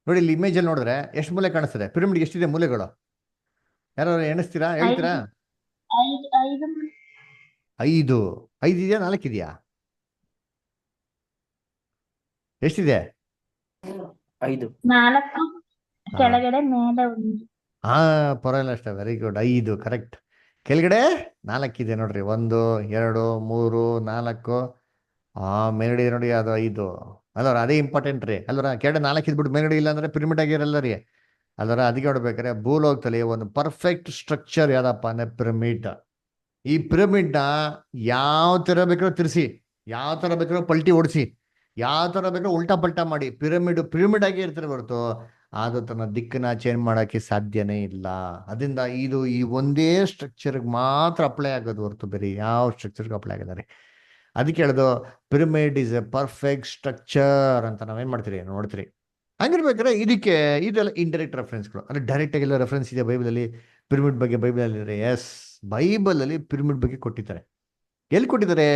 ನೋಡಿ. ಇಲ್ಲಿ ಇಮೇಜ್ ಅಲ್ಲಿ ನೋಡಿದ್ರೆ ಎಷ್ಟು ಮೂಲೆ ಕಾಣಿಸ್ತದೆ? ಪಿರಮಿಡ್ಗೆ ಎಷ್ಟಿದೆ ಮೂಲೆಗಳು? ಯಾರು ಎಣಿಸ್ತೀರಾ? ಹೇಳ್ತೀರಾ? ಐದು ಐದು ಐದು ಐದು. ಐದು ಇದೆಯಾ? ನಾಲ್ಕು ಇದೆಯಾ? ಎಷ್ಟಿದೆ? 5. ನಾಲ್ಕು, ಹಾ ಕೆಳಗಡೆ ಮೇಲೆ ಒಂದು. ಹಾ, ಪರವಾಗಿಲ್ಲ ಅಷ್ಟೇ. Very good. ಐದು ಕರೆಕ್ಟ್. ಕೆಳಗಡೆ ನಾಲ್ಕಿದೆ ನೋಡ್ರಿ. ಒಂದು, ಎರಡು, ಮೂರು, ನಾಲ್ಕು. ಮೇಲ್ಗಡೆ ಇದೆ ನೋಡಿ, ಅದು ಐದು. ಅಲ್ವರ ಅದೇ ಇಂಪಾರ್ಟೆಂಟ್ ರೀ ಅಲ್ವರ. ಕೆಳಗಡೆ ನಾಲ್ಕು ಇದ್ಬಿಟ್ಟು ಮೇಲ್ಗಡೆ ಇಲ್ಲ ಅಂದ್ರೆ ಪಿರಮಿಡ್ ಆಗಿರಲ್ಲ ರೀ ಅಲ್ವರ. ಅದಕ್ಕೆ ನೋಡ್ಬೇಕಾರೆ ಭೂಲೋಕದಲ್ಲಿ ಒಂದು ಪರ್ಫೆಕ್ಟ್ ಸ್ಟ್ರಕ್ಚರ್ ಯಾವ್ದಪ್ಪ ಅಂದ್ರೆ ಪಿರಮಿಡ್. ಈ ಪಿರಮಿಡ್ನ ಯಾವ ತರ ಬೇಕಾದ್ರೂ ತಿರ್ಸಿ, ಯಾವ ತರ ಬೇಕಾದ್ರೂ ಪಲ್ಟಿ ಓಡಿಸಿ, ಯಾವ ತರ ಬೇಕಾದ್ರೂ ಉಲ್ಟಾ ಪಲ್ಟಾ ಮಾಡಿ, ಪಿರಮಿಡ್ ಪಿರಮಿಡ್ ಆಗಿ ಇರ್ತಾರೆ ಹೊರತು ಅದು ತನ್ನ ದಿಕ್ಕನ್ನ ಚೇಂಜ್ ಮಾಡಕ್ಕೆ ಸಾಧ್ಯನೇ ಇಲ್ಲ. ಅದರಿಂದ ಇದು ಈ ಒಂದೇ ಸ್ಟ್ರಕ್ಚರ್ಗೆ ಮಾತ್ರ ಅಪ್ಲೈ ಆಗೋದು ಹೊರತು ಬೇರೆ ಯಾವ ಸ್ಟ್ರಕ್ಚರ್ಗೆ ಅಪ್ಲೈ ಆಗಲ್ಲ ರೀ. ಅದಕ್ಕೆ ಹೇಳೋದು pyramid is A perfect structure ಅಂತ ನಾವೇನ್ ಮಾಡ್ತೀರಿ ನೋಡ್ತೀರಿ. ಹಂಗಿರ್ಬೇಕಾದ್ರೆ ಇದಕ್ಕೆ ಇದೆಲ್ಲ ಇಂಡೈರೆಕ್ಟ್ ರೆಫರೆನ್ಸ್ಗಳು. ಅಂದ್ರೆ ಡೈರೆಕ್ಟ್ ಆಗಿ ಎಲ್ಲ ರೆಫರೆನ್ಸ್ ಇದೆ ಬೈಬಲಲ್ಲಿ ಪಿರಮಿಡ್ ಬಗ್ಗೆ? ಬೈಬಲಲ್ಲಿ ಎಸ್, ಬೈಬಲಲ್ಲಿ ಪಿರಮಿಡ್ ಬಗ್ಗೆ ಕೊಟ್ಟಿದ್ದಾರೆ. ಎಲ್ಲಿ ಕೊಟ್ಟಿದ್ದಾರೆ?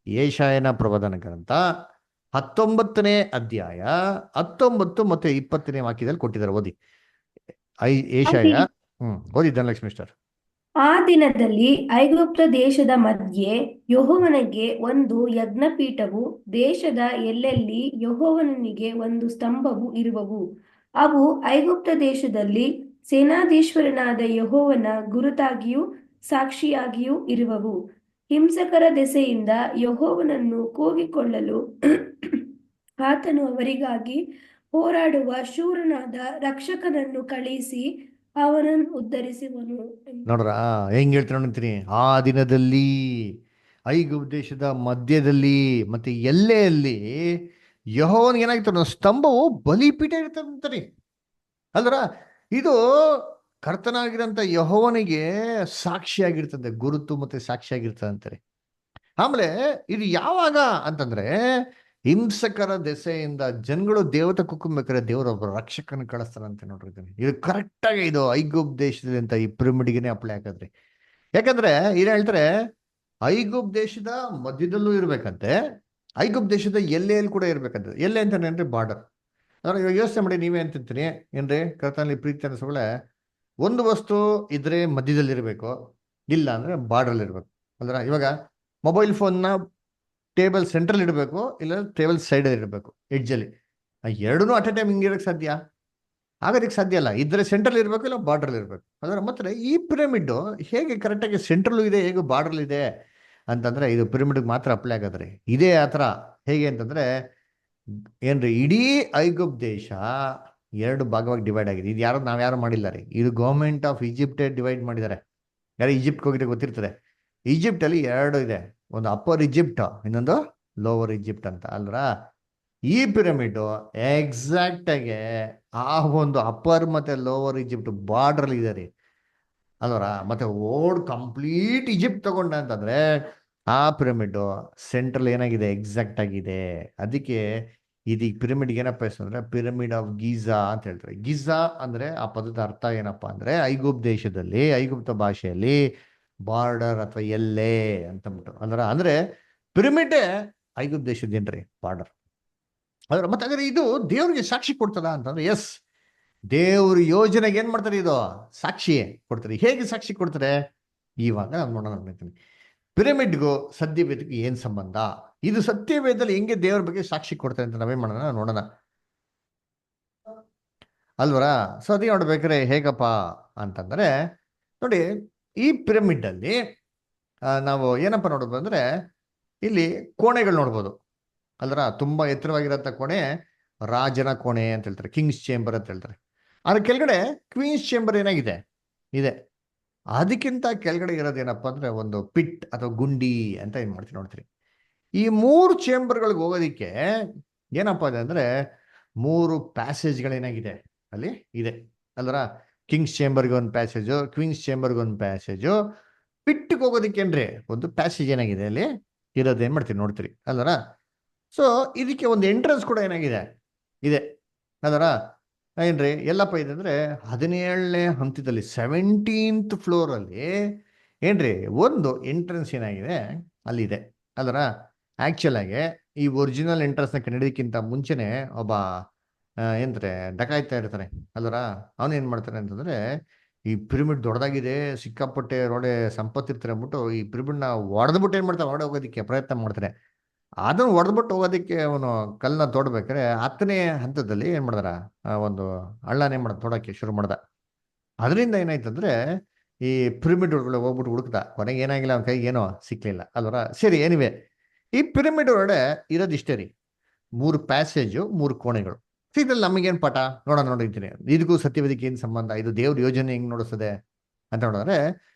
ಯೆಶಾಯನ ಪ್ರವಾದನ ಗ್ರಂಥ 19ನೇ ಅಧ್ಯಾಯ 19 ಮತ್ತೆ 20ನೇ ವಾಕ್ಯದಲ್ಲಿ ಕೊಟ್ಟಿದ್ದಾರೆ. ಓದಿ ಯೆಶಾಯ. ಓದಿ ಧನಲಕ್ಷ್ಮಿ ಸ್ಟಾರ್. ಆ ದಿನದಲ್ಲಿ ಐಗುಪ್ತ ದೇಶದ ಮಧ್ಯೆ ಯೆಹೋವನಿಗೆ ಒಂದು ಯಜ್ಞಪೀಠವು, ದೇಶದ ಎಲ್ಲೆಲ್ಲಿ ಯೆಹೋವನಿಗೆ ಒಂದು ಸ್ತಂಭವು ಇರುವವು. ಅವು ಐಗುಪ್ತ ದೇಶದಲ್ಲಿ ಸೇನಾಧೀಶ್ವರನಾದ ಯೆಹೋವನ ಗುರುತಾಗಿಯೂ ಸಾಕ್ಷಿಯಾಗಿಯೂ ಇರುವವು. ಹಿಂಸಕರ ದೆಸೆಯಿಂದ ಯೆಹೋವನನ್ನು ಕೂಗಿಕೊಳ್ಳಲು ಆತನು ಅವರಿಗಾಗಿ ಹೋರಾಡುವ ಶೂರನಾದ ರಕ್ಷಕನನ್ನು ಕಳುಹಿಸಿ ಅವನನ್ನು ಉದ್ಧರಿಸುವನು. ನೋಡ್ರ ಹೆಂಗ್ ಹೇಳ್ತಾರೆ ನೋಡ್ತೀನಿ. ಆ ದಿನದಲ್ಲಿ ಐಗುಪ್ತ ದೇಶದ ಮಧ್ಯದಲ್ಲಿ ಮತ್ತೆ ಎಲ್ಲೆಯಲ್ಲಿ ಯೆಹೋವನಿಗೆ ಏನಾಗಿತ್ತು? ಸ್ತಂಭವು ಬಲಿಪೀಠ ಇರ್ತದಂತರಿ ಅಲ್ರ. ಇದು ಕರ್ತನಾಗಿರಂತ ಯೆಹೋವನಿಗೆ ಸಾಕ್ಷಿಯಾಗಿರ್ತದೆ, ಗುರುತು ಮತ್ತೆ ಸಾಕ್ಷಿಯಾಗಿರ್ತದಂತಾರೆ. ಆಮೇಲೆ ಇದು ಯಾವಾಗ ಅಂತಂದ್ರೆ ಹಿಂಸಕರ ದೆಸೆಯಿಂದ ಜನಗಳು ದೇವತೆ ಕುಕ್ಕುಂಬೇಕಾದ್ರೆ ದೇವರ ಒಬ್ಬ ರಕ್ಷಕನ ಕಳಿಸ್ತಾರಂತೆ. ನೋಡ್ರಿ ಇದು ಕರೆಕ್ಟ್ ಆಗಿ ಇದು ಐಗುಪ್ತ ದೇಶದಲ್ಲಿ ಅಂತ ಈ ಪಿರಮಿಡ್ಗೆನೆ ಅಪ್ಲೈ ಆಕದ್ರಿ. ಯಾಕಂದ್ರೆ ಏನ್ ಹೇಳ್ತಾರೆ, ಐಗುಪ್ತ ದೇಶದ ಮಧ್ಯದಲ್ಲೂ ಇರ್ಬೇಕಂತೆ, ಐಗುಪ್ತ ದೇಶದ ಎಲ್ಲೆಯಲ್ಲಿ ಕೂಡ ಇರ್ಬೇಕಂತೆ. ಎಲ್ಲೆ ಅಂತಾನೇನ್ರಿ? ಬಾರ್ಡರ್. ಅಂದ್ರೆ ಇವಾಗ ಯೋಚನೆ ಮಾಡಿ, ನೀವೇ ಅಂತಿರ್ತೀನಿ ಏನ್ರಿ, ಕರ್ತನಲ್ಲಿ ಪ್ರೀತಿ ಅನಿಸೋಳೆ ಒಂದು ವಸ್ತು ಇದ್ರೆ ಮಧ್ಯದಲ್ಲಿ ಇರಬೇಕು, ಇಲ್ಲ ಅಂದ್ರೆ ಬಾರ್ಡರ್ ಇರ್ಬೇಕು. ಅಂದ್ರೆ ಇವಾಗ ಮೊಬೈಲ್ ಫೋನ್ನ ಟೇಬಲ್ ಸೆಂಟ್ರಲ್ ಇಡಬೇಕು, ಇಲ್ಲ ಟೇಬಲ್ ಸೈಡ್ ಇರಬೇಕು, ಎಡ್ಜಲ್ಲಿ. ಎರಡೂ ಅಟ್ ಎ ಟೈಮ್ ಹಿಂಗಿರಕ್ಕೆ ಸಾಧ್ಯ? ಆಗೋದಕ್ಕೆ ಸಾಧ್ಯ ಅಲ್ಲ. ಇದ್ರೆ ಸೆಂಟ್ರಲ್ ಇರಬೇಕು, ಇಲ್ಲ ಬಾರ್ಡರ್ ಇರಬೇಕು. ಅದರ ಮತ್ತೆ ಈ ಪಿರಮಿಡ್ ಹೇಗೆ ಕರೆಕ್ಟಾಗಿ ಸೆಂಟ್ರಲ್ ಇದೆ, ಹೇಗೆ ಬಾರ್ಡರ್ ಇದೆ ಅಂತಂದ್ರೆ ಇದು ಪಿರಮಿಡ್ ಮಾತ್ರ ಅಪ್ಲೈ ಆಗದ್ರಿ. ಇದೇ ಆತರ. ಹೇಗೆ ಅಂತಂದ್ರೆ ಏನ್ರಿ, ಇಡೀ ಐಗುಪ್ತ ದೇಶ ಎರಡು ಭಾಗವಾಗಿ ಡಿವೈಡ್ ಆಗಿದೆ. ಇದು ಯಾರು ನಾವ್ಯಾರು ಮಾಡಿಲ್ಲ ರೀ, ಇದು ಗೌರ್ಮೆಂಟ್ ಆಫ್ ಈಜಿಪ್ಟೇ ಡಿವೈಡ್ ಮಾಡಿದ್ದಾರೆ. ಯಾರು ಈಜಿಪ್ಟ್ ಹೋಗಿದ್ರೆ ಗೊತ್ತಿರ್ತದೆ. ಈಜಿಪ್ಟ್ ಅಲ್ಲಿ ಎರಡು ಇದೆ, ಒಂದು ಅಪ್ಪರ್ ಈಜಿಪ್ಟ್, ಇನ್ನೊಂದು ಲೋವರ್ ಈಜಿಪ್ಟ್ ಅಂತ ಅಲ್ರ. ಈ ಪಿರಮಿಡ್ ಎಕ್ಸಾಕ್ಟ್ ಆಗಿ ಆ ಒಂದು ಅಪ್ಪರ್ ಮತ್ತೆ ಲೋವರ್ ಈಜಿಪ್ಟ್ ಬಾರ್ಡರ್ ಇದೆ ರೀ ಅಲ್ವರ. ಮತ್ತೆ ಕಂಪ್ಲೀಟ್ ಈಜಿಪ್ಟ್ ತಗೊಂಡ ಅಂತಂದ್ರೆ ಆ ಪಿರಮಿಡ್ ಸೆಂಟ್ರಲ್ ಏನಾಗಿದೆ? ಎಕ್ಸಾಕ್ಟ್ ಆಗಿದೆ. ಅದಕ್ಕೆ ಇದೀಗ ಪಿರಮಿಡ್ ಏನಪ್ಪ ಹೆಸರು ಅಂದ್ರೆ ಪಿರಮಿಡ್ ಆಫ್ ಗೀಜಾ ಅಂತ ಹೇಳ್ತಾರೆ. ಗೀಜಾ ಅಂದ್ರೆ ಆ ಪದದ ಅರ್ಥ ಏನಪ್ಪಾ ಅಂದ್ರೆ ಐಗುಪ್ತ ದೇಶದಲ್ಲಿ, ಐಗುಪ್ತ ಭಾಷೆಯಲ್ಲಿ ಬಾರ್ಡರ್ ಅಥವಾ ಎಲ್ಲೆ ಅಂತಂದ್ಬಿಟ್ಟು ಅಂದ್ರೆ ಪಿರಮಿಡೇ ಐಗುಪ್ತ ದೇಶದೇನ್ರಿ ಬಾರ್ಡರ್. ಮತ್ತೆ ಹಾಗಾದ್ರೆ ಇದು ದೇವ್ರಿಗೆ ಸಾಕ್ಷಿ ಕೊಡ್ತದ ಅಂತಂದ್ರೆ ಎಸ್, ದೇವ್ರ ಯೋಜನೆಗೆ ಏನ್ ಮಾಡ್ತಾರೆ? ಇದು ಸಾಕ್ಷಿ ಕೊಡ್ತಾರೆ. ಹೇಗೆ ಸಾಕ್ಷಿ ಕೊಡ್ತಾರೆ? ಇವಾಗ ನಾನು ನೋಡೋಣ. ಪಿರಮಿಡ್ಗೂ ಸತ್ಯವೇದಕ್ಕೂ ಏನ್ ಸಂಬಂಧ? ಇದು ಸತ್ಯವೇದದಲ್ಲಿ ಹೆಂಗೆ ದೇವರ ಬಗ್ಗೆ ಸಾಕ್ಷಿ ಕೊಡ್ತಾರೆ ಅಂತ ನಾವೇನ್ ಮಾಡೋಣ ನೋಡೋಣ ಅಲ್ವರಾ? ಸೊ ಅದೇ ನೋಡ್ಬೇಕಾದ್ರೆ ಹೇಗಪ್ಪ ಅಂತಂದ್ರೆ ನೋಡಿ, ಈ ಪಿರಮಿಡ್ ಅಲ್ಲಿ ನಾವು ಏನಪ್ಪ ನೋಡೋದು ಅಂದ್ರೆ ಇಲ್ಲಿ ಕೋಣೆಗಳು ನೋಡ್ಬೋದು ಅಲ್ರ. ತುಂಬಾ ಎತ್ತರವಾಗಿರತ್ತ ಕೋಣೆ ರಾಜನ ಕೋಣೆ ಅಂತ ಹೇಳ್ತಾರೆ, ಕಿಂಗ್ಸ್ ಚೇಂಬರ್ ಅಂತ ಹೇಳ್ತಾರೆ. ಅದ್ರ ಕೆಳಗಡೆ ಕ್ವೀನ್ಸ್ ಚೇಂಬರ್ ಏನಾಗಿದೆ ಇದೆ. ಅದಕ್ಕಿಂತ ಕೆಳಗಡೆ ಇರೋದೇನಪ್ಪ ಅಂದ್ರೆ ಒಂದು ಪಿಟ್ ಅಥವಾ ಗುಂಡಿ ಅಂತ ಏನ್ ಮಾಡ್ತೀವಿ ನೋಡ್ತೀರಿ. ಈ 3 ಚೇಂಬರ್ಗಳಿಗೆ ಹೋಗೋದಿಕ್ಕೆ ಏನಪ್ಪ ಇದೆ ಅಂದ್ರೆ 3 ಪ್ಯಾಸೇಜ್ಗಳೇನಾಗಿದೆ ಅಲ್ಲಿ ಇದೆ ಅಲ್ರ. ಕಿಂಗ್ಸ್ ಚೇಂಬರ್ಗೆ ಒಂದು ಪ್ಯಾಸೇಜು, ಕ್ವೀನ್ಸ್ ಚೇಂಬರ್ಗೆ ಒಂದು ಪ್ಯಾಸೇಜು, ಪಿಟ್ಗೆ ಹೋಗೋದಿಕ್ಕೆ ಏನ್ರಿ ಒಂದು ಪ್ಯಾಸೇಜ್ ಏನಾಗಿದೆ ಅಲ್ಲಿ ಇರೋದೇನ್ ಮಾಡ್ತೀರಿ ನೋಡ್ತೀರಿ ಅಲ್ವರ. ಸೊ ಇದಕ್ಕೆ ಒಂದು ಎಂಟ್ರೆನ್ಸ್ ಕೂಡ ಏನಾಗಿದೆ ಇದೆ ಅದರ ಏನ್ರಿ ಎಲ್ಲಪ್ಪ ಇದೆ ಅಂದ್ರೆ 17ನೇ ಹಂತದಲ್ಲಿ 17th ಫ್ಲೋರ್ ಅಲ್ಲಿ ಏನ್ರಿ ಒಂದು ಎಂಟ್ರೆನ್ಸ್ ಏನಾಗಿದೆ ಅಲ್ಲಿದೆ ಅದರ. ಆಕ್ಚುಲ್ ಆಗಿ ಈ ಒರಿಜಿನಲ್ ಎಂಟ್ರೆನ್ಸ್ ನ ಕಂಡಿದ್ದಕ್ಕಿಂತ ಮುಂಚೆನೆ ಒಬ್ಬ ಏನ್ರೆ ಡಕಾಯ್ತಾ ಇರ್ತಾನೆ ಅಲ್ವರ. ಅವನು ಏನ್ ಮಾಡ್ತಾನೆ ಅಂತಂದ್ರೆ ಈ ಪಿರಮಿಡ್ ದೊಡ್ಡದಾಗಿದೆ, ಸಿಕ್ಕಾಪಟ್ಟೆ ರೋಡೆ ಸಂಪತ್ತಿರ್ತಾರೆ ಅಂದ್ಬಿಟ್ಟು ಈ ಪಿರಮಿಡ್ ನ ಒಡೆದ್ಬಿಟ್ಟು ಏನ್ ಮಾಡ್ತಾನೆ ಹೊರಡೆ ಹೋಗೋದಿಕ್ಕೆ ಪ್ರಯತ್ನ ಮಾಡ್ತಾನೆ. ಅದನ್ನು ಹೊಡೆದ್ಬಿಟ್ಟು ಹೋಗೋದಿಕ್ಕೆ ಅವನು ಕಲ್ಲನ್ನ ತೋಡ್ಬೇಕಾದ್ರೆ 10ನೇ ಹಂತದಲ್ಲಿ ಏನ್ ಮಾಡ್ದಾರ ಒಂದು ಹಳ್ಳನ ಏನ್ ಮಾಡ್ದ ತೋಡಕ್ಕೆ ಶುರು ಮಾಡ್ದ. ಅದರಿಂದ ಏನಾಯ್ತಂದ್ರೆ ಈ ಪಿರಮಿಡ್ ಒಳಗಡೆ ಹೋಗ್ಬಿಟ್ಟು ಹುಡುಕ್ದ, ಕೊನೆಗೆ ಏನಾಗಿಲ್ಲ ಅವನ ಕೈಗೆ ಏನೋ ಸಿಕ್ಲಿಲ್ಲ ಅಲ್ವರ. ಸರಿ, ಏನಿವೆ ಈ ಪಿರಮಿಡ್ ಒಳಗಡೆ ಇರೋದಿಷ್ಟೇ ರೀ, 3 ಪ್ಯಾಸೇಜು 3 ಕೋಣೆಗಳು. ಇದ್ರಲ್ಲಿ ನಮಗೇನ್ ಪಾಠ ನೋಡೋಣ ನೋಡಿದ್ದೀನಿ. ಇದಕ್ಕೂ ಸತ್ಯವೇದಕ್ಕೆ ಏನ್ ಸಂಬಂಧ, ಇದು ದೇವ್ರ ಯೋಜನೆ ಹೆಂಗ್ ನೋಡಿಸ್ತದೆ ಅಂತ ನೋಡಿದ್ರೆ,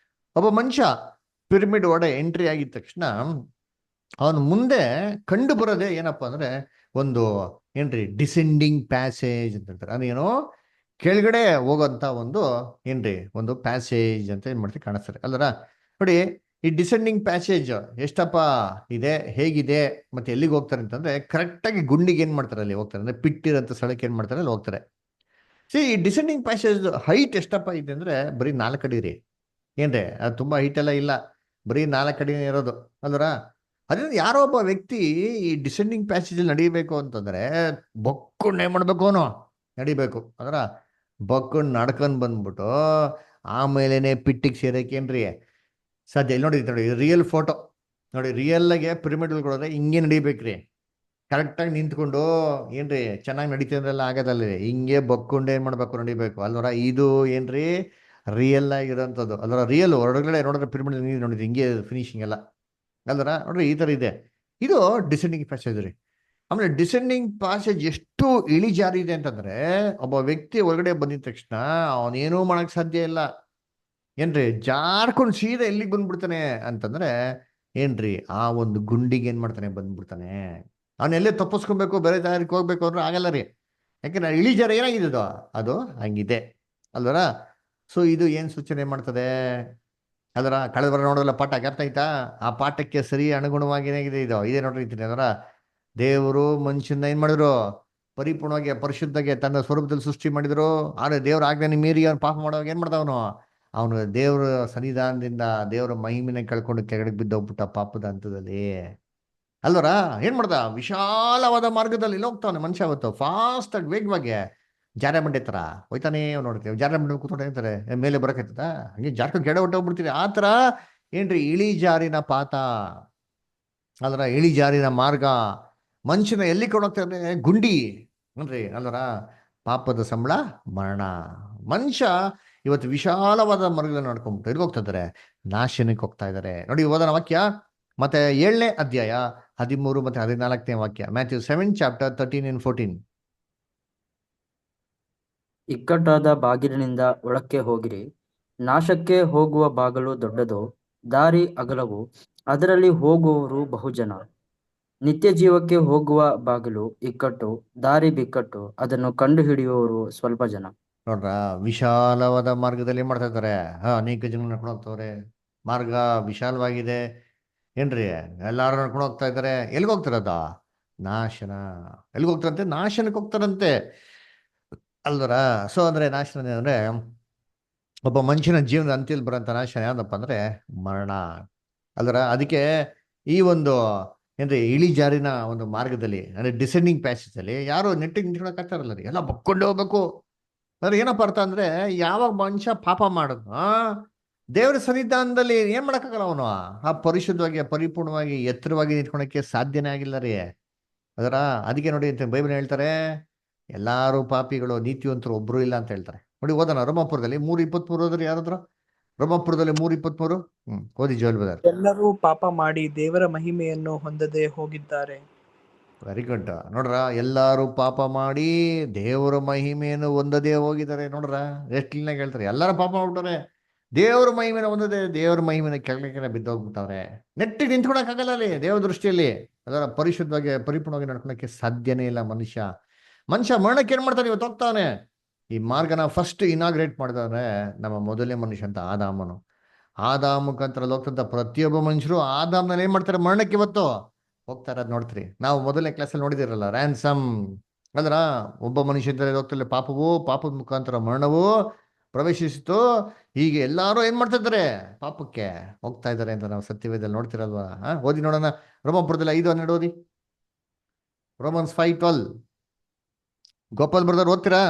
ಒಬ್ಬ ಮನುಷ್ಯ ಪಿರಮಿಡ್ ಒಳಗಡೆ ಎಂಟ್ರಿ ಆಗಿದ ತಕ್ಷಣ ಅವನು ಮುಂದೆ ಕಂಡು ಬರೋದೇ ಏನಪ್ಪಾ ಅಂದ್ರೆ ಒಂದು ಏನ್ರಿ ಡಿಸೆಂಡಿಂಗ್ ಪ್ಯಾಸೇಜ್ ಅಂತ ಹೇಳ್ತಾರೆ. ಅದೇನೋ ಕೆಳಗಡೆ ಹೋಗೋಂತ ಒಂದು ಏನ್ರಿ ಒಂದು ಪ್ಯಾಸೇಜ್ ಅಂತ ಏನ್ ಮಾಡ್ತೀವಿ ಕಾಣಿಸ್ತಾರೆ ಅಲ್ಲರ. ನೋಡಿ, ಈ ಡಿಸೆಂಡಿಂಗ್ ಪ್ಯಾಸೇಜ್ ಎಷ್ಟಪ್ಪ ಇದೆ, ಹೇಗಿದೆ, ಮತ್ತೆ ಎಲ್ಲಿಗೆ ಹೋಗ್ತಾರೆ ಅಂತಂದ್ರೆ ಕರೆಕ್ಟ್ ಆಗಿ ಗುಂಡಿಗೆ ಏನ್ ಮಾಡ್ತಾರೆ ಅಲ್ಲಿ ಹೋಗ್ತಾರೆ, ಅಂದ್ರೆ ಪಿಟ್ಟಿರಂತ ಸ್ಥಳಕ್ಕೆ ಏನ್ ಮಾಡ್ತಾರೆ ಅಲ್ಲಿ ಹೋಗ್ತಾರೆ. ಈ ಡಿಸೆಂಡಿಂಗ್ ಪ್ಯಾಸೇಜ್ ಹೈಟ್ ಎಷ್ಟಪ್ಪ ಇದೆ ಅಂದ್ರೆ ಬರೀ 4 ಅಡಿ ರೀ. ಏನ್ರಿ ಅದು ತುಂಬಾ ಹೈಟ್ ಎಲ್ಲ ಇಲ್ಲ, ಬರೀ 4 ಅಡಿನೇ ಇರೋದು ಅಲ್ವರ. ಅದರಿಂದ ಯಾರೋ ಒಬ್ಬ ವ್ಯಕ್ತಿ ಈ ಡಿಸೆಂಡಿಂಗ್ ಪ್ಯಾಸೇಜ್ ನಡಿಬೇಕು ಅಂತಂದ್ರೆ ಬೊಕ್ಕೊಂಡು ಏನ್ ಮಾಡ್ಬೇಕು, ಅವನು ನಡಿಬೇಕು ಅದರ. ಬೊಕ್ಕೊಂಡು ನಡ್ಕೊಂಡ್ ಬಂದ್ಬಿಟ್ಟು ಆಮೇಲೆನೆ ಪಿಟ್ಟಿಗೆ ಸೇರಕೇನ್ರಿ ಸಾಧ್ಯ ಇಲ್ಲ. ನೋಡಿ ರಿಯಲ್ ಫೋಟೋ ನೋಡಿ, ರಿಯಲ್ ಆಗಿ ಪಿರಮಿಡ್ ಹೋದ್ರೆ ಹಿಂಗೆ ನಡಿಬೇಕ್ರಿ. ಕರೆಕ್ಟಾಗಿ ನಿಂತ್ಕೊಂಡು ಏನ್ರಿ ಚೆನ್ನಾಗಿ ನಡೀತಿದ್ರೆಲ್ಲ ಆಗೋದಲ್ಲ, ಹಿಂಗೆ ಬೊಕ್ಕೊಂಡು ಏನ್ ಮಾಡ್ಬೇಕು ನಡಿಬೇಕು ಅಲ್ವರ. ಇದು ಏನ್ರಿ ರಿಯಲ್ ಆಗಿರೋಂಥದ್ದು ಅಲ್ವರ. ರಿಯಲ್ ಹೊರಗಡೆ ನೋಡಿದ್ರೆ ಪಿರಮಿಡ್ ನೋಡಿದ್ರಿ ಹಿಂಗೆ ಫಿನಿಶಿಂಗ್ ಎಲ್ಲ ಅಲ್ವರ. ನೋಡ್ರಿ ಈ ತರ ಇದೆ. ಇದು ಡಿಸೆಂಡಿಂಗ್ ಪ್ಯಾಸೇಜ್ ರೀ. ಆಮೇಲೆ ಡಿಸೆಂಡಿಂಗ್ ಪ್ಯಾಸೇಜ್ ಎಷ್ಟು ಇಳಿಜಾರಿ ಇದೆ ಅಂತಂದ್ರೆ ಒಬ್ಬ ವ್ಯಕ್ತಿ ಒಳಗಡೆ ಬಂದಿದ ತಕ್ಷಣ ಅವನೇನೂ ಮಾಡಕ್ ಸಾಧ್ಯ ಇಲ್ಲ. ಏನ್ರಿ ಜಾರ್ಕೊಂಡು ಸೀದಾ ಎಲ್ಲಿಗೆ ಬಂದ್ಬಿಡ್ತಾನೆ ಅಂತಂದ್ರೆ ಏನ್ರಿ ಆ ಒಂದು ಗುಂಡಿಗೆ ಏನ್ ಮಾಡ್ತಾನೆ ಬಂದ್ಬಿಡ್ತಾನೆ. ಅವನೆಲ್ಲೇ ತಪ್ಪಿಸ್ಕೊಬೇಕು, ಬೇರೆ ದಾರಿಗೆ ಹೋಗ್ಬೇಕು ಅಂದ್ರೆ ಆಗಲ್ಲ ರೀ. ಯಾಕೆಂದ್ರೆ ಇಳಿಜಾರ ಏನಾಗಿದೆ ಅದು ಹಂಗಿದೆ ಅಲ್ವರ. ಸೊ ಇದು ಏನ್ ಸೂಚನೆ ಮಾಡ್ತದೆ ಅದರ ಕಳೆದ ಬರ ನೋಡೋಲ್ಲ ಪಾಠ ಅರ್ಥ ಆಯ್ತಾ? ಆ ಪಾಠಕ್ಕೆ ಸರಿ ಅನುಗುಣವಾಗಿ ಏನಾಗಿದೆ ಇದು ಇದೇ ನೋಡ್ರಿ ಅದರ. ದೇವರು ಮನುಷ್ಯನ ಏನ್ ಮಾಡಿದ್ರು ಪರಿಪೂರ್ಣವಾಗಿ ಪರಿಶುದ್ಧಗೆ ತನ್ನ ಸ್ವರೂಪದಲ್ಲಿ ಸೃಷ್ಟಿ ಮಾಡಿದ್ರು. ಆದ್ರೆ ದೇವ್ರ ಆಜ್ಞೆ ಮೀರಿ ಅವ್ನು ಪಾಪ ಮಾಡುವಾಗ ಏನ್ ಮಾಡ್ದವನು, ಅವನು ದೇವ್ರ ಸನ್ನಿಧಾನದಿಂದ ದೇವರ ಮಹಿಮೆನ ಕಳ್ಕೊಂಡು ಕೆಳಗಡೆ ಬಿದ್ದೋಗ್ಬಿಟ್ಟ ಪಾಪದ ಹಂತದಲ್ಲಿ ಅಲ್ವರ. ಏನ್ ಮಾಡ್ದ, ವಿಶಾಲವಾದ ಮಾರ್ಗದಲ್ಲಿ ಇಲ್ಲ ಹೋಗ್ತಾವನೆ ಮನುಷ್ಯ. ಅವತ್ತು ಫಾಸ್ಟ್ ಆಗಿ ವೇಗವಾಗಿ ಜಾರ ಬಂಡೆ ತರ ಹೋಯ್ತಾನೆ ನೋಡ್ತೀವಿ. ಜಾರ ಬಂಡೆ ಕೂತ್ಕೊಂಡಿರ್ತಾರೆ, ಮೇಲೆ ಬರಕೈತದ ಹಂಗೆ ಜಾರ್ಕೊಂಡು ಕೆಡೆ ಹೊಟ್ಟೋಗ್ಬಿಡ್ತೀರಿ. ಆ ತರ ಏನ್ರಿ ಇಳಿಜಾರಿನ ಪಾತ ಅಲ್ರ, ಇಳಿಜಾರಿನ ಮಾರ್ಗ ಮನುಷ್ಯನ ಎಲ್ಲಿ ಕೊಂಡೋಗ್ತಾರೆ, ಗುಂಡಿ ನೋಡ್ರಿ ಅಲ್ವರ. ಪಾಪದ ಸಂಬಳ ಮರಣ. ಮನುಷ್ಯ ಇವತ್ತು ವಿಶಾಲವಾದ ಮಾರ್ಗದಲ್ಲಿ ನಡ್ಕೊಂಡ್ಬಿಟ್ಟು ಎಲ್ಲಿ ಹೋಗ್ತಾ ಇದ್ದಾರೆ, ನಾಶನಕ್ಕೆ ಹೋಗ್ತಾ ಇದ್ದಾರೆ. ನೋಡಿ ಓದೋಣ ವಾಕ್ಯ, ಮತ್ತೆ 7ನೇ ಅಧ್ಯಾಯ 13 ಮತ್ತೆ 14ನೇ ವಾಕ್ಯ. Matthew 7 chapter 13 and 14. ಇಕ್ಕಟ್ಟಾದ ಬಾಗಿಲಿನಿಂದ ಒಳಕ್ಕೆ ಹೋಗಿರಿ. ನಾಶಕ್ಕೆ ಹೋಗುವ ಬಾಗಿಲು ದೊಡ್ಡದು, ದಾರಿ ಅಗಲವು, ಅದರಲ್ಲಿ ಹೋಗುವವರು ಬಹುಜನ. ನಿತ್ಯ ಜೀವಕ್ಕೆ ಹೋಗುವ ಬಾಗಿಲು ಇಕ್ಕಟ್ಟು, ದಾರಿ ಬಿಕ್ಕಟ್ಟು, ಅದನ್ನು ಕಂಡು ಹಿಡಿಯುವವರು ಸ್ವಲ್ಪ ಜನ. ನೋಡ್ರ, ವಿಶಾಲವಾದ ಮಾರ್ಗದಲ್ಲಿ ಮಾಡ್ತಾ ಇದ್ದಾರೆ. ಅನೇಕ ಜನ ನಡ್ಕೊಂಡು ಹೋಗ್ತವ್ರೆ. ಮಾರ್ಗ ವಿಶಾಲವಾಗಿದೆ ಏನ್ರಿ, ಎಲ್ಲಾರು ನಡ್ಕೊಂಡು ಹೋಗ್ತಾ ಇದ್ದಾರೆ. ಎಲ್ಲಿಗೆ ಹೋಗ್ತಾರದ, ನಾಶನ. ಎಲ್ಲಿಗೆ ಹೋಗ್ತಾರಂತೆ, ನಾಶನಕ್ಕೆ ಹೋಗ್ತಾರಂತೆ ಅಲ್ವರ. ಸೊ ಅಂದ್ರೆ ನಾಶನ ಅಂದ್ರೆ ಒಬ್ಬ ಮನುಷ್ಯನ ಜೀವನದ ಅಂತ್ಯದಲ್ಲಿ ಬರೋಂಥ ನಾಶನ ಯಾವ್ದಪ್ಪ ಅಂದ್ರೆ ಮರಣ ಅಲ್ವರ. ಅದಕ್ಕೆ ಈ ಒಂದು ಏನ್ರಿ ಇಳಿಜಾರಿನ ಒಂದು ಮಾರ್ಗದಲ್ಲಿ ಅಂದ್ರೆ ಡಿಸೆಂಡಿಂಗ್ ಪ್ಯಾಸೇಜ್ ಅಲ್ಲಿ ಯಾರು ನೆಟ್ಟಿಗೆ ನಿಂತ್ಕೊಳಕ್ ಆಗ್ತಾರಲ್ಲ ರೀ, ಎಲ್ಲ ಬಕ್ಕೊಂಡೇ ಹೋಗ್ಬೇಕು. ಅಂದ್ರೆ ಏನಪ್ಪ ಅರ್ಥ ಅಂದ್ರೆ ಯಾವಾಗ ಮನುಷ್ಯ ಪಾಪ ಮಾಡಿದ್ನೋ ದೇವರ ಸನ್ನಿಧಾನದಲ್ಲಿ ಏನ್ ಮಾಡಕ್ಕಾಗಲ್ಲ ಅವನು ಆ ಪರಿಶುದ್ಧವಾಗಿ ಪರಿಪೂರ್ಣವಾಗಿ ಎತ್ತರವಾಗಿ ನಿಂತ್ಕೊಳಕ್ಕೆ ಸಾಧ್ಯನೇ ಆಗಿಲ್ಲ ರೀ. ಅದರ ಅದಕ್ಕೆ ನೋಡಿ ಅಂತ ಬೈಬಲ್ ಹೇಳ್ತಾರೆ, ಎಲ್ಲಾರು ಪಾಪಿಗಳು ನೀತಿವಂತರು ಒಬ್ರು ಇಲ್ಲ ಅಂತ ಹೇಳ್ತಾರೆ. ನೋಡಿ ಓದೋಣ ರೋಮಾಪುರದಲ್ಲಿ 3:23 ಓದ್ರಿ ಯಾರಾದ್ರು. ರೋಮಾಪುರದಲ್ಲಿ 3:23. ಓದಿ ಜೋಲ್ ಬದರ್. ಎಲ್ಲರೂ ಪಾಪ ಮಾಡಿ ದೇವರ ಮಹಿಮೆಯನ್ನು ಹೊಂದದೆ ಹೋಗಿದ್ದಾರೆ. Very good. ನೋಡ್ರ, ಎಲ್ಲಾರು ಪಾಪ ಮಾಡಿ ದೇವರ ಮಹಿಮೆಯನ್ನು ಹೊಂದದೇ ಹೋಗಿದ್ದಾರೆ. ನೋಡ್ರ, ಎಷ್ಟು ಕ್ಲೀನಾಗಿ ಹೇಳ್ತಾರೆ, ಎಲ್ಲರೂ ಪಾಪ ಮಾಡ್ಬಿಟ್ಟಾರೆ, ದೇವರ ಮಹಿಮೆನ ಹೊಂದದೆ ದೇವರ ಮಹಿಮೆನ ಕೆಳಗೆ ಬಿದ್ದೋಗ್ಬಿಟ್ಟವ್ರೆ. ನೆಟ್ಟಿಗೆ ನಿಂತ್ಕೊಳಕ್ಕಾಗಲ್ಲ ಅಲ್ಲಿ ದೇವರ ದೃಷ್ಟಿಯಲ್ಲಿ. ಅದರ ಪರಿಶುದ್ಧವಾಗಿ ಪರಿಪೂರ್ಣವಾಗಿ ನಡ್ಕೊಳಕ್ಕೆ ಸಾಧ್ಯನೇ ಇಲ್ಲ ಮನುಷ್ಯ. ಮರಣಕ್ಕೆ ಏನ್ ಮಾಡ್ತಾನೆ, ಇವತ್ತು ಹೋಗ್ತಾನೆ. ಈ ಮಾರ್ಗನ ಫಸ್ಟ್ ಇನಾಗ್ರೇಟ್ ಮಾಡಿದವ್ರೆ ನಮ್ಮ ಮೊದಲನೇ ಮನುಷ್ಯ ಅಂತ ಆದಾಮನು. ಆದಾಮ ಮುಖಾಂತರ ಹೋಗ್ತಂತ ಪ್ರತಿಯೊಬ್ಬ ಮನುಷ್ಯರು ಆದಾಮ್ನಲ್ಲಿ ಏನ್ ಮಾಡ್ತಾರೆ, ಮರಣಕ್ಕೆ ಇವತ್ತು ಹೋಗ್ತಾ ಇರೋದು ನೋಡ್ತೀರಿ. ನಾವು ಮೊದಲನೇ ಕ್ಲಾಸಲ್ಲಿ ನೋಡಿದಿರಲ್ಲ, ರ್ಯಾನ್ಸಮ್ ಅಂದ್ರ ಒಬ್ಬ ಮನುಷ್ಯ ಇದ್ದರೆ ಹೋಗ್ತಿಲ್ಲ, ಪಾಪದ ಮುಖಾಂತರ ಮರಣವು ಪ್ರವೇಶಿಸಿತು. ಹೀಗೆ ಎಲ್ಲಾರು ಏನ್ ಮಾಡ್ತಾ ಇದ್ದಾರೆ, ಪಾಪಕ್ಕೆ ಹೋಗ್ತಾ ಇದ್ದಾರೆ ಅಂತ ನಾವು ಸತ್ಯವೇದಲ್ಲಿ ನೋಡ್ತಿರಲ್ವಾ. ಓದಿ ನೋಡೋಣ, ರೋಮಾಪುರದಲ್ಲಿ 5:12 ಓದಿ. ರೋಮನ್ಸ್ 5:12. ಗೋಪಾಲ್ ಬ್ರದರ್ ಓದ್ತೀರಾ?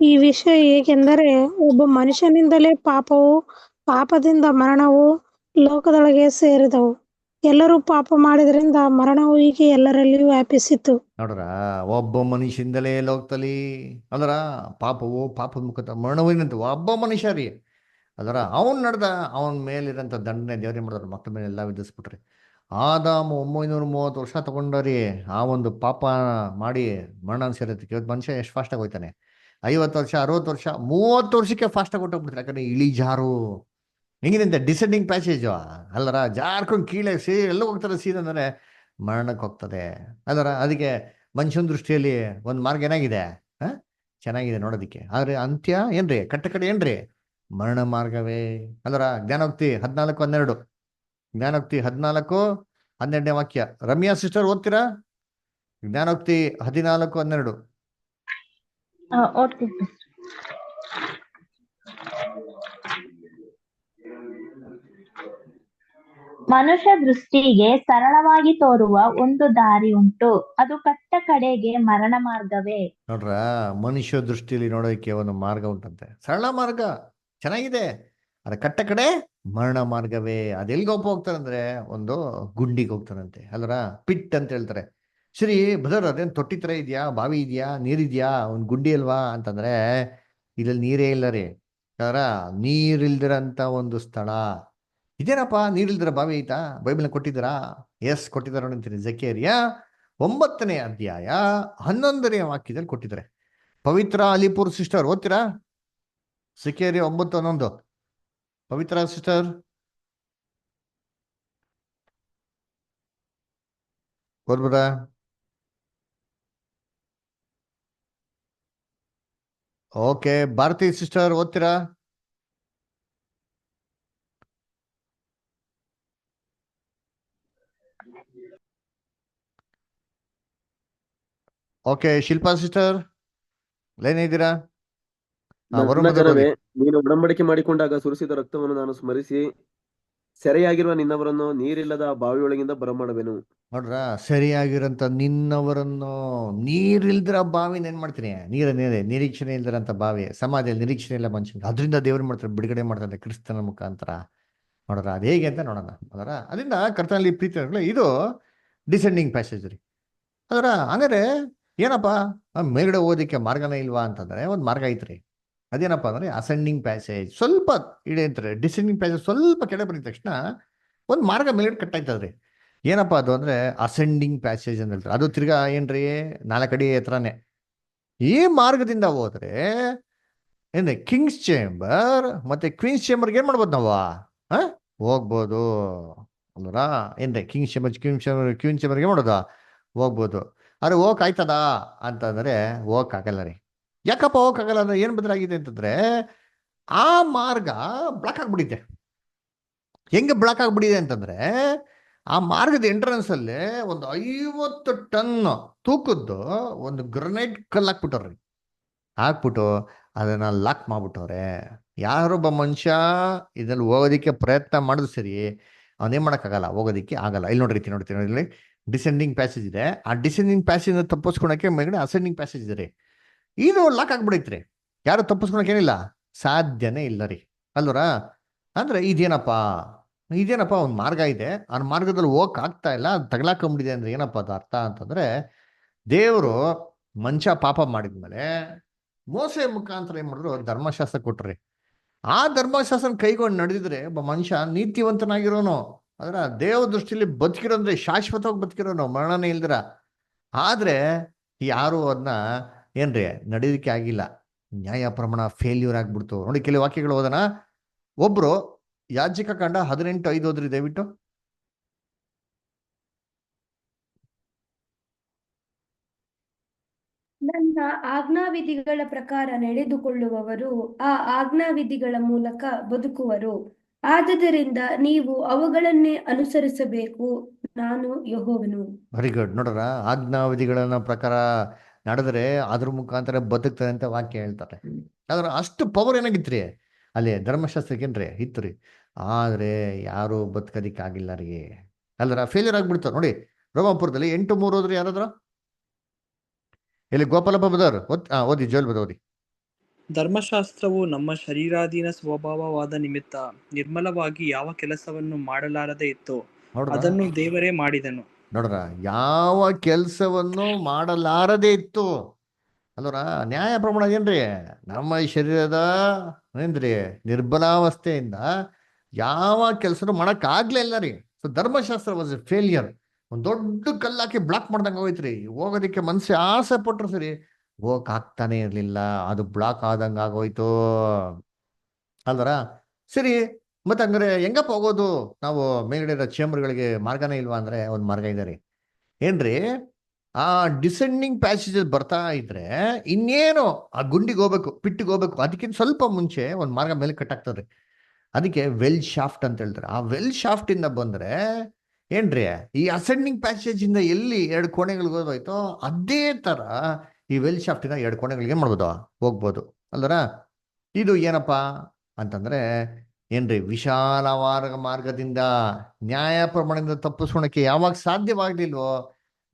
ಈ ವಿಷಯ ಏಕೆಂದರೆ ಒಬ್ಬ ಮನುಷ್ಯನಿಂದಲೇ ಪಾಪವು, ಪಾಪದಿಂದ ಮರಣವು ಲೋಕದೊಳಗೆ ಸೇರಿದವು. ಎಲ್ಲರೂ ಪಾಪ ಮಾಡಿದ್ರಿಂದ ಮರಣವು ಹೀಗೆ ಎಲ್ಲರಲ್ಲಿಯೂ ವ್ಯಾಪಿಸಿತು. ನೋಡ್ರ, ಒಬ್ಬ ಮನುಷ್ಯಂದಲೇ ಲೋಕದಲ್ಲಿ ಅದರ ಪಾಪದ ಮುಖಾಂತರ ಮರಣವು ಏನಂತ ಒಬ್ಬ ಮನುಷ್ಯ ರೀ. ಅದರ ಅವನ ಮೇಲಿರೋಂಥ ದಂಡನೆ ದೇವರೇ ಮಾಡಿದ್ರು, ಮಕ್ಕಳ ಮೇಲೆ ಎಲ್ಲ ವಿಧಿಸ್ಬಿಟ್ರಿ. ಆದಾಮ 930 ವರ್ಷ ತಗೊಂಡರಿ ಆ ಒಂದು ಪಾಪ ಮಾಡಿ ಮರಣ ಸೇರತ್ತೆ. ಇವತ್ತು ಮನುಷ್ಯ ಎಷ್ಟು ಫಾಸ್ಟಾಗಿ ಹೋಗ್ತಾನೆ, 50 ವರ್ಷ 60 ವರ್ಷ 30 ವರ್ಷಕ್ಕೆ ಫಾಸ್ಟಾಗಿ ಹೊಟ್ಟೋಗ್ಬಿಡ್ತಾರೆ. ಯಾಕಂದ್ರೆ ಇಳಿಜಾರು ಹೆಂಗಿದಂತೆ ಡಿಸೆಂಡಿಂಗ್ ಪ್ಯಾಸೇಜು ಅಲ್ಲರ, ಜಾರ್ಕೊಂಡು ಕೀಳೆ ಎಲ್ಲ ಹೋಗ್ತಾರೆ ಸೀದಾ ಅಂದರೆ ಮರಣಕ್ಕೆ ಹೋಗ್ತದೆ. ಅದಕ್ಕೆ ಮನುಷ್ಯನ ದೃಷ್ಟಿಯಲ್ಲಿ ಒಂದು ಮಾರ್ಗ ಏನಾಗಿದೆ, ಚೆನ್ನಾಗಿದೆ ನೋಡೋದಕ್ಕೆ. ಆದ್ರೆ ಅಂತ್ಯ ಏನ್ರಿ, ಕಟ್ಟಕಡೆ ಏನ್ರಿ, ಮರಣ ಮಾರ್ಗವೇ. ಜ್ಞಾನೋಕ್ತಿ 14:12. ಜ್ಞಾನೋಕ್ತಿ 14:12 ವಾಕ್ಯ. ರಮ್ಯಾ ಸಿಸ್ಟರ್ ಓದ್ತೀರಾ? ಜ್ಞಾನೋಕ್ತಿ 14:12. ಓದ್ತೀನಿ. ಮನುಷ್ಯ ದೃಷ್ಟಿಗೆ ಸರಳವಾಗಿ ತೋರುವ ಒಂದು ದಾರಿ ಉಂಟು, ಅದು ಕಟ್ಟ ಕಡೆಗೆ ಮರಣ ಮಾರ್ಗವೇ. ನೋಡ್ರ, ಮನುಷ್ಯ ದೃಷ್ಟಿಯಲ್ಲಿ ನೋಡೋಕೆ ಒಂದು ಮಾರ್ಗ ಉಂಟಂತೆ, ಸರಳ ಮಾರ್ಗ ಚೆನ್ನಾಗಿದೆ. ಅದ ಕಟ್ಟ ಕಡೆ ಮರಣ ಮಾರ್ಗವೇ. ಅದೆಲ್ಗೆ ಹೋಗ್ತಾರಂದ್ರೆ ಒಂದು ಗುಂಡಿಗೆ ಹೋಗ್ತಾರಂತೆ. ಪಿಟ್ ಅಂತ ಹೇಳ್ತಾರೆ. ಸರಿ ಬದರ್, ಅದೇನು ತೊಟ್ಟಿ ತರ ಇದೆಯಾ, ಬಾವಿ ಇದೆಯಾ, ನೀರಿದ್ಯಾ, ಒಂದು ಗುಂಡಿ ಅಲ್ವಾ ಅಂತಂದ್ರೆ ಇದ್ರಲ್ಲಿ ನೀರೇ ಇಲ್ಲ ರೀ. ನೀರಿಲ್ದಿರಂತ ಒಂದು ಸ್ಥಳ ಇದೇನಪ್ಪ, ನೀರಿಲ್ದಿರ ಬಾವಿ ಐತಾ, ಬೈಬಲ್ನ ಕೊಟ್ಟಿದ್ದೀರಾ? ಎಸ್ ಕೊಟ್ಟಿದ್ದಾರೆ ಅಂತೀನಿ. ಜಕೇರಿಯ 9ನೇ ಅಧ್ಯಾಯ 11ನೇ ವಾಕ್ಯದಲ್ಲಿ ಕೊಟ್ಟಿದ್ದಾರೆ. ಪವಿತ್ರ ಅಲಿಪುರ್ ಸಿಸ್ಟರ್ ಓದ್ತೀರಾ? ಜಕೇರಿಯ 9:11. ಪವಿತ್ರ ಸಿಸ್ಟರ್ ಓದ್ಬೋದಾ? ಓಕೆ, ಭಾರತಿ ಸಿಸ್ಟರ್ ಓದ್ತೀರಾ? ಓಕೆ, ಶಿಲ್ಪಾ ಸಿಸ್ಟರ್ ಲೈನ್ ಇದ್ದೀರಾ? ನನ್ನ ಜನವೇ, ನೀನು ಒಡಂಬಡಿಕೆ ಮಾಡಿಕೊಂಡಾಗ ಸುರಿಸಿದ ರಕ್ತವನ್ನು ನಾನು ಸ್ಮರಿಸಿ ಸೆರೆಯಾಗಿರುವ ನಿನ್ನವರನ್ನು ನೀರಿಲ್ಲದ ಬಾವಿಯೊಳಗಿಂದ ಬರಮಾಡುವೆನು. ನೋಡ್ರ, ಸರಿಯಾಗಿರಂತ ನಿನ್ನವರನ್ನು ನೀರಿಲ್ದಿರ ಬಾವಿನ ಏನ್ ಮಾಡ್ತೀನಿ, ನಿರೀಕ್ಷಣೆ ಇಲ್ದಿರಂತ ಬಾವಿ. ಸಮಾಧಿಯಲ್ಲಿ ನಿರೀಕ್ಷಣೆ ಇಲ್ಲ ಮನುಷ್ಯನಿಗೆ, ಅದರಿಂದ ದೇವ್ರು ಮಾಡ್ತಾರೆ, ಬಿಡುಗಡೆ ಮಾಡ್ತಾರೆ ಕ್ರಿಸ್ತನ ಮುಖಾಂತರ. ನೋಡ್ರ, ಅದು ಹೇಗೆ ಅಂತ ನೋಡೋಣ. ಅದರಿಂದ ಕರ್ತನಲ್ಲಿ ಪ್ರೀತಿ, ಇದು ಡಿಸೆಂಡಿಂಗ್ ಪ್ಯಾಸೇಜ್ ರೀ. ಹಂಗಾರೆ ಏನಪ್ಪ, ಮೇಲ್ಗಡೆ ಓದಕ್ಕೆ ಮಾರ್ಗನೇ ಇಲ್ವಾ ಅಂತಂದ್ರೆ ಒಂದು ಮಾರ್ಗ ಐತ್ರಿ. ಅದೇನಪ್ಪ ಅಂದ್ರೆ ಅಸೆಂಡಿಂಗ್ ಪ್ಯಾಸೇಜ್. ಸ್ವಲ್ಪ ಇಡೆ ಅಂತಾರೆ, ಡಿಸೆಂಡಿಂಗ್ ಪ್ಯಾಸೇಜ್ ಸ್ವಲ್ಪ ಕೆಳಗೆ ಬಂದಿದ ತಕ್ಷಣ ಒಂದು ಮಾರ್ಗ ಮೇಲ್ಗಡೆ ಕಟ್ಟಾಯ್ತದ್ರಿ. ಏನಪ್ಪಾ ಅದು ಅಂದ್ರೆ ಅಸೆಂಡಿಂಗ್ ಪ್ಯಾಸೇಜ್ ಅಂತ ಹೇಳ್ತಾರೆ. ಅದು ತಿರ್ಗಾ ಏನ್ರಿ 4 ಅಡಿ ಎತ್ತರನೇ. ಈ ಮಾರ್ಗದಿಂದ ಹೋದ್ರೆ ಏನ್ರಿ ಕಿಂಗ್ಸ್ ಚೇಂಬರ್ ಮತ್ತೆ ಕ್ವೀನ್ಸ್ ಚೇಂಬರ್ಗೆ ಏನ್ ಮಾಡ್ಬೋದು ನಾವು, ಹೋಗ್ಬೋದು ಅಲ್ವರಾ? ಏನ್ರಿ ಕ್ವೀನ್ಸ್ ಚೇಂಬರ್ಗೆ ಮಾಡೋದು, ಹೋಗ್ಬೋದು. ಆದ್ರೆ ಹೋಗಕ್ ಆಯ್ತದ ಅಂತಂದ್ರೆ ಹೋಗಕ್ ಆಗಲ್ಲ ರೀ. ಯಾಕಪ್ಪ ಹೋಗಕ್ ಆಗಲ್ಲ ಅಂದ್ರೆ ಏನ್ ಬದಲಾಗಿದೆ ಅಂತಂದ್ರೆ ಆ ಮಾರ್ಗ ಬ್ಲಾಕ್ ಆಗ್ಬಿಟ್ಟಿದೆ. ಹೆಂಗೆ ಬ್ಲಾಕ್ ಆಗ್ಬಿಟ್ಟಿದೆ ಅಂತಂದ್ರೆ ಆ ಮಾರ್ಗದ ಎಂಟ್ರೆನ್ಸ್ ಅಲ್ಲಿ ಒಂದು 50 ಟನ್ ತೂಕದ್ದು ಒಂದು ಗ್ರನೈಟ್ ಕಲ್ಲು ಹಾಕ್ಬಿಟ್ಟು ಅದನ್ನ ಲಾಕ್ ಮಾಡ್ಬಿಟ್ಟವ್ರೆ. ಯಾರೊಬ್ಬ ಮನುಷ್ಯ ಇದ್ರಲ್ಲಿ ಹೋಗೋದಿಕ್ಕೆ ಪ್ರಯತ್ನ ಮಾಡಿದ್ರು ಸರಿ, ಅವನೇನ್ ಮಾಡಕ್ಕಾಗಲ್ಲ, ಹೋಗೋದಿಕ್ಕೆ ಆಗಲ್ಲ. ಇಲ್ಲಿ ನೋಡ್ರಿ, ಇಲ್ಲಿ ಡಿಸೆಂಡಿಂಗ್ ಪ್ಯಾಸೇಜ್ ಇದೆ. ಆ ಡಿಸೆಂಡಿಂಗ್ ಪ್ಯಾಸೇಜ್ ತಪ್ಪಿಸ್ಕೊಳಕ್ಕೆ ಮೇಲ್ಗಡೆ ಅಸೆಂಡಿಂಗ್ ಪ್ಯಾಸೇಜ್ ಇದೆ ರೀ. ಇದು ಲಾಕ್ ಆಗ್ಬಿಡೈತ್ರಿ. ಯಾರು ತಪ್ಪಿಸ್ಕೊಳಕ್ ಏನಿಲ್ಲ, ಸಾಧ್ಯನೇ ಇಲ್ಲ ರೀ ಅಲ್ವರ. ಅಂದ್ರೆ ಇದೇನಪ್ಪ ಒಂದು ಮಾರ್ಗ ಇದೆ, ಆ ಮಾರ್ಗದಲ್ಲಿ ಹೋಗಕ್ ಆಗ್ತಾ ಇಲ್ಲ, ಅದು ತಗಲಾಕೊಂಬಿಟ್ಟಿದೆ ಅಂದ್ರೆ ಏನಪ್ಪ ಅದು ಅರ್ಥ ಅಂತಂದ್ರೆ, ದೇವರು ಮನುಷ್ಯ ಪಾಪ ಮಾಡಿದ್ಮೇಲೆ ಮೋಸೆ ಮುಖಾಂತರ ಏನ್ ಮಾಡಿದ್ರು, ಧರ್ಮಶಾಸ್ತ್ರ ಕೊಟ್ರಿ. ಆ ಧರ್ಮಶಾಸ್ತ್ರ ಕೈಗೊಂಡು ನಡೆದಿದ್ರೆ ಒಬ್ಬ ಮನುಷ್ಯ ನೀತಿವಂತನಾಗಿರೋನು, ಅದರ ದೇವ ದೃಷ್ಟಿಯಲ್ಲಿ ಬದುಕಿರೋದ್ರೆ ಶಾಶ್ವತವಾಗಿ ಬದುಕಿರೋನು, ಮರಣನೇ ಇಲ್ದಿರ. ಆದ್ರೆ ಯಾರು ಅದನ್ನ ಏನ್ರಿ ನಡೀಲಿಕ್ಕೆ ಆಗಿಲ್ಲ. ನ್ಯಾಯ ಪ್ರಮಾಣ ಫೇಲ್ಯೂರ್ ಆಗ್ಬಿಡ್ತು. ನೋಡಿ ಕೆಲವು ವಾಕ್ಯಗಳು ಓದೋಣ. ಒಬ್ರು ಯಾಜ್ಕ ಕಾಂಡ 18:5 ಓದ್ರಿ ದಯವಿಟ್ಟು. ನನ್ನ ಆಜ್ಞಾವಿಧಿಗಳ ಪ್ರಕಾರ ನಡೆದುಕೊಳ್ಳುವವರು ಆ ಆಜ್ಞಾವಿಧಿಗಳ ಮೂಲಕ ಬದುಕುವರು. ಆದುದರಿಂದ ನೀವು ಅವುಗಳನ್ನೇ ಅನುಸರಿಸಬೇಕು. ನಾನು ಯೆಹೋವನು. Very good. ನೋಡ್ರ, ಆಜ್ಞಾವಿಧಿಗಳನ್ನ ಪ್ರಕಾರ ನಡೆದ್ರೆ ಅದ್ರ ಮುಖಾಂತರ ಬದುಕ್ತಾರೆ ಅಂತ ವಾಕ್ಯ ಹೇಳ್ತಾರೆ. ಆದ್ರೆ ಅಷ್ಟು ಪವರ್ ಏನಾಗಿತ್ರಿ ಅಲ್ಲಿ ಧರ್ಮಶಾಸ್ತ್ರಕ್ಕೇನ್ರಿ ಇತ್ತು ರೀ. ಆದ್ರೆ ಯಾರು ಬದುಕೋದಿಕ್ಕಾಗಿಲ್ಲ ರೀ ಅಲ್ರ, ಫೇಲ್ಯೂರ್ ಆಗ್ಬಿಡ್ತಾರೆ. ನೋಡಿ ರೋಮಾಪುರದಲ್ಲಿ 8:3 ಓದ್ರಿ ಯಾರಾದ್ರ. ಇಲ್ಲಿ ಗೋಪಾಲಪ್ಪ ಬದರ್ ಓದಿ, ಜೋಲ್ ಬದ ಓದಿ. ಧರ್ಮಶಾಸ್ತ್ರವು ನಮ್ಮ ಶರೀರಾಧೀನ ಸ್ವಭಾವವಾದ ನಿಮಿತ್ತ ನಿರ್ಮಲವಾಗಿ ಯಾವ ಕೆಲಸವನ್ನು ಮಾಡಲಾರದೆ ಇತ್ತು, ಅದನ್ನು ದೇವರೇ ಮಾಡಿದನು. ನೋಡ್ರ, ಯಾವ ಕೆಲಸವನ್ನು ಮಾಡಲಾರದೆ ಇತ್ತು ಅಲ್ವರ. ನ್ಯಾಯ ಪ್ರಮಾಣ ಏನ್ರಿ, ನಮ್ಮ ಶರೀರದ ಏನ್ರಿ ನಿರ್ಬಲಾವಸ್ಥೆಯಿಂದ ಯಾವ ಕೆಲಸನೂ ಮಾಡಕ್ ಆಗ್ಲೇ ಇಲ್ಲ ರೀ. So Dharmashastra was A failure. ಒಂದ್ ದೊಡ್ಡ ಕಲ್ಲಾಕಿ ಬ್ಲಾಕ್ ಮಾಡ್ದಂಗ ಹೋಯ್ತ್ರಿ. ಹೋಗೋದಿಕ್ಕೆ ಮನ್ಸು ಆಸೆ ಪಟ್ರು ಸರಿ, ಹೋಗಕ್ ಆಗ್ತಾನೆ ಇರ್ಲಿಲ್ಲ, ಅದು ಬ್ಲಾಕ್ ಆದಂಗ ಆಗೋಯ್ತು ಅಲ್ವರ. ಸರಿ, ಮತ್ತೆ ಹಂಗಾರೆ ಹೆಂಗಪ್ಪ ಹೋಗೋದು ನಾವು ಮೇಲ್ಗಡೆ ಇರೋ ಚೇಂಬರ್ಗಳಿಗೆ? ಮಾರ್ಗನೇ ಇಲ್ವಾ ಅಂದ್ರೆ ಒಂದ್ ಮಾರ್ಗ ಇದೆ ರೀ. ಏನ್ರಿ, ಆ ಡಿಸೆಂಡಿಂಗ್ ಪ್ಯಾಸೇಜ್ ಬರ್ತಾ ಇದ್ರೆ ಇನ್ನೇನು ಆ ಗುಂಡಿಗೆ ಹೋಗ್ಬೇಕು, ಪಿಟ್ಟಿಗೆ ಹೋಗ್ಬೇಕು, ಅದಕ್ಕಿಂತ ಸ್ವಲ್ಪ ಮುಂಚೆ ಒಂದ್ ಮಾರ್ಗ ಮೇಲೆ ಕಟ್ಟಾಗ್ತದ್ರಿ. ಅದಕ್ಕೆ ವೆಲ್ ಶಾಫ್ಟ್ ಅಂತ ಹೇಳ್ತಾರೆ. ಆ ವೆಲ್ ಶಾಫ್ಟ್ ಇಂದ ಬಂದ್ರೆ ಏನ್ರಿ, ಈ ಅಸೆಂಡಿಂಗ್ ಪ್ಯಾಸೇಜ್ ಇಂದ ಎಲ್ಲಿ 2 ಕೋಣೆಗಳಿಗೆ ಹೋಗೋಯ್ತೋ ಅದೇ ತರ ಈ ವೆಲ್ ಶಾಫ್ಟ್ ಇಂದ 2 ಕೋಣೆಗಳಿಗೆ ಏನ್ ಮಾಡ್ಬೋದು, ಹೋಗ್ಬೋದು ಅಲ್ದರ. ಇದು ಏನಪ್ಪಾ ಅಂತಂದ್ರೆ ಏನ್ರಿ, ವಿಶಾಲವಾದ ಮಾರ್ಗದಿಂದ ನ್ಯಾಯ ಪ್ರಮಾಣದಿಂದ ತಪ್ಪಿಸ್ಕೊಳಕ್ಕೆ ಯಾವಾಗ ಸಾಧ್ಯವಾಗ್ಲಿಲ್ವೋ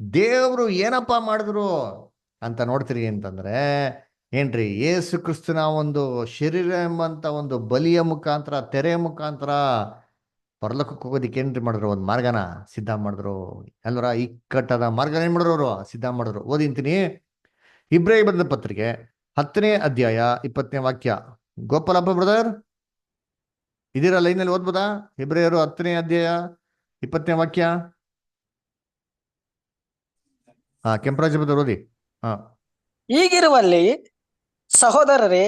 ದೇವ್ರು ಏನಪ್ಪ ಮಾಡಿದ್ರು ಅಂತ ನೋಡ್ತೀರಿ ಅಂತಂದ್ರೆ ಏನ್ರಿ, ಯೇಸು ಕ್ರಿಸ್ತನ ಒಂದು ಶರೀರ ಎಂಬಂತ ಒಂದು ಬಲಿಯ ಮುಖಾಂತರ, ತೆರೆಯ ಮುಖಾಂತರ ಪರಲೋಕಕ್ಕೆ ಹೋಗೋದಿಕ್ಕೆ ಏನ್ರಿ ಮಾಡಿದ್ರು, ಒಂದು ಮಾರ್ಗನ ಸಿದ್ಧ ಮಾಡಿದ್ರು ಅಲ್ವರ. ಇಕ್ಕಟ್ಟದ ಮಾರ್ಗನ ಏನ್ ಮಾಡಿದ್ರು ಅವರು, ಸಿದ್ಧ ಮಾಡಿದ್ರು. ಓದಿಂತೀನಿ, ಇಬ್ರಾಯ ಬರೆದ ಪತ್ರಿಕೆ 10ನೇ ಅಧ್ಯಾಯ 20ನೇ ವಾಕ್ಯ. ಗೋಪಾಲಪ್ಪ ಬ್ರದರ್ ಇದೀರ ಲೈನಲ್ಲಿ ಓದ್ಬೋದಾ? ಇಬ್ರಾಯರು 10ನೇ ಅಧ್ಯಾಯ 20ನೇ ವಾಕ್ಯ. ಕೆಂಪರಾಜ ಬ್ರದರ್ ಓದಿ. ಹೀಗಿರುವಲ್ಲಿ ಸಹೋದರರೇ,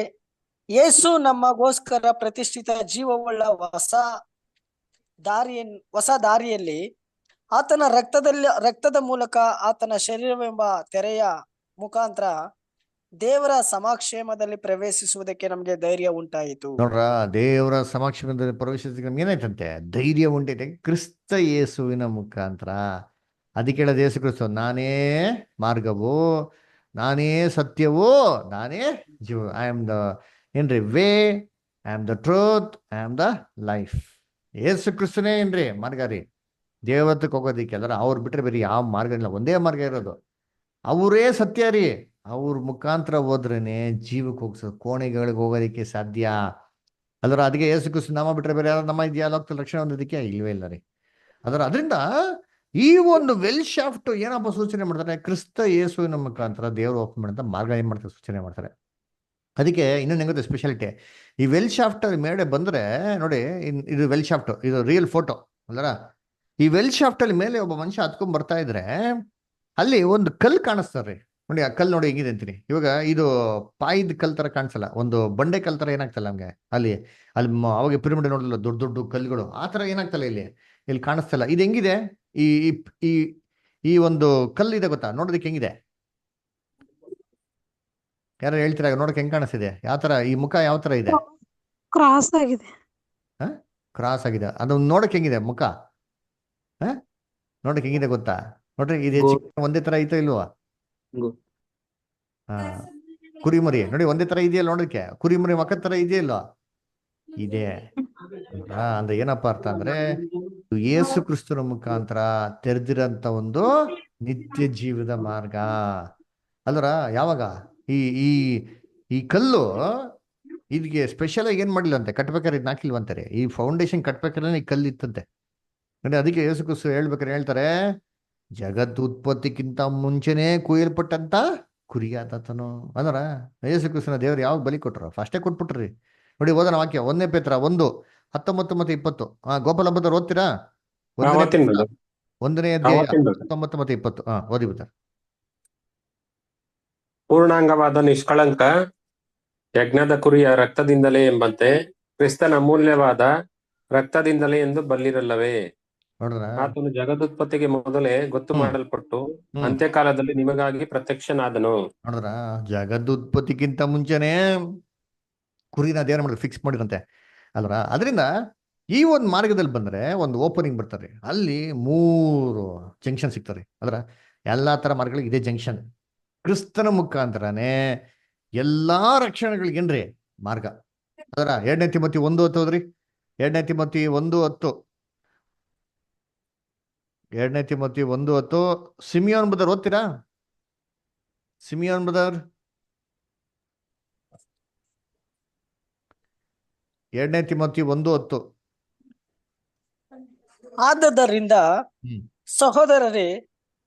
ಯೇಸು ನಮಗೋಸ್ಕರ ಪ್ರತಿಷ್ಠಿತ ಜೀವವುಳ್ಳ ಹೊಸ ದಾರಿಯಲ್ಲಿ ಆತನ ರಕ್ತದ ಮೂಲಕ ಆತನ ಶರೀರವೆಂಬ ತೆರೆಯ ಮುಖಾಂತರ ದೇವರ ಸಮಾಕ್ಷೇಮದಲ್ಲಿ ಪ್ರವೇಶಿಸುವುದಕ್ಕೆ ನಮಗೆ ಧೈರ್ಯ ಉಂಟಾಯಿತು. ನೋಡ್ರ, ದೇವರ ಸಮಾಕ್ಷೇಮದಲ್ಲಿ ಪ್ರವೇಶಿಸಕ್ಕೆ ನಮ್ಗೆ ಏನಾಯ್ತಂತೆ, ಧೈರ್ಯ ಉಂಟೈತೆ ಕ್ರಿಸ್ತ ಯೇಸುವಿನ ಮುಖಾಂತರ. ಅದಕ್ಕೆ ಹೇಳೋದು ಯೇಸು ಕ್ರಿಸ್ತ ನಾನೇ ಮಾರ್ಗವು, ನಾನೇ ಸತ್ಯವೂ, ನಾನೇ ಜೀವ. ಐ ಆಮ್ ದ ಏನ್ರಿ way, I am the truth, I am the life. Yesu ಕ್ರಿಸ್ತನೇ ಏನ್ರಿ ಮಾರ್ಗ ರೀ ದೇವತ್ವಕ್ಕೆ ಹೋಗೋದಿಕ್ಕೆ. ಅಲ್ರ ಅವ್ರು ಬಿಟ್ರೆ ಬೇರೆ ಯಾವ ಮಾರ್ಗ ಇಲ್ಲ, ಒಂದೇ ಮಾರ್ಗ ಇರೋದು, ಅವರೇ ಸತ್ಯ ರೀ. ಅವ್ರ ಮುಖಾಂತರ ಹೋದ್ರೇನೆ ಜೀವಕ್ಕೆ ಹೋಗ್ಸೋದು, ಕೋಣೆಗಳಿಗೆ ಹೋಗೋದಿಕ್ಕೆ ಸಾಧ್ಯ ಅಲ್ರ. ಅದಕ್ಕೆ ಯೇಸು ಕ್ರಿಸ್ತ ನಾಮ ಬಿಟ್ರೆ ಬೇರೆ ಯಾರು ನಮ್ಮ ಇದೆಯಾ ಲೋಕದಲ್ಲಿ ರಕ್ಷಣೆ ಹೊಂದೋದಿಕ್ಕೆ ಇಲ್ವೇ ಇಲ್ಲ ರೀ. ಅದರಿಂದ ಈ ಒಂದು ವೆಲ್ ಶಾಫ್ಟ್ ಏನಪ್ಪ ಸೂಚನೆ ಮಾಡ್ತಾರೆ, ಕ್ರಿಸ್ತ ಯೇಸುವಿನ ಮುಖಾಂತರ ದೇವರು ಓಪನ್ ಮಾಡಿದಂತ ಮಾರ್ಗ ಏನ್ ಮಾಡ್ತಾರೆ, ಸೂಚನೆ ಮಾಡ್ತಾರೆ. ಅದಕ್ಕೆ ಇನ್ನೊಂದು ಹೆಂಗುತ್ತೆ ಸ್ಪೆಷಾಲಿಟಿ, ಈ ವೆಲ್ ಶಾಫ್ಟ್ ಮೇಲೆ ಬಂದ್ರೆ ನೋಡಿ, ಇದು ವೆಲ್ ಶಾಫ್ಟ್, ಇದು ರಿಯಲ್ ಫೋಟೋ ಅಲ್ಲರ. ಈ ವೆಲ್ ಶಾಫ್ಟ್ ಅಲ್ಲಿ ಮೇಲೆ ಒಬ್ಬ ಮನುಷ್ಯ ಹತ್ಕೊಂಡ್ ಬರ್ತಾ ಇದ್ರೆ ಅಲ್ಲಿ ಒಂದು ಕಲ್ಲು ಕಾಣಿಸ್ತಾರ್ರಿ. ನೋಡಿ ಆ ಕಲ್ಲು ನೋಡಿ ಹೆಂಗಿದೆ ಅಂತೀನಿ. ಇವಾಗ ಇದು ಪಾಯ್ದ ಕಲ್ ತರ ಕಾಣಿಸಲ್ಲ, ಒಂದು ಬಂಡೆ ಕಲ್ ತರ ಏನಾಗ್ತಲ್ಲ ನಮ್ಗೆ ಅಲ್ಲಿ ಅಲ್ಲಿ ಅವಾಗ ಪಿರಮಿಡ್ ನೋಡಲ್ಲ, ದೊಡ್ಡ ದೊಡ್ಡ ಕಲ್ಲುಗಳು ಆ ತರ ಏನಾಗ್ತಲ್ಲ ಇಲ್ಲಿ ಕಾಣಿಸ್ತಲ್ಲ. ಇದು ಹೆಂಗಿದೆ, ಈ ಈ ಈ ಒಂದು ಕಲ್ಲು ಇದೆ ಗೊತ್ತಾ, ನೋಡೋದಕ್ಕೆ ಹೆಂಗಿದೆ? ಯಾರು ಹೇಳ್ತೀರಾ? ನೋಡಕ್ ಹೆಂಗ್ ಕಾಣಿಸ್ತಿದೆ? ಯಾವ ತರ ಈ ಮುಖ ಯಾವ ತರ ಇದೆ? ಕ್ರಾಸ್ ಆಗಿದೆ. ಕ್ರಾಸ್ ಆಗಿದೆ. ಅದು ನೋಡಕ್ ಹೆಂಗಿದೆ ಮುಖ? ನೋಡಕ್ ಹೆಂಗಿದೆ ಗೊತ್ತಾ? ನೋಡ್ರಿ, ಇದು ಹೆಚ್ಚು ಒಂದೇ ತರ ಐತೋ ಇಲ್ವಾ? ಕುರಿಮರಿ ನೋಡಿ ಒಂದೇ ತರ ಇದೆಯಲ್ಲ ನೋಡಕ್ಕೆ, ಕುರಿಮರಿ ಮಕ್ಕದ ತರ ಇದೆಯಲ್ವಾ? ಇದೆ. ಅಂದ್ರೆ ಏನಪ್ಪಾ ಅರ್ಥ ಅಂದ್ರೆ ಯೇಸು ಕ್ರಿಸ್ತನ ಮುಖಾಂತರ ತೆರೆದಿರಂತ ಒಂದು ನಿತ್ಯ ಜೀವದ ಮಾರ್ಗ ಅಲ್ರ. ಯಾವಾಗ ಈ ಈ ಈ ಕಲ್ಲು ಇದಕ್ಕೆ ಸ್ಪೆಷಲ್ ಆಗಿ ಏನ್ ಮಾಡಿಲ್ಲಂತೆ, ಕಟ್ಬೇಕಾದ್ರೆ ಇದನ್ನ ಹಾಕಿಲ್ವಂತಾರೆ. ಈ ಫೌಂಡೇಶನ್ ಕಟ್ಬೇಕಾದ್ರೆ ಈ ಕಲ್ಲು ಇತ್ತಂತೆ. ಅಂದ್ರೆ ಅದಕ್ಕೆ ಯೇಸು ಕ್ರಿಸ್ತು ಹೇಳ್ಬೇಕಾರೆ ಹೇಳ್ತಾರೆ, ಜಗತ್ತು ಉತ್ಪತ್ತಿಕ್ಕಿಂತ ಮುಂಚೆನೇ ಕುಯ್ಯಲ್ಪಟ್ಟಂತ ಕುರಿಯಾತನು ಅಂದ್ರ. ಯೇಸು ಕ್ರಿಸ್ತನ ದೇವ್ರು ಯಾವಾಗ ಬಲಿ ಕೊಟ್ರು? ಫಸ್ಟೇ ಕೊಟ್ಬಿಟ್ರಿ. ನೋಡಿ ಓದೋಣ ವಾಕ್ಯ, 1 ಪೇತ್ರ 1:19 ಮತ್ತು 20. ಗೋಪಾಲ ಹಬ್ಬದ ಓದ್ತೀರಾ? ಒಂದನೇ ಓದ್ತೀನಿ ಪೇತ್ರ brother. 1ನೇ ಅಧ್ಯಾಯ ಓದ್ತೀನಿ brother. 19 ಮತ್ತು 20. ಓದಿ ಬಿಡ್ತಾರೆ. ಪೂರ್ಣಾಂಗವಾದ ನಿಷ್ಕಳಂಕ ಯಜ್ಞದ ಕುರಿಯ ರಕ್ತದಿಂದಲೇ ಎಂಬಂತೆ ಕ್ರಿಸ್ತನ ಅಮೂಲ್ಯವಾದ ರಕ್ತದಿಂದಲೇ ಎಂದು ಬಲ್ಲಿರಲ್ಲವೇ? ನೋಡ್ರ. ಆತನು ಜಗದುತ್ಪತ್ತಿಗೆ ಮೊದಲೇ ಗೊತ್ತು ಹ್ಮ್ ಮಾಡಲ್ಪಟ್ಟು ಹ್ಮ್ ಅಂತ್ಯಕಾಲದಲ್ಲಿ ನಿಮಗಾಗಿ ಪ್ರತ್ಯಕ್ಷನಾದನು. ನೋಡ್ರ, ಜಗದ್ ಉತ್ಪತ್ತಿಗಿಂತ ಮುಂಚೆನೆ ಕುರಿನ ದೇವ್ರ ಮಾಡಿದ್ರೆ ಫಿಕ್ಸ್ ಮಾಡಿರಂತೆ ಅಲ್ರ. ಅದರಿಂದ ಈ ಒಂದು ಮಾರ್ಗದಲ್ಲಿ ಬಂದ್ರೆ ಒಂದು ಓಪನಿಂಗ್ ಬರ್ತಾರೆ, ಅಲ್ಲಿ 3 ಜಂಕ್ಷನ್ ಸಿಗ್ತಾರೆ ಅಲ್ರ. ಎಲ್ಲಾ ತರ ಮಾರ್ಗಗಳಿಗೆ ಇದೇ ಜಂಕ್ಷನ್. ಕ್ರಿಸ್ತನ ಮುಖಾಂತರನೇ ಎಲ್ಲಾ ರಕ್ಷಣೆಗಳಿಗೇನ್ರಿ ಮಾರ್ಗ ಅದರ. 2 ತಿಮೋತಿ 1:10 ಹೋದ್ರಿ. 2 ತಿಮೋತಿ 1:10. 2 ತಿಮೋತಿ 1:10. ಸಿಮಿಯೋನ್ ಬ್ರದರ್ ಓದ್ತೀರಾ? Simeon brother 2 Timothy 1:10. ಆದದರಿಂದ ಹ್ಮ್ ಸಹೋದರರೇ,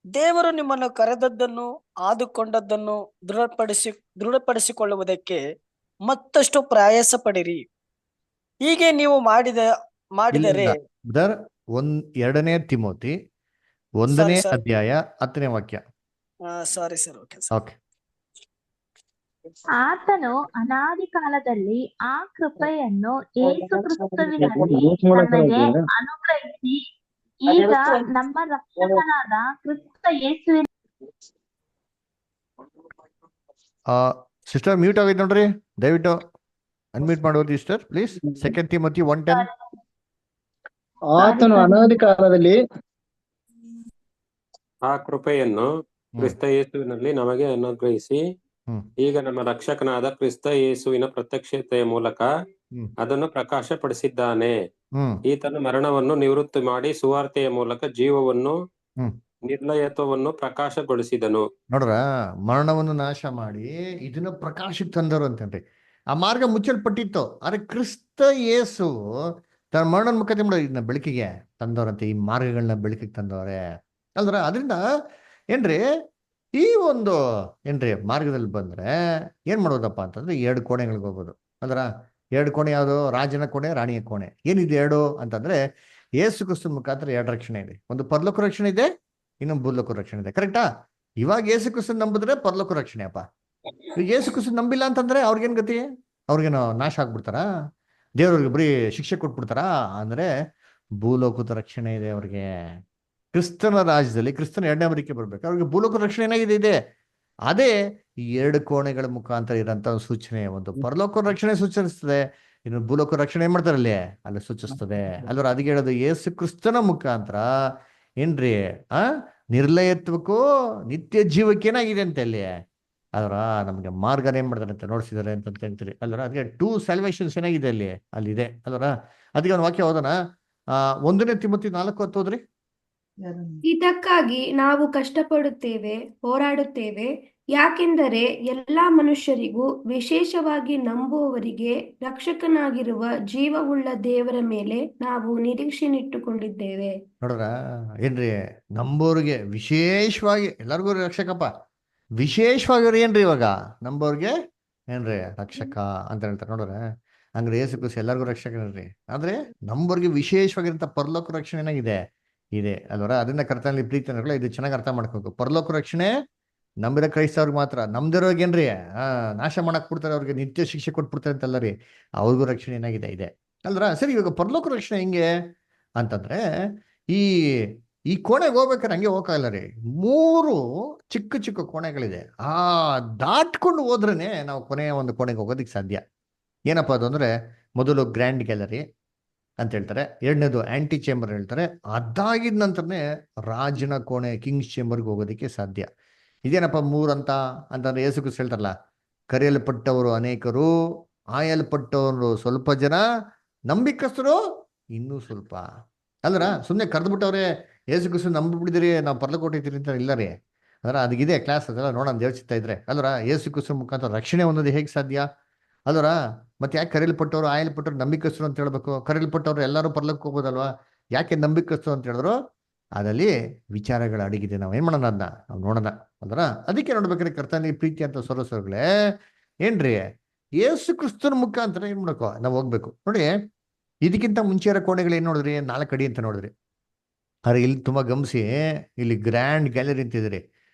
ದೇವರು ನಿಮ್ಮನ್ನು ಕರೆದದ್ದನ್ನು ಆದುಕೊಂಡದ್ದನ್ನು ದೃಢಪಡಿಸಿಕೊಳ್ಳುವುದಕ್ಕೆ ಮತ್ತಷ್ಟು ಪ್ರಯಾಸ ಪಡಿರಿ. ಹೀಗೆ ನೀವು ಮಾಡಿದರೆ ಬ್ರದರ್ 2 ತಿಮೋತಿ 1ನೇ ಸಾರಿ ಸರ್ ಅಧ್ಯಾಯ 10ನೇ ವಾಕ್ಯ. Sorry sir okay sir. Okay. ಆತನು ಅನಾದಿ ಕಾಲದಲ್ಲಿ ಆ ಕೃಪೆಯನ್ನು ಯೇಸು ಕ್ರಿಸ್ತುವಿನಲ್ಲಿ ನಮಗೆ ಅನುಗ್ರಹಿಸಿ ಈಗ ನಮ್ಮ ರಕ್ಷಕನಾದ ಕ್ರಿಸ್ತ ಯೇಸುವಿನ ಸಿಸ್ಟರ್ ಮ್ಯೂಟ್ ಆಗಿದೆ ನೋಡ್ರಿ, ದಯವಿಟ್ಟು ಅನ್ಮ್ಯೂಟ್ ಮಾಡೋದು ಸಿಸ್ಟರ್ ಪ್ಲೀಸ್. 2 ತಿಮೋತಿ 1:10. ಆತನು ಅನಾದಿ ಕಾಲದಲ್ಲಿ ಆ ಕೃಪೆಯನ್ನು ಕ್ರಿಸ್ತ ಯೇಸುವಿನಲ್ಲಿ ನಮಗೆ ಅನುಗ್ರಹಿಸಿ ಈಗ ನಮ್ಮ ರಕ್ಷಕನಾದ ಕ್ರಿಸ್ತ ಯೇಸುವಿನ ಪ್ರತ್ಯಕ್ಷತೆಯ ಮೂಲಕ ಅದನ್ನು ಪ್ರಕಾಶಪಡಿಸಿದ್ದಾನೆ. ಈತನು ಮರಣವನ್ನು ನಿವೃತ್ತಿ ಮಾಡಿ ಸುವಾರ್ತೆಯ ಮೂಲಕ ಜೀವವನ್ನು ನಿರ್ಲಯತ್ವವನ್ನು ಪ್ರಕಾಶಗೊಳಿಸಿದನು. ನೋಡ್ರ, ಮರಣವನ್ನು ನಾಶ ಮಾಡಿ ಇದನ್ನ ಪ್ರಕಾಶಕ್ಕೆ ತಂದರು ಅಂತೇನ್ರಿ. ಆ ಮಾರ್ಗ ಮುಚ್ಚಲ್ಪಟ್ಟಿತ್ತು, ಆದ್ರೆ ಕ್ರಿಸ್ತ ಯೇಸು ತನ್ನ ಮರಣದ ಮುಖಾಂತರ ಮಾಡೋ ಇದನ್ನ ಬೆಳಕಿಗೆ ತಂದವ್ರಂತೆ. ಈ ಮಾರ್ಗಗಳನ್ನ ಬೆಳಕಿಗೆ ತಂದವ್ರೆ ಅಲ್ದ್ರ. ಅದರಿಂದ ಏನ್ರಿ ಈ ಒಂದು ಏನ್ರಿ ಮಾರ್ಗದಲ್ಲಿ ಬಂದ್ರೆ ಏನ್ ಮಾಡೋದಪ್ಪ ಅಂತಂದ್ರೆ 2 ಕೋಣೆಗಳಿಗೆ ಹೋಗ್ಬೋದು ಅಲ್ರ. 2 ಕೋಣೆ ಯಾವುದು? ರಾಜನ ಕೋಣೆ, ರಾಣಿಯ ಕೋಣೆ. ಏನಿದೆ 2 ಅಂತಂದ್ರೆ ಯೇಸು ಕ್ರಿಸ್ತನ ಮುಖಾಂತರ 2 ರಕ್ಷಣೆ ಇದೆ. ಒಂದು ಪರಲೋಕ ರಕ್ಷಣೆ ಇದೆ, ಇನ್ನೊಂದು ಭೂಲೋಕ ರಕ್ಷಣೆ ಇದೆ. ಕರೆಕ್ಟಾ? ಇವಾಗ ಯೇಸು ಕ್ರಿಸ್ತನ ನಂಬಿದ್ರೆ ಪರಲೋಕ ರಕ್ಷಣೆ ಅಪ್ಪ. ಈಗ ಯೇಸು ಕ್ರಿಸ್ತನ ನಂಬಿಲ್ಲ ಅಂತಂದ್ರೆ ಅವ್ರಿಗೇನ್ ಗತಿ? ಅವ್ರಿಗೇನು ನಾಶ ಆಗ್ಬಿಡ್ತಾರಾ? ದೇವ್ರಿಗೆ ಬರೀ ಶಿಕ್ಷೆ ಕೊಟ್ಬಿಡ್ತಾರಾ? ಅಂದ್ರೆ ಭೂಲೋಕದ ರಕ್ಷಣೆ ಇದೆ ಅವ್ರಿಗೆ. ಕ್ರಿಸ್ತನ ರಾಜ್ಯದಲ್ಲಿ ಕ್ರಿಸ್ತನ 2ನೇ ಬರಿಕೆ ಬರ್ಬೇಕು, ಅವ್ರಿಗೆ ಭೂಲೋಕ ರಕ್ಷಣೆ ಏನಾಗಿದೆ ಇದೆ. ಅದೇ ಈ 2 ಕೋಣೆಗಳ ಮುಖಾಂತರ ಇರೋಂಥ ಒಂದು ಸೂಚನೆ. ಒಂದು ಪರಲೋಕ ರಕ್ಷಣೆ ಸೂಚಿಸ್ತದೆ, ಇನ್ನು ಭೂಲೋಕ ರಕ್ಷಣೆ ಏನ್ ಮಾಡ್ತಾರಲ್ಲಿ ಅಲ್ಲಿ ಸೂಚಿಸ್ತದೆ ಅಲ್ವ. ಅದಕ್ಕೆ ಹೇಳೋದು ಯೇಸು ಕ್ರಿಸ್ತನ ಮುಖಾಂತರ ಏನ್ರಿ ನಿರ್ಲಯತ್ವಕ್ಕೂ ನಿತ್ಯ ಜೀವಕ್ಕೆ ಏನಾಗಿದೆ ಅಂತ ಅಲ್ಲಿ ಅಲ್ರ. ನಮ್ಗೆ ಮಾರ್ಗನ ಏನ್ ಮಾಡ್ತಾರೆ ಅಂತ ನೋಡ್ಸಿದಾರೆ ಅಂತ ಹೇಳ್ತೀರಿ ಅಲ್ವರ. ಅದಕ್ಕೆ 2 ಸ್ಯಾಲ್ವೇಷನ್ಸ್ ಏನಾಗಿದೆ ಅಲ್ಲಿದೆ ಅಲ್ವರ. ಅದಕ್ಕೆ ಒಂದು ವಾಕ್ಯ ಓದೋಣ. 1 ತಿಮೋತಿ 4:10 ಹೋದ್ರಿ. ಇದಕ್ಕಾಗಿ ನಾವು ಕಷ್ಟಪಡುತ್ತೇವೆ, ಹೋರಾಡುತ್ತೇವೆ. ಯಾಕೆಂದರೆ ಎಲ್ಲಾ ಮನುಷ್ಯರಿಗೂ, ವಿಶೇಷವಾಗಿ ನಂಬುವವರಿಗೆ ರಕ್ಷಕನಾಗಿರುವ ಜೀವವುಳ್ಳ ದೇವರ ಮೇಲೆ ನಾವು ನಿರೀಕ್ಷೆನಿಟ್ಟುಕೊಂಡಿದ್ದೇವೆ. ನೋಡ್ರ, ಏನ್ರಿ ನಂಬೋರ್ಗೆ ವಿಶೇಷವಾಗಿ, ಎಲ್ಲರಿಗೂ ರಕ್ಷಕಪ್ಪ, ವಿಶೇಷವಾಗಿ ಏನ್ರಿ ಇವಾಗ ನಂಬೋರ್ಗೆ ಏನ್ರಿ ರಕ್ಷಕ ಅಂತ ಹೇಳ್ತಾರೆ. ನೋಡ್ರ, ಹಂಗ್ರೆ ಯೇಸು ಕ್ರಿಸ್ತ ಎಲ್ಲರಿಗೂ ರಕ್ಷಕನ್ರಿ. ಆದ್ರೆ ನಂಬೋರ್ಗೆ ವಿಶೇಷವಾಗಿರಂತ ಪರಲೋಕ ರಕ್ಷಣೆ ಏನಾಗಿದೆ ಇದೆ ಅಲ್ವರ. ಅದನ್ನ ಕರ್ತನಲ್ಲಿ ಪ್ರೀತಿ ಅನ್ನೋಲ್ಲ, ಇದು ಚೆನ್ನಾಗಿ ಅರ್ಥ ಮಾಡ್ಕೋಬೇಕು. ಪರಲೋಕ ರಕ್ಷಣೆ ನಂಬಿರೋ ಕ್ರೈಸ್ತವ್ರಿಗೆ ಮಾತ್ರ. ನಮ್ದಿರೋಗೇನ್ರಿ ನಾಶ ಮಾಡಕ್ ಬಿಡ್ತಾರೆ, ಅವ್ರಿಗೆ ನಿತ್ಯ ಶಿಕ್ಷೆ ಕೊಟ್ಬಿಡ್ತಾರೆ ಅಂತಲ್ಲ ರೀ. ಅವ್ರಿಗೂ ರಕ್ಷಣೆ ಏನಾಗಿದೆ ಇದೆ ಅಲ್ರ. ಸರಿ, ಇವಾಗ ಪರಲೋಕ ರಕ್ಷಣೆ ಹೆಂಗೆ ಅಂತಂದ್ರೆ ಈ ಈ ಕೋಣೆಗೆ ಹೋಗ್ಬೇಕಾದ್ರೆ ಹಂಗೆ ಹೋಗಲ್ಲ ರೀ. 3 ಚಿಕ್ಕ ಚಿಕ್ಕ ಕೋಣೆಗಳಿದೆ. ದಾಟ್ಕೊಂಡು ಹೋದ್ರೇನೆ ನಾವು ಕೊನೆಯ ಒಂದು ಕೋಣೆಗೆ ಹೋಗೋದಿಕ್ ಸಾಧ್ಯ. ಏನಪ್ಪಾ ಅದು ಅಂದ್ರೆ, ಮೊದಲು ಗ್ರ್ಯಾಂಡ್ ಗ್ಯಾಲರಿ ಅಂತ ಹೇಳ್ತಾರೆ, 2ನೇದು ಆಂಟಿ ಚೇಂಬರ್ ಹೇಳ್ತಾರೆ. ಅದಾಗಿದ ನಂತರನೇ ರಾಜನ ಕೋಣೆ, ಕಿಂಗ್ಸ್ ಚೇಂಬರ್ಗೆ ಹೋಗೋದಕ್ಕೆ ಸಾಧ್ಯ. ಇದೇನಪ್ಪ 3 ಅಂತಂದ್ರೆ ಯೇಸು ಕ್ರಿಸ್ತ ಹೇಳ್ತಾರಲ್ಲ, ಕರೆಯಲ್ಪಟ್ಟವರು ಅನೇಕರು, ಆಯಲ್ಪಟ್ಟವರು ಸ್ವಲ್ಪ ಜನ, ನಂಬಿಕಸ್ಥರು ಇನ್ನೂ ಸ್ವಲ್ಪ ಅಲ್ರ ಸುಮ್ಮನೆ ಕರೆದ್ಬಿಟ್ಟವ್ರೆ ಏಸು ಕ್ರಿಸ್ತು ನಂಬಿಬಿಟ್ಟಿದ್ದೀರಿ ನಾವು ಪರ್ಲಕ್ಕೆ ಕೊಟ್ಟಿದ್ದೀರಿ ಅಂತ ಇಲ್ಲ ರೀ. ಅದರ ಅದಕ್ಕಿದೆ ಕ್ಲಾಸ್ ಅದೆಲ್ಲ ನೋಡೋಣ ದೇವಚಿತ್ತ ಇದ್ರೆ ಅಲ್ರ. ಏಸು ಕ್ರಿಸ್ತು ಮುಖಾಂತರ ರಕ್ಷಣೆ ಹೊಂದೋದು ಹೇಗೆ ಸಾಧ್ಯ ಅಲ್ರ? ಮತ್ತೆ ಯಾಕೆ ಕರೆಯಲ್ಪಟ್ಟವ್ರು ಆಯಲ್ಪಟ್ಟವ್ರು ನಂಬಿಕಸ್ತರು ಅಂತ ಹೇಳ್ಬೇಕು? ಕರೆಯಲ್ಪಟ್ಟವ್ರು ಎಲ್ಲರೂ ಪರ್ಲಕ್ಕೆ ಹೋಗ್ಬೋದಲ್ವಾ? ಯಾಕೆ ನಂಬಿಕಸ್ತರು ಅಂತ ಹೇಳಿದ್ರು? ಅದಲ್ಲಿ ವಿಚಾರಗಳ ಅಡಗಿದೆ. ನಾವು ಏನ್ ಮಾಡೋಣ ಅದನ್ನ ನಾವು ನೋಡೋಣ ಅಲ್ರ. ಅದಕ್ಕೆ ನೋಡ್ಬೇಕ್ರಿ ಕರ್ತನಿ ಪ್ರೀತಿ ಅಂತ ಸೊರಸೋಗ್ಲೆ ಏನ್ರಿ ಏಸು ಕ್ರಿಸ್ತನ ಮುಖಾಂತರ ಏನ್ ಮಾಡ್ಕೋ ನಾವು ಹೋಗ್ಬೇಕು ನೋಡಿ. ಇದಕ್ಕಿಂತ ಮುಂಚೆ ಇರೋ ಕೋಣೆಗಳು ಏನ್ ನೋಡಿದ್ರಿ? 4 ಅಡಿ ಅಂತ ನೋಡಿದ್ರಿ. ಆದ್ರೆ ಇಲ್ಲಿ ತುಂಬಾ ಗಮನಿಸಿ, ಇಲ್ಲಿ ಗ್ರ್ಯಾಂಡ್ ಗ್ಯಾಲರಿ ಅಂತಿದ್ರಿ.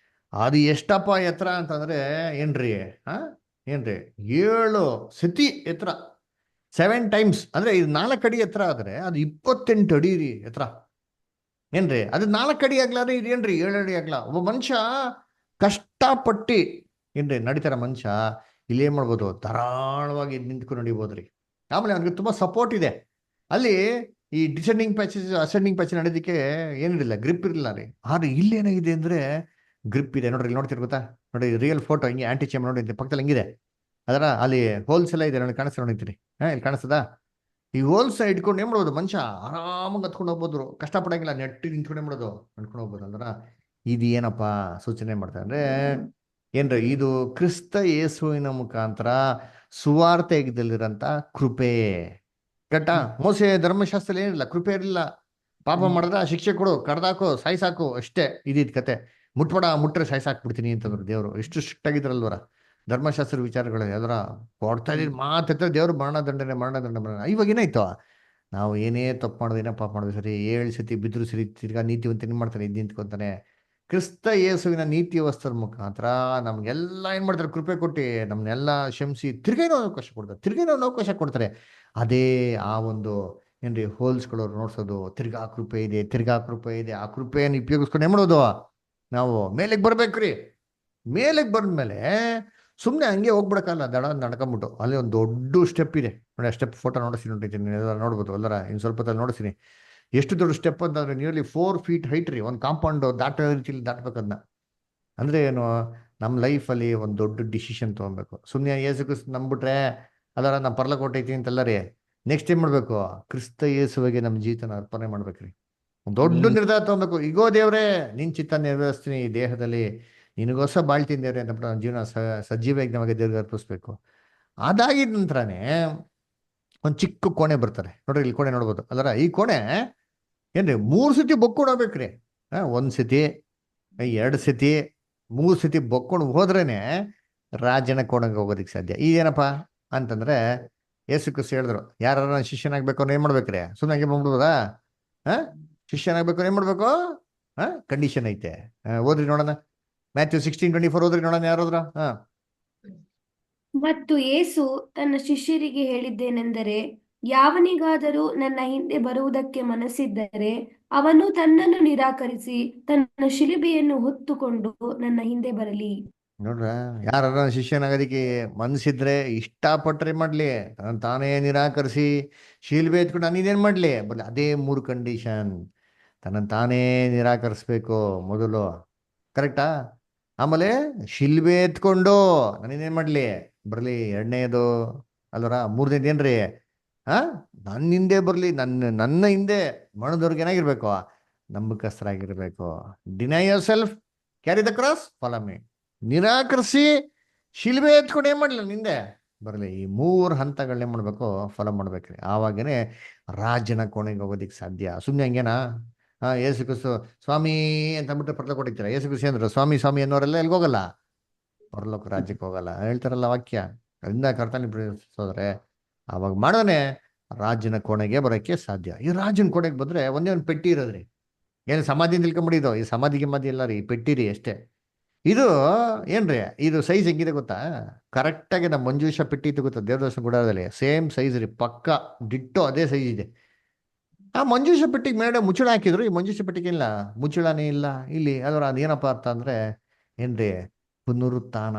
ಅದು ಎಷ್ಟಪ್ಪ ಎತ್ತರ ಅಂತಂದ್ರೆ ಏನ್ರಿ ಏನ್ರಿ 7 ಸತಿ ಎತ್ತರ, 7 ಟೈಮ್ಸ್. ಅಂದ್ರೆ ಇದು 4 ಅಡಿ ಎತ್ತರ ಆದ್ರೆ ಅದು 28 ಅಡಿ ರೀ ಎತ್ತರ. ಏನ್ರಿ ಅದು 4 ಅಡಿ ಆಗ್ಲಾದ್ರೆ ಇದೇನ್ರಿ 7 ಅಡಿ ಆಗ್ಲಾ? ಒಬ್ಬ ಮನುಷ್ಯ ಕಷ್ಟಪಟ್ಟು ಏನ್ರಿ ನಡೀತಾರ ಮನುಷ್ಯ ಇಲ್ಲಿ ಏನ್ ಮಾಡ್ಬೋದು? ಧಾರಾಳವಾಗಿ ನಿಂತ್ಕೊಂಡು ನಡಿಬೋದ್ರಿ. ಆಮೇಲೆ ಅವ್ನಿಗೆ ತುಂಬಾ ಸಪೋರ್ಟ್ ಇದೆ. ಅಲ್ಲಿ ಈ ಡಿಸೆಂಡಿಂಗ್ ಪ್ಯಾಚಸ್ ಅಸೆಂಡಿಂಗ್ ಪ್ಯಾಚ್ ನಡೆಯೋದಕ್ಕೆ ಏನಿರಲಿಲ್ಲ, ಗ್ರಿಪ್ ಇರಲಿಲ್ಲ ರೀ. ಆದ್ರೆ ಇಲ್ಲಿ ಏನಾಗಿದೆ ಅಂದ್ರೆ ಗ್ರಿಪ್ ಇದೆ. ನೋಡ್ರಿ ಇಲ್ಲಿ ನೋಡ್ತಿರ್ ಗೊತ್ತಾ? ನೋಡಿ ರಿಯಲ್ ಫೋಟೋ ಹಿಂಗೆ ಆಂಟಿ ಚೇಮ್ ನೋಡಿ ಪಕ್ಕದಲ್ಲಿ ಹಂಗಿದೆ. ಅದರ ಅಲ್ಲಿ ಹೋಲ್ಸ್ ಎಲ್ಲ ಇದೆ ನೋಡಿ, ಕಾಣಿಸ್ತಾ ನೋಡಿರ್ತೀರಿ. ಇಲ್ಲಿ ಕಾಣಿಸ್ತದ? ಈ ಹೋಲ್ಸ್ ಇಟ್ಕೊಂಡು ಏನ್ ಮಾಡ್ಬೋದು? ಮನುಷ್ಯ ಆರಾಮಾಗಿ ಹತ್ಕೊಂಡು ಹೋಗ್ಬೋದು, ಕಷ್ಟಪಡಂಗಿಲ್ಲ, ನೆಟ್ಟಿ ನಿಂತ್ಕೊಂಡು ಏನ್ ಮಾಡೋದು? ನಡ್ಕೊಂಡು ಹೋಗ್ಬೋದು. ಅಂದ್ರ ಇದು ಏನಪ್ಪಾ ಸೂಚನೆ ಮಾಡ್ತಾರೆ ಅಂದ್ರೆ ಏನ್ರಿ ಇದು ಕ್ರಿಸ್ತ ಯೇಸುವಿನ ಮುಖಾಂತರ ಸುವಾರ್ತೆಯಲ್ಲಿರಂತ ಕೃಪೆ. ಕರೆಕ್ಟಾ? ಮೋಸೆ ಧರ್ಮಶಾಸ್ತ್ರದಲ್ಲಿ ಏನಿಲ್ಲ, ಕೃಪೆ ಇರಲಿಲ್ಲ. ಪಾಪ ಮಾಡಿದ್ರೆ ಶಿಕ್ಷೆ ಕೊಡು, ಕಡ್ದಾಕು, ಸಾಯ್ಸಾಕು, ಅಷ್ಟೇ ಇದಿದ್ ಕತೆ. ಮುಟ್ರೆ ಸಾಯ್ಸಾಕ್ಬಿಡ್ತೀನಿ ಅಂತಂದ್ರು ದೇವರು. ಎಷ್ಟು ಸ್ಟ್ರಿಕ್ಟ್ ಆಗಿದ್ರಲ್ವರ ಧರ್ಮಶಾಸ್ತ್ರ ವಿಚಾರಗಳು. ಯಾವ್ದಾರ ಕೊಡ್ತಾ ಇದ್ ಮಾತ್ರ ದೇವ್ರು ಮರಣದಂಡನೆ. ಇವಾಗ ಏನಾಯ್ತು? ನಾವು ಏನೇ ತಪ್ಪು ಮಾಡೋದು, ಏನೋ ಪಾಪ ಮಾಡೋದು ಸರಿ, 7 ಸತಿ ಬಿದ್ರು ಸರಿ, ತಿರ್ಗಾ ನೀತಿವಂತ ಏನ್ ಮಾಡ್ತಾನೆ? ಇದ್ ನಿಂತ್ಕೊಂತಾನೆ. ಕ್ರಿಸ್ತ ಯೇಸುವಿನ ನೀತಿ ವಸ್ತ್ರ ಮುಖಾಂತರ ನಮ್ಗೆಲ್ಲ ಏನ್ ಮಾಡ್ತಾರೆ? ಕೃಪೆ ಕೊಟ್ಟು ನಮ್ನೆಲ್ಲ ಕ್ಷಮಿಸಿ ತಿರ್ಗೇನೋ ಅವಕಾಶ ಕೊಡ್ತಾರೆ. ಅದೇ ಆ ಒಂದು ಏನ್ರಿ ಹೋಲ್ಸ್ಗಳು ನೋಡ್ಸೋದು. ತಿರ್ಗಾ ಕೃಪೆ ಇದೆ. ಆ ಕೃಪೆಯನ್ನು ಉಪಯೋಗಿಸ್ಕೊಂಡು ಏನ್ ಮಾಡೋದು? ನಾವು ಮೇಲೆಗೆ ಬರ್ಬೇಕ್ರಿ. ಮೇಲೆಗೆ ಬಂದ್ಮೇಲೆ ಸುಮ್ಮನೆ ಹಂಗೆ ಹೋಗ್ಬಿಡಕ್ಕಲ್ಲ, ದಡ ನಡ್ಕೊಂಬಿಟ್ಟು ಅಲ್ಲಿ ಒಂದು ದೊಡ್ಡ ಸ್ಟೆಪ್ ಇದೆ ನೋಡಿ. ಆ ಸ್ಟೆಪ್ ಫೋಟೋ ನೋಡಿದ್ದೀನಿ ನೋಡ್ಬೋದು ಅಲ್ಲರ. ಇನ್ನು ಸ್ವಲ್ಪ ಹೊತ್ತಲ್ಲಿ ನೋಡಿಸ್ತೀನಿ. ಎಷ್ಟು ದೊಡ್ಡ ಸ್ಟೆಪ್ ಅಂತಂದ್ರೆ ನಿಯರ್ಲಿ 4 ಫೀಟ್ ಹೈಟ್ ರೀ. ಒಂದು ಕಾಂಪೌಂಡ್ ದಾಟೋ ರೀತಿಯಲ್ಲಿ ದಾಟ್ಬೇಕದನ್ನ. ಅಂದ್ರೆ ಏನು? ನಮ್ಮ ಲೈಫಲ್ಲಿ ಒಂದು ದೊಡ್ಡ ಡಿಸಿಷನ್ ತೊಗೊಬೇಕು. ಸುಮ್ಮನೆ ಯೇಸು ಕ್ರಿಸ್ತ ನಂಬಿಟ್ರೆ ಅದರ ನಾವು ಪರ್ಲಕ್ಕೆ ಹೊಟ್ಟೈತಿ ಅಂತಲ್ಲ ರೀ. ನೆಕ್ಸ್ಟ್ ಏನ್ ಮಾಡ್ಬೇಕು? ಕ್ರಿಸ್ತ ಯೇಸುವಿಗೆ ನಮ್ಮ ಜೀವನ ಅರ್ಪಣೆ ಮಾಡ್ಬೇಕ್ರಿ. ಒಂದು ದೊಡ್ಡ ನಿರ್ಧಾರ ತಗೊಬೇಕು. ಈಗೋ ದೇವ್ರೆ ನಿನ್ ಚಿತ್ತ ನೆರವೇರಿಸ್ತೀನಿ ಈ ದೇಹದಲ್ಲಿ, ನಿನಗೋಸ್ಕರ ಬಾಳ್ತೀನಿ ದೇವ್ರೆ ಅಂತ ನಮ್ಮ ಜೀವನ ಸಜೀವ ಯಜ್ಞವಾಗಿ ದೇವ್ರಿಗೆ ಅರ್ಪಿಸ್ಬೇಕು. ಅದಾಗಿದ ನಂತರನೇ ಒಂದು ಚಿಕ್ಕ ಕೋಣೆ ಬರ್ತಾರೆ ನೋಡ್ರಿ. ಇಲ್ಲಿ ಕೋಣೆ ನೋಡ್ಬೋದು ಅಲ್ಲರ. ಈ ಕೋಣೆ ಏನ್ರಿ 3 ಸತಿ ಬೊಕ್ಕೊಂಡು ಹೋಗ್ಬೇಕ್ರಿ. 1 ಸತಿ, 2 ಸತಿ, 3 ಸತಿ ಬೊಕ್ಕೊಂಡು ಹೋದ್ರೇನೆ ರಾಜನ ಕೋಣೆಗೆ ಹೋಗೋದಿಕ್ ಸಾಧ್ಯ. ಏನಪ್ಪಾ ಅಂತಂದ್ರೆ ಯೇಸು ಕ್ರಿಸ್ತ ಹೇಳಿದ್ರು, ಯಾರ ಶಿಷ್ಯನಾಗ್ಬೇಕು ಅವ್ರು ಏನ್ ಮಾಡ್ಬೇಕ್ರಿ? ಸುಮ್ಮನೆ ಬಂದ್ಬಿಡ್ಬೋದಾ? ಶಿಷ್ಯನಾಗ್ಬೇಕು ಏನ್ ಮಾಡ್ಬೇಕು? ಕಂಡೀಷನ್ ಐತೆ. ಓದ್ರಿ ನೋಡೋಣ. ಮ್ಯಾಥ್ಯೂ 16:24 ಓದ್ರಿ ನೋಡೋಣ. ಯಾರೋದ್ರ? ಮತ್ತು ಯೇಸು ತನ್ನ ಶಿಷ್ಯರಿಗೆ ಹೇಳಿದ್ದೇನೆಂದರೆ, ಯಾವನಿಗಾದರೂ ನನ್ನ ಹಿಂದೆ ಬರುವುದಕ್ಕೆ ಮನಸ್ಸಿದ್ದರೆ ಅವನು ತನ್ನನ್ನು ನಿರಾಕರಿಸಿ ತನ್ನ ಶಿಲುಬೆಯನ್ನು ಹೊತ್ತುಕೊಂಡು ನನ್ನ ಹಿಂದೆ ಬರಲಿ. ನೋಡ್ರ, ಯಾರ ಶಿಷ್ಯನಾಗೋದಿಕ್ಕೆ ಮನಸ್ಸಿದ್ರೆ ಇಷ್ಟಪಟ್ರೆ ಮಾಡ್ಲಿ, ತಾನೇ ನಿರಾಕರಿಸಿ ಶಿಲ್ಬೆ ಎತ್ಕೊಂಡು ನಾನೇನ್ ಮಾಡ್ಲಿ ಬರಲಿ. ಅದೇ 3 ಕಂಡೀಷನ್. ತಾನೇ ನಿರಾಕರಿಸ್ಬೇಕು ಮೊದಲು, ಕರೆಕ್ಟಾ? ಆಮೇಲೆ ಶಿಲ್ಬೆ ಎತ್ಕೊಂಡು ನಾನೇನೇನ್ ಮಾಡ್ಲಿ ಬರ್ಲಿ, 2ನೇದು ಅಲ್ವರ. 3ನೇದು ಏನ್ರಿ? ನನ್ನ ಹಿಂದೆ ಬರ್ಲಿ, ನನ್ನ ಹಿಂದೆ ಮಣದವ್ರಿಗೆ ಏನಾಗಿರ್ಬೇಕು? ನಂಬಿಕಸ್ಥರಾಗಿರ್ಬೇಕು. Deny yourself, carry the cross, follow me. ನಿರಾಕರಿಸಿ ಶಿಲ್ಬೆ ಎತ್ಕೊಂಡು ಏನ್ ಮಾಡ್ಲಿ ನಿಂದೆ ಬರಲಿ. ಈ 3 ಹಂತಗಳನ್ನೇ ಮಾಡ್ಬೇಕು, ಫಾಲೋ ಮಾಡ್ಬೇಕ್ರಿ. ಆವಾಗೇನೆ ರಾಜನ ಕೋಣೆಗೆ ಹೋಗೋದಿಕ್ ಸಾಧ್ಯ. ಸುಮ್ಮನೆ ಹಂಗೇನಾ? ಯೇಸು ಕ್ರಿಸ್ತು ಸ್ವಾಮಿ ಅಂತ ಅಂದ್ಬಿಟ್ಟು ಪರಲೋಕ ಹೊಡಿತೀರ. ಯೇಸು ಕ್ರಿಸ್ತು ಅಂದ್ರು ಸ್ವಾಮಿ ಸ್ವಾಮಿ ಅನ್ನೋರೆಲ್ಲ ಎಲ್ಗೋಗಲ್ಲ, ಪರಲೋಕ ರಾಜ್ಯಕ್ಕೆ ಹೋಗಲ್ಲ ಹೇಳ್ತಾರಲ್ಲ ವಾಕ್ಯ. ಅದರಿಂದ ಕರ್ತವ್ಯ ಪ್ರೇರಿಸೋದ್ರೆ ಅವಾಗ ಮಾಡೋನೆ ರಾಜನ ಕೋಣೆಗೆ ಬರೋಕ್ಕೆ ಸಾಧ್ಯ. ಈ ರಾಜನ ಕೋಣೆಗೆ ಬಂದ್ರೆ ಒಂದೇ ಒಂದು ಪೆಟ್ಟಿ ಇರೋದ್ರಿ. ಏನು ಸಮಾಧಿ ತಿಳ್ಕೊಂಬಿಡಿದು? ಈ ಸಮಾಧಿ ಗಿಮಾಧಿ ಇಲ್ಲ ರೀ, ಪೆಟ್ಟಿ ರೀ ಅಷ್ಟೇ. ಇದು ಏನ್ರಿ, ಇದು ಸೈಜ್ ಹೆಂಗಿದೆ ಗೊತ್ತಾ? ಕರೆಕ್ಟಾಗಿ ನಮ್ಮ ಮಂಜೂಷ ಪೆಟ್ಟಿ ಇತ್ತು ಗೊತ್ತಾ ದೇವದರ್ಶನ ಗುಡಾರದಲ್ಲಿ? ಸೇಮ್ ಸೈಜ್ ರೀ, ಪಕ್ಕ ಡಿಟ್ಟೋ ಅದೇ ಸೈಜ್ ಇದೆ. ಆ ಮಂಜೂಷ ಪೆಟ್ಟಿಗೆ ಮೇಲೆ ಮುಚ್ಚಳ ಹಾಕಿದ್ರು. ಈ ಮಂಜೂಷ ಪೆಟ್ಟಿಗೆ ಇಲ್ಲ, ಮುಚ್ಚಳನೇ ಇಲ್ಲ ಇಲ್ಲಿ. ಅದರ ಅದೇನಪ್ಪ ಅರ್ಥ ಅಂದ್ರೆ ಏನ್ರಿ? ಪುನರುತ್ಥಾನ.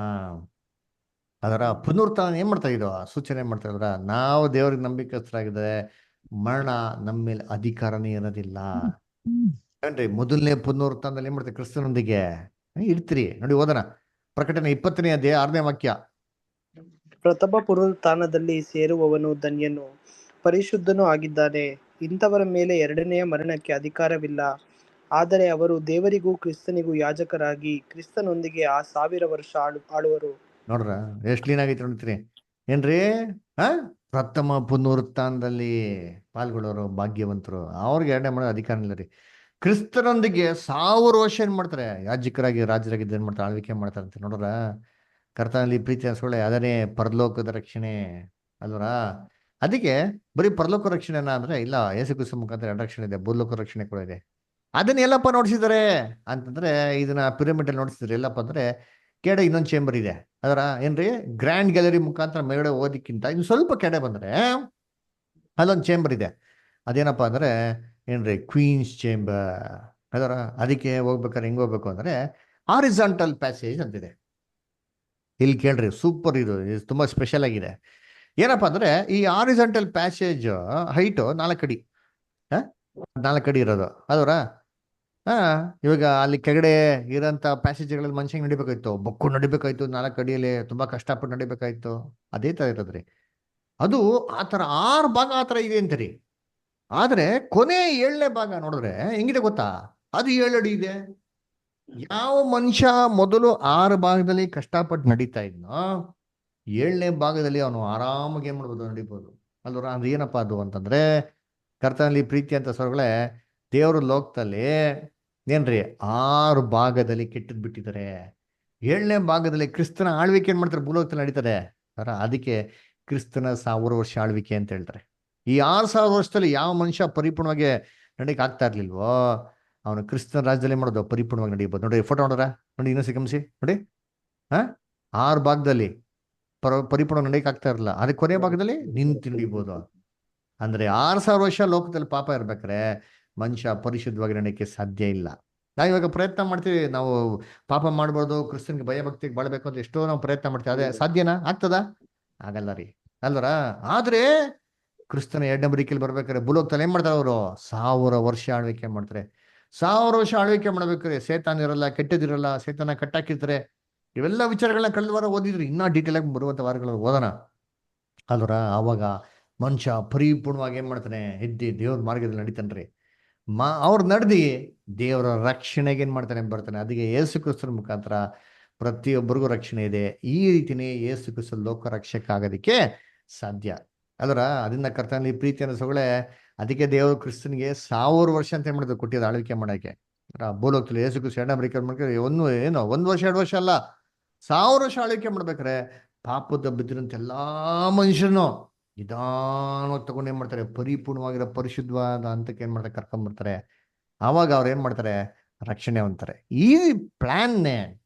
ಅದರ ಪುನರುತ್ಥಾನ ಏನ್ ಮಾಡ್ತಾ ಇದ್ವು? ಸೂಚನೆ ಮಾಡ್ತಾ ಇದ್ರ ನಾವು ದೇವ್ರಿಗೆ ನಂಬಿಕಸ್ಥರಾಗಿದ್ರೆ ಮರಣ ನಮ್ಮ ಮೇಲೆ ಅಧಿಕಾರನೇ ಇರೋದಿಲ್ಲ. ಏನ್ರಿ? ಮೊದಲನೇ ಪುನರುತ್ಥಾನದಲ್ಲಿ ಏನ್ ಮಾಡ್ತೀವಿ? ಕ್ರಿಸ್ತನೊಂದಿಗೆ ಇರ್ತೀರಿ. ನೋಡಿ ಓದೋಣ. ಪ್ರಕಟಣೆ 20ನೇ ಅಧ್ಯಾಯ 6ನೇ ವಾಕ್ಯ. ಪ್ರಥಮ ಪುನರುತ್ಥಾನದಲ್ಲಿ ಸೇರುವವನು ಧನ್ಯನು, ಪರಿಶುದ್ಧನೂ ಆಗಿದ್ದಾನೆ. ಇಂಥವರ ಮೇಲೆ ಎರಡನೆಯ ಮರಣಕ್ಕೆ ಅಧಿಕಾರವಿಲ್ಲ. ಆದರೆ ಅವರು ದೇವರಿಗೂ ಕ್ರಿಸ್ತನಿಗೂ ಯಾಜಕರಾಗಿ ಕ್ರಿಸ್ತನೊಂದಿಗೆ 1000 ವರ್ಷ ಆಳುವರು. ನೋಡ್ರ ಎಷ್ಟು ಕ್ಲೀನ್ ಆಗೈತೆ ನೋಡ್ತೀರಿ ಏನ್ರಿ? ಆ ಪ್ರಥಮ ಪುನರುತ್ಥಾನದಲ್ಲಿ ಪಾಲ್ಗೊಳ್ಳೋರು ಭಾಗ್ಯವಂತರು, ಅವ್ರಿಗೆ ಎರಡನೇ ಮಾಡೋ ಅಧಿಕಾರ ಇಲ್ಲ ರೀ. ಕ್ರಿಸ್ತನೊಂದಿಗೆ 1000 ವರ್ಷ ಏನ್ ಮಾಡ್ತಾರೆ, ಯಾಜಕರಾಗಿ ರಾಜರಾಗಿದ್ದು ಏನ್ ಮಾಡ್ತಾರೆ, ಆಳ್ವಿಕೆ ಮಾಡ್ತಾರೆ ಅಂತ ನೋಡ್ರ. ಕರ್ತನಲ್ಲಿ ಪ್ರೀತಿ ಅನ್ಸ್ಕೊಳ್ಳೆ, ಅದನ್ನೇ ಪರಲೋಕದ ರಕ್ಷಣೆ ಅಲ್ವರ. ಅದಕ್ಕೆ ಬರೀ ಪರಲೋಕ ರಕ್ಷಣೆನ ಅಂದ್ರೆ ಇಲ್ಲ, ಯೇಸು ಕ್ರಿಸ್ತ ಮುಖಾಂತರ ಎರಡು ರಕ್ಷಣೆ ಇದೆ, ಭೂಲೋಕ ರಕ್ಷಣೆ ಕೂಡ ಇದೆ. ಅದನ್ನ ಎಲ್ಲಪ್ಪ ನೋಡ್ಸಿದ್ದಾರೆ ಅಂತಂದ್ರೆ, ಇದನ್ನ ಪಿರಮಿಡ್ ಅಲ್ಲಿ ನೋಡ್ಸಿದ್ರೆ ಎಲ್ಲಪ್ಪ ಅಂದ್ರೆ, ಕೆಡೆ ಇನ್ನೊಂದು ಚೇಂಬರ್ ಇದೆ ಅದರ ಏನ್ರಿ, ಗ್ರ್ಯಾಂಡ್ ಗ್ಯಾಲರಿ ಮುಖಾಂತರ ಮೇಲ್ಗಡೆ ಓದಿಕ್ಕಿಂತ ಇನ್ನು ಸ್ವಲ್ಪ ಕೆಡೆ ಬಂದ್ರೆ ಅಲ್ಲೊಂದು ಚೇಂಬರ್ ಇದೆ. ಅದೇನಪ್ಪ ಅಂದ್ರೆ ಏನ್ರಿ, ಕ್ವೀನ್ಸ್ ಚೇಂಬರ್ ಅದರ. ಅದಕ್ಕೆ ಹೋಗ್ಬೇಕಾದ್ರೆ ಹೆಂಗ್ ಹೋಗ್ಬೇಕು ಅಂದ್ರೆ ಹಾರಿಜಾಂಟಲ್ ಪ್ಯಾಸೇಜ್ ಅಂತಿದೆ. ಇಲ್ಲಿ ಕೇಳ್ರಿ, ಸೂಪರ್, ಇದು ತುಂಬಾ ಸ್ಪೆಷಲ್ ಆಗಿದೆ. ಏನಪ್ಪಾ ಅಂದ್ರೆ ಈ ಹಾರಿಜಾಂಟಲ್ ಪ್ಯಾಸೇಜ್ ಹೈಟ್ 4 ಅಡಿ, 4 ಅಡಿ ಇರೋದು ಅದರ. ಇವಾಗ ಅಲ್ಲಿ ಕೆಳಗಡೆ ಇರೋಂಥ ಪ್ಯಾಸೇಜ್ಗಳಲ್ಲಿ ಮನುಷ್ಯಂಗೆ ನಡಿಬೇಕಾಯ್ತು, ಬೊಕ್ಕು ನಡಿಬೇಕಾಯ್ತು, 4 ಅಡಿಯಲ್ಲಿ ತುಂಬಾ ಕಷ್ಟಪಟ್ಟು ನಡಿಬೇಕಾಯ್ತು. ಅದೇ ತರ ಇರೋದ್ರಿ ಅದು. ಆ ಥರ 6 ಭಾಗ ಆ ಥರ ಇದೆ ಅಂತೀರಿ. ಆದ್ರೆ ಕೊನೆ 7ನೇ ಭಾಗ ನೋಡಿದ್ರೆ ಹೆಂಗಿದೆ ಗೊತ್ತಾ, ಅದು 7 ಅಡಿ ಇದೆ. ಯಾವ ಮನುಷ್ಯ ಮೊದಲು 6 ಭಾಗದಲ್ಲಿ ಕಷ್ಟಪಟ್ಟು ನಡೀತಾ ಇದ್ನೋ, 7ನೇ ಭಾಗದಲ್ಲಿ ಅವನು ಆರಾಮಾಗಿ ಏನ್ ಮಾಡ್ಬೋದು, ನಡಿಬೋದು ಅಲ್ವರ. ಅಂದ್ರೆ ಏನಪ್ಪ ಅದು ಅಂತಂದ್ರೆ, ಕರ್ತನಲ್ಲಿ ಪ್ರೀತಿ ಅಂತ ಸ್ವರ್ಗಳೇ, ದೇವರು ಲೋಕದಲ್ಲಿ ಏನ್ರಿ 6 ಭಾಗದಲ್ಲಿ ಕೆಟ್ಟದ್ ಬಿಟ್ಟಿದ್ದಾರೆ. 7ನೇ ಭಾಗದಲ್ಲಿ ಕ್ರಿಸ್ತನ ಆಳ್ವಿಕೆ ಏನ್ ಮಾಡ್ತಾರೆ, ಭೂಲೋಕದಲ್ಲಿ ನಡೀತಾರೆ. ಅದಕ್ಕೆ ಕ್ರಿಸ್ತನ 1000 ವರ್ಷ ಆಳ್ವಿಕೆ ಅಂತ ಹೇಳ್ತಾರೆ. ಈ 6000 ವರ್ಷದಲ್ಲಿ ಯಾವ ಮನುಷ್ಯ ಪರಿಪೂರ್ಣವಾಗಿ ನಡೀಕ್ ಆಗ್ತಾ ಇರ್ಲಿಲ್ವೋ, ಅವನು ಕ್ರಿಸ್ತನ ರಾಜ್ಯದಲ್ಲಿ ಮಾಡೋದು ಪರಿಪೂರ್ಣವಾಗಿ ನಡೆಯಬಹುದು. ನೋಡಿ ಫೋಟೋ ನೋಡ್ರ, ನೋಡಿ ಇನ್ನೂ ಗಮನಿಸಿ ನೋಡಿ. 6 ಭಾಗದಲ್ಲಿ ಪರಿಪೂರ್ಣ ನಡೀಕ್ ಆಗ್ತಾ ಇರಲಿಲ್ಲ, ಅದಕ್ಕೆ ಕೊನೆ ಭಾಗದಲ್ಲಿ ನಿಂತು ನಡಿಬಹುದು. ಅಂದ್ರೆ 6000 ವರ್ಷ ಲೋಕದಲ್ಲಿ ಪಾಪ ಇರ್ಬೇಕಾರೆ ಮನುಷ್ಯ ಪರಿಶುದ್ಧವಾಗಿ ನಡೆಯಕ್ಕೆ ಸಾಧ್ಯ ಇಲ್ಲ. ನಾವು ಇವಾಗ ಪ್ರಯತ್ನ ಮಾಡ್ತೀವಿ, ನಾವು ಪಾಪ ಮಾಡ್ಬಾರ್ದು, ಕ್ರಿಸ್ತನ್ಗೆ ಭಯ ಭಕ್ತಿಗೆ ಬಾಳ್ಬೇಕು ಅಂತ ಎಷ್ಟೋ ನಾವು ಪ್ರಯತ್ನ ಮಾಡ್ತೀವಿ. ಅದೇ ಸಾಧ್ಯನಾ? ಆಗ್ತದ? ಆಗಲ್ಲ ರೀ ಅಲ್ವರ. ಆದ್ರೆ ಕ್ರಿಸ್ತನ 2ನೇ ಬರಿಕೆಯಲ್ಲಿ ಬರ್ಬೇಕಾದ್ರೆ ಭೂಲೋಕದಲ್ಲಿ ಏನ್ ಮಾಡ್ತಾರೆ, ಅವರು 1000 ವರ್ಷ ಆಳ್ವಿಕೆ ಮಾಡ್ತಾರೆ. 1000 ವರ್ಷ ಆಳ್ವಿಕೆ ಮಾಡ್ಬೇಕಾದ್ರೆ ಸೇತಾನ್ ಇರಲ್ಲ, ಕೆಟ್ಟದಿರಲ್ಲ, ಸೇತಾನ ಕಟ್ಟಾಕಿರ್ತಾರೆ. ಇವೆಲ್ಲ ವಿಚಾರಗಳನ್ನ ಕಳೆದ ವಾರ ಓದಿದ್ರಿ, ಇನ್ನೂ ಡೀಟೇಲ್ ಆಗಿ ಬರುವಂತ ವಾರಗಳಲ್ಲಿ ಓದೋಣ ಅಲ್ವರ. ಆವಾಗ ಮನುಷ್ಯ ಪರಿಪೂರ್ಣವಾಗಿ ಏನ್ ಮಾಡ್ತಾನೆ, ಎದ್ದಿ ದೇವ್ರ ಮಾರ್ಗದಲ್ಲಿ ನಡೀತಾನ್ರಿ. ಅವ್ರು ನಡೆದಿ ದೇವರ ರಕ್ಷಣೆಗೆ ಏನ್ ಮಾಡ್ತಾನೆ, ಬರ್ತಾನೆ. ಅದಕ್ಕೆ ಯೇಸು ಕ್ರಿಸ್ತನ ಮುಖಾಂತರ ಪ್ರತಿಯೊಬ್ಬರಿಗೂ ರಕ್ಷಣೆ ಇದೆ. ಈ ರೀತಿನೇ ಯೇಸು ಕ್ರಿಸ್ತ ಲೋಕ ರಕ್ಷಕ ಆಗೋದಕ್ಕೆ ಸಾಧ್ಯ ಅಲ್ವರ. ಅದನ್ನ ಕರ್ತನಲ್ಲಿ ಪ್ರೀತಿ ಅನ್ನಿಸೋಗಳೇ, ಅದಕ್ಕೆ ದೇವರು ಕ್ರಿಸ್ತನಿಗೆ 1000 ವರ್ಷ ಅಂತ ಏನ್ ಮಾಡಿದ್ರು, ಕೊಟ್ಟಿದ್ದು ಆಳ್ವಿಕೆ ಮಾಡಕ್ಕೆ. ಭೂಲೋಕದಲ್ಲಿ ಯೇಸು ಕ್ರಿಸ್ತ 2ನೇ ಬರಿಕೆ ಮಾಡ್ತಾರೆ, ಒಂದು ವರ್ಷ 2 ವರ್ಷ ಅಲ್ಲ, 1000 ವರ್ಷ ಆಳ್ವಿಕೆ ಮಾಡ್ಬೇಕಾರೆ ಪಾಪದ ಬಿದ್ದಿರಂತ ಎಲ್ಲಾ ಮನುಷ್ಯನು ನಿಧಾನವಾಗಿ ತಗೊಂಡು ಏನ್ ಮಾಡ್ತಾರೆ, ಪರಿಪೂರ್ಣವಾಗಿರೋ ಪರಿಶುದ್ಧವಾದ ಹಂತಕ್ಕೆ ಏನ್ ಮಾಡ್ತಾರೆ, ಕರ್ಕೊಂಡ್ಬರ್ತಾರೆ. ಆವಾಗ ಅವ್ರು ಏನ್ ಮಾಡ್ತಾರೆ, ರಕ್ಷಣೆ ಹೊಂದ್ತಾರೆ. ಈ ಪ್ಲಾನ್ನೇ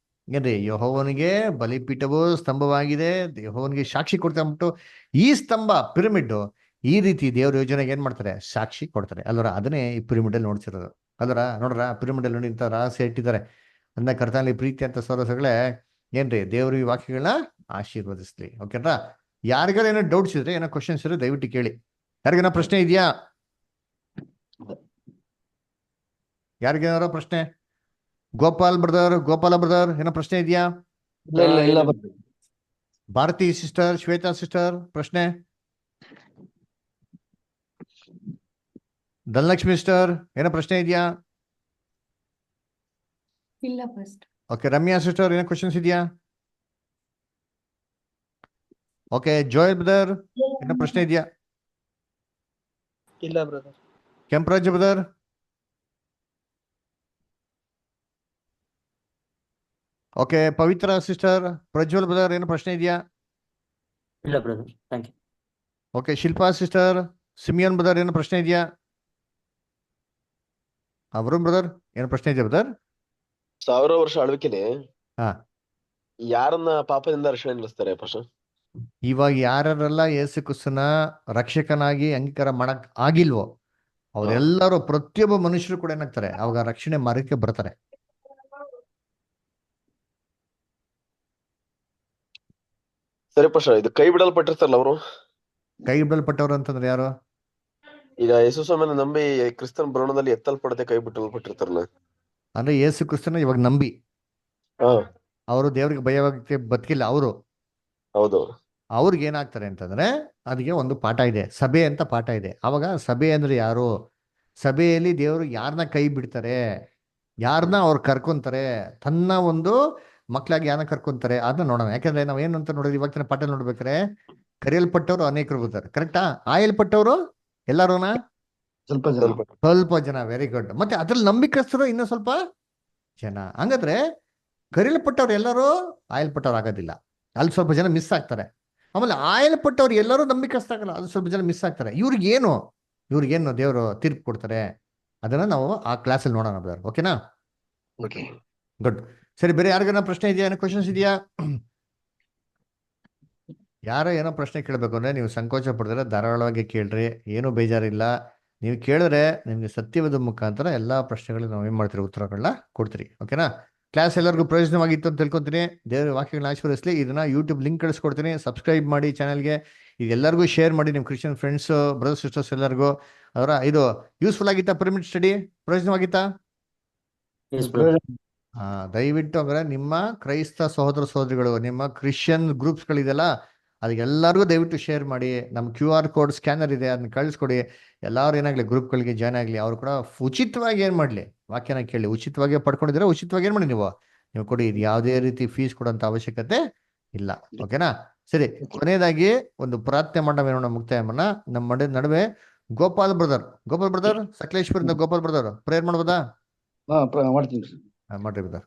ಏನ್ರಿ, ಯೆಹೋವನಿಗೆ ಬಲಿಪೀಠವು ಸ್ತಂಭವಾಗಿದೆ, ಯೆಹೋವನಿಗೆ ಸಾಕ್ಷಿ ಕೊಡ್ತಾ ಅಂದ್ಬಿಟ್ಟು ಈ ಸ್ತಂಭ ಪಿರಮಿಡ್ ಈ ರೀತಿ ದೇವ್ರ ಯೋಜನೆಗೆ ಏನ್ ಮಾಡ್ತಾರೆ, ಸಾಕ್ಷಿ ಕೊಡ್ತಾರೆ ಅಲ್ವರ. ಅದನ್ನೇ ಈ ಪಿರಮಿಡ್ ಅಲ್ಲಿ ನೋಡ್ಸಿರೋದು ಅಲ್ವರ. ನೋಡ್ರ ಪಿರಮಿಡ್ ಅಲ್ಲಿ ನೋಡಿ ಇಂಥ ರಹಸ್ಯ ಇಟ್ಟಿದ್ದಾರೆ. ಅದನ್ನ ಕರ್ತನಲ್ಲಿ ಪ್ರೀತಿ ಅಂತ ಸೋರಸಗಳೇ ಏನ್ರಿ, ದೇವ್ರ ಈ ವಾಕ್ಯಗಳನ್ನ ಆಶೀರ್ವದಿಸ್ಲಿ. ಓಕೆನಾ? ಯಾರಿಗಾರ ಏನೋ ಡೌಟ್ಸ್ ಇದ್ರೆ, ಏನೋ ಕ್ವಶನ್ಸ್ ಇದ್ರೆ ದಯವಿಟ್ಟು ಕೇಳಿ. ಯಾರಿಗೇನೋ ಪ್ರಶ್ನೆ ಇದೆಯಾ? ಯಾರಿಗೇನಾರೋ ಪ್ರಶ್ನೆ? ಗೋಪಾಲ ಬ್ರದರ್ ಏನೋ ಪ್ರಶ್ನೆ ಇದೆಯಾ? ಭಾರತಿ ಸಿಸ್ಟರ್, ಶ್ವೇತಾ ಸಿಸ್ಟರ್ ಪ್ರಶ್ನೆ? ಧನಲಕ್ಷ್ಮಿ ಸಿಸ್ಟರ್ ಏನೋ ಪ್ರಶ್ನೆ ಇದೆಯಾ? ಇಲ್ಲ ಫಸ್ಟ್. ಓಕೆ, ರಮ್ಯಾ ಸಿಸ್ಟರ್ ಏನೋ ಕ್ವಶನ್ಸ್ ಇದೆಯಾ? ಓಕೆ, ಜೋಯಲ್ ಬ್ರದರ್ ಏನೋ ಪ್ರಶ್ನೆ ಇದೆಯಾ? ಇಲ್ಲ brother. Kemparaj brother? Okay, Pavithra sister, Prajwal brother ಏನೋ ಪ್ರಶ್ನೆ ಇದೆಯಾ? ಇಲ್ಲ brother, thank you. Okay, Shilpa sister, Simeon brother ಏನೋ ಪ್ರಶ್ನೆ ಇದೆಯಾ? ವರುಣ್ ಬ್ರದರ್ ಏನೋ ಪ್ರಶ್ನೆ ಇದೆಯಾ ಬ್ರದರ್? 1000 ವರ್ಷ ಆಳ್ವಿಕೆಲಿ ಹಾ, ಯಾರನ್ನ ಪಾಪದಿಂದ ರಕ್ಷಣೆ ನಿಲ್ಲಿಸ್ತಾರೆ ಫಸ್ಟ್? ಇವಾಗ ಯಾರೆಲ್ಲ ಯೇಸು ಕ್ರಿಸ್ತನ ರಕ್ಷಕನಾಗಿ ಅಂಗೀಕಾರ ಮಾಡಕ್ ಆಗಿಲ್ವೋ ಅವರೆಲ್ಲರೂ, ಪ್ರತಿಯೊಬ್ಬ ಮನುಷ್ಯರು ಕೂಡ ಏನಾಗ್ತಾರೆ, ಅವಾಗ ರಕ್ಷಣೆ ಮಾರ್ಗಕ್ಕೆ ಬರ್ತಾರೆ. ಸರಿ ಪಶ, ಇದು ಕೈ ಬಿಡಲ್ಪಟ್ಟಿರ್ತಾರಲ್ಲ ಅವರು? ಕೈ ಬಿಡಲ್ಪಟ್ಟವ್ರು ಅಂತಂದ್ರೆ ಯಾರು? ಈಗ ಯೇಸು ಸ್ವಾಮಿನ ನಂಬಿ ಕ್ರಿಸ್ತನ ಭ್ರಮಣದಲ್ಲಿ ಎತ್ತಲ್ಪಡದೆ ಕೈ ಬಿಟ್ಟಲ್ಪಟ್ಟಿರ್ತಾರಲ್ಲ, ಅಂದ್ರೆ ಯೇಸು ಕ್ರಿಸ್ತನ ಇವಾಗ ನಂಬಿ ಹಾ ಅವರು ದೇವ್ರಿಗೆ ಭಯವಾಗಿ ಬದುಕಿಲ್ಲ ಅವರು. ಹೌದು. ಅವ್ರಿಗೆ ಏನಾಗ್ತಾರೆ ಅಂತಂದ್ರೆ ಅದಕ್ಕೆ ಒಂದು ಪಾಠ ಇದೆ, ಸಭೆ ಅಂತ ಪಾಠ ಇದೆ. ಅವಾಗ ಸಭೆ ಅಂದ್ರೆ ಯಾರು, ಸಭೆಯಲ್ಲಿ ದೇವರು ಯಾರನ್ನ ಕೈ ಬಿಡ್ತಾರೆ, ಯಾರನ್ನ ಅವ್ರು ಕರ್ಕೊಂತಾರೆ, ತನ್ನ ಒಂದು ಮಕ್ಕಳಾಗಿ ಯಾರನ್ನ ಕರ್ಕೊಂತಾರೆ ಅದನ್ನ ನೋಡೋಣ. ಯಾಕಂದ್ರೆ ನಾವ್ ಏನು ಅಂತ ನೋಡಿದ್ವಿ ಇವಾಗ ಪಾಠ ನೋಡ್ಬೇಕಾರೆ, ಕರೆಯಲ್ಪಟ್ಟವ್ರು ಅನೇಕರು ಬರ್ತಾರೆ, ಕರೆಕ್ಟಾ? ಆಯಲ್ಪಟ್ಟವರು ಎಲ್ಲಾರುನಾ? ಸ್ವಲ್ಪ ಜನ. Very good. ಮತ್ತೆ ಅದ್ರಲ್ಲಿ ನಂಬಿಕಸ್ಥರು ಇನ್ನೂ ಸ್ವಲ್ಪ ಜನ. ಹಂಗಾದ್ರೆ ಕರೆಯಲ್ಪಟ್ಟವ್ರು ಎಲ್ಲರೂ ಆಯಲ್ಪಟ್ಟವ್ರು ಆಗೋದಿಲ್ಲ, ಅಲ್ಲಿ ಸ್ವಲ್ಪ ಜನ ಮಿಸ್ ಆಗ್ತಾರೆ. ಆಮೇಲೆ ಆಯಲ್ಪಟ್ಟವ್ರು ಎಲ್ಲರೂ ನಂಬಿಕಸ್ತಾಗಲ್ಲ, ಅದು ಸ್ವಲ್ಪ ಜನ ಮಿಸ್ ಆಗ್ತಾರೆ. ಇವ್ರಿಗೇನು ದೇವರು ತೀರ್ಪು ಕೊಡ್ತಾರೆ ಅದನ್ನ ನಾವು ಆ ಕ್ಲಾಸಲ್ಲಿ ನೋಡೋಣ ಬ್ರದರ್. ಓಕೆನಾ? ಗುಡ್. ಸರಿ, ಬೇರೆ ಯಾರಿಗಾನ ಪ್ರಶ್ನೆ ಇದೆಯಾ? ಏನೋ ಕ್ವಶನ್ಸ್ ಇದೆಯಾ? ಯಾರೋ ಏನೋ ಪ್ರಶ್ನೆ ಕೇಳಬೇಕು ಅಂದ್ರೆ ನೀವು ಸಂಕೋಚ ಪಡಿದ್ರೆ ಧಾರಾಳವಾಗಿ ಕೇಳ್ರಿ, ಏನೂ ಬೇಜಾರಿಲ್ಲ. ನೀವು ಕೇಳಿದ್ರೆ ನಿಮ್ಗೆ ಸತ್ಯವಾದ ಮುಖಾಂತರ ಎಲ್ಲಾ ಪ್ರಶ್ನೆಗಳಿಗೆ ನಾವು ಏನ್ ಮಾಡ್ತೀರಿ, ಉತ್ತರಗಳನ್ನ ಕೊಡ್ತೀರಿ. ಓಕೆನಾ? ಕ್ಲಾಸ್ ಎಲ್ಲರಿಗೂ ಪ್ರಯೋಜನವಾಗಿತ್ತು ಅಂತ ತಿಳ್ಕೊತೀನಿ. ದೇವರ ವಾಕ್ಯಗಳನ್ನ ಆಶೀರ್ವದಿಸಲಿ. ಇದನ್ನ ಯೂಟ್ಯೂಬ್ ಲಿಂಕ್ ಕಳಿಸ್ಕೊಡ್ತೀನಿ, ಸಬ್ಸ್ಕ್ರೈಬ್ ಮಾಡಿ ಚಾನಲ್ಗೆ. ಇದೆಲ್ಲರಿಗೂ ಶೇರ್ ಮಾಡಿ ನಿಮ್ಮ ಕ್ರಿಶ್ಚಿಯನ್ ಫ್ರೆಂಡ್ಸ್, ಬ್ರದರ್ಸ್, ಸಿಸ್ಟರ್ಸ್ ಎಲ್ಲರಿಗೂ. ಅವರ ಇದು ಯೂಸ್ಫುಲ್ ಆಗಿತ್ತಾ? ಪಿರಮಿಡ್ ಸ್ಟಡಿ ಪ್ರಯೋಜನವಾಗಿತ್ತಾ? ದಯವಿಟ್ಟು ಅಂದ್ರೆ ನಿಮ್ಮ ಕ್ರೈಸ್ತ ಸಹೋದರ ಸಹೋದರಿಗಳು, ನಿಮ್ಮ ಕ್ರಿಶ್ಚಿಯನ್ ಗ್ರೂಪ್ಸ್ಗಳಿದೆಲ್ಲ, ಅದಕ್ಕೆಲ್ಲರಿಗೂ ದಯವಿಟ್ಟು ಶೇರ್ ಮಾಡಿ. ನಮ್ಮ QR ಕೋಡ್ ಸ್ಕ್ಯಾನರ್ ಇದೆ, ಅದನ್ನ ಕಳಿಸ್ಕೊಡಿ. ಎಲ್ಲರೂ ಏನಾಗಲಿ ಗ್ರೂಪ್ಗಳಿಗೆ ಜಾಯ್ನ್ ಆಗಲಿ. ಅವ್ರು ಕೂಡ ಉಚಿತವಾಗಿ ಏನು ಮಾಡಲಿ, ವಾಕ್ಯನ ಕೇಳಿ. ಉಚಿತವಾಗಿ ಪಡ್ಕೊಂಡಿದ್ರೆ ಉಚಿತವಾಗಿ ಏನು ಮಾಡಿ ನೀವು ಕೊಡಿ. ಇದು ಯಾವುದೇ ರೀತಿ ಫೀಸ್ ಕೊಡೋಂಥ ಅವಶ್ಯಕತೆ ಇಲ್ಲ. ಓಕೆನಾ? ಸರಿ, ಕೊನೆಯದಾಗಿ ಒಂದು ಪ್ರಾರ್ಥನೆ ಮಾಡೋಣ, ಮುಕ್ತಾಯ ಮಾಡೋಣ. ನಮ್ಮ ನಡುವೆ ಗೋಪಾಲ್ ಬ್ರದರ್ ಸಕಲೇಶ್ವರಿಂದ ಗೋಪಾಲ್ ಬ್ರದರ್ ಪ್ರೇಯರ್ ಮಾಡ್ಬೋದಾ? ಮಾಡ್ತೀನಿ ಮಾಡ್ರಿ ಬ್ರದರ್.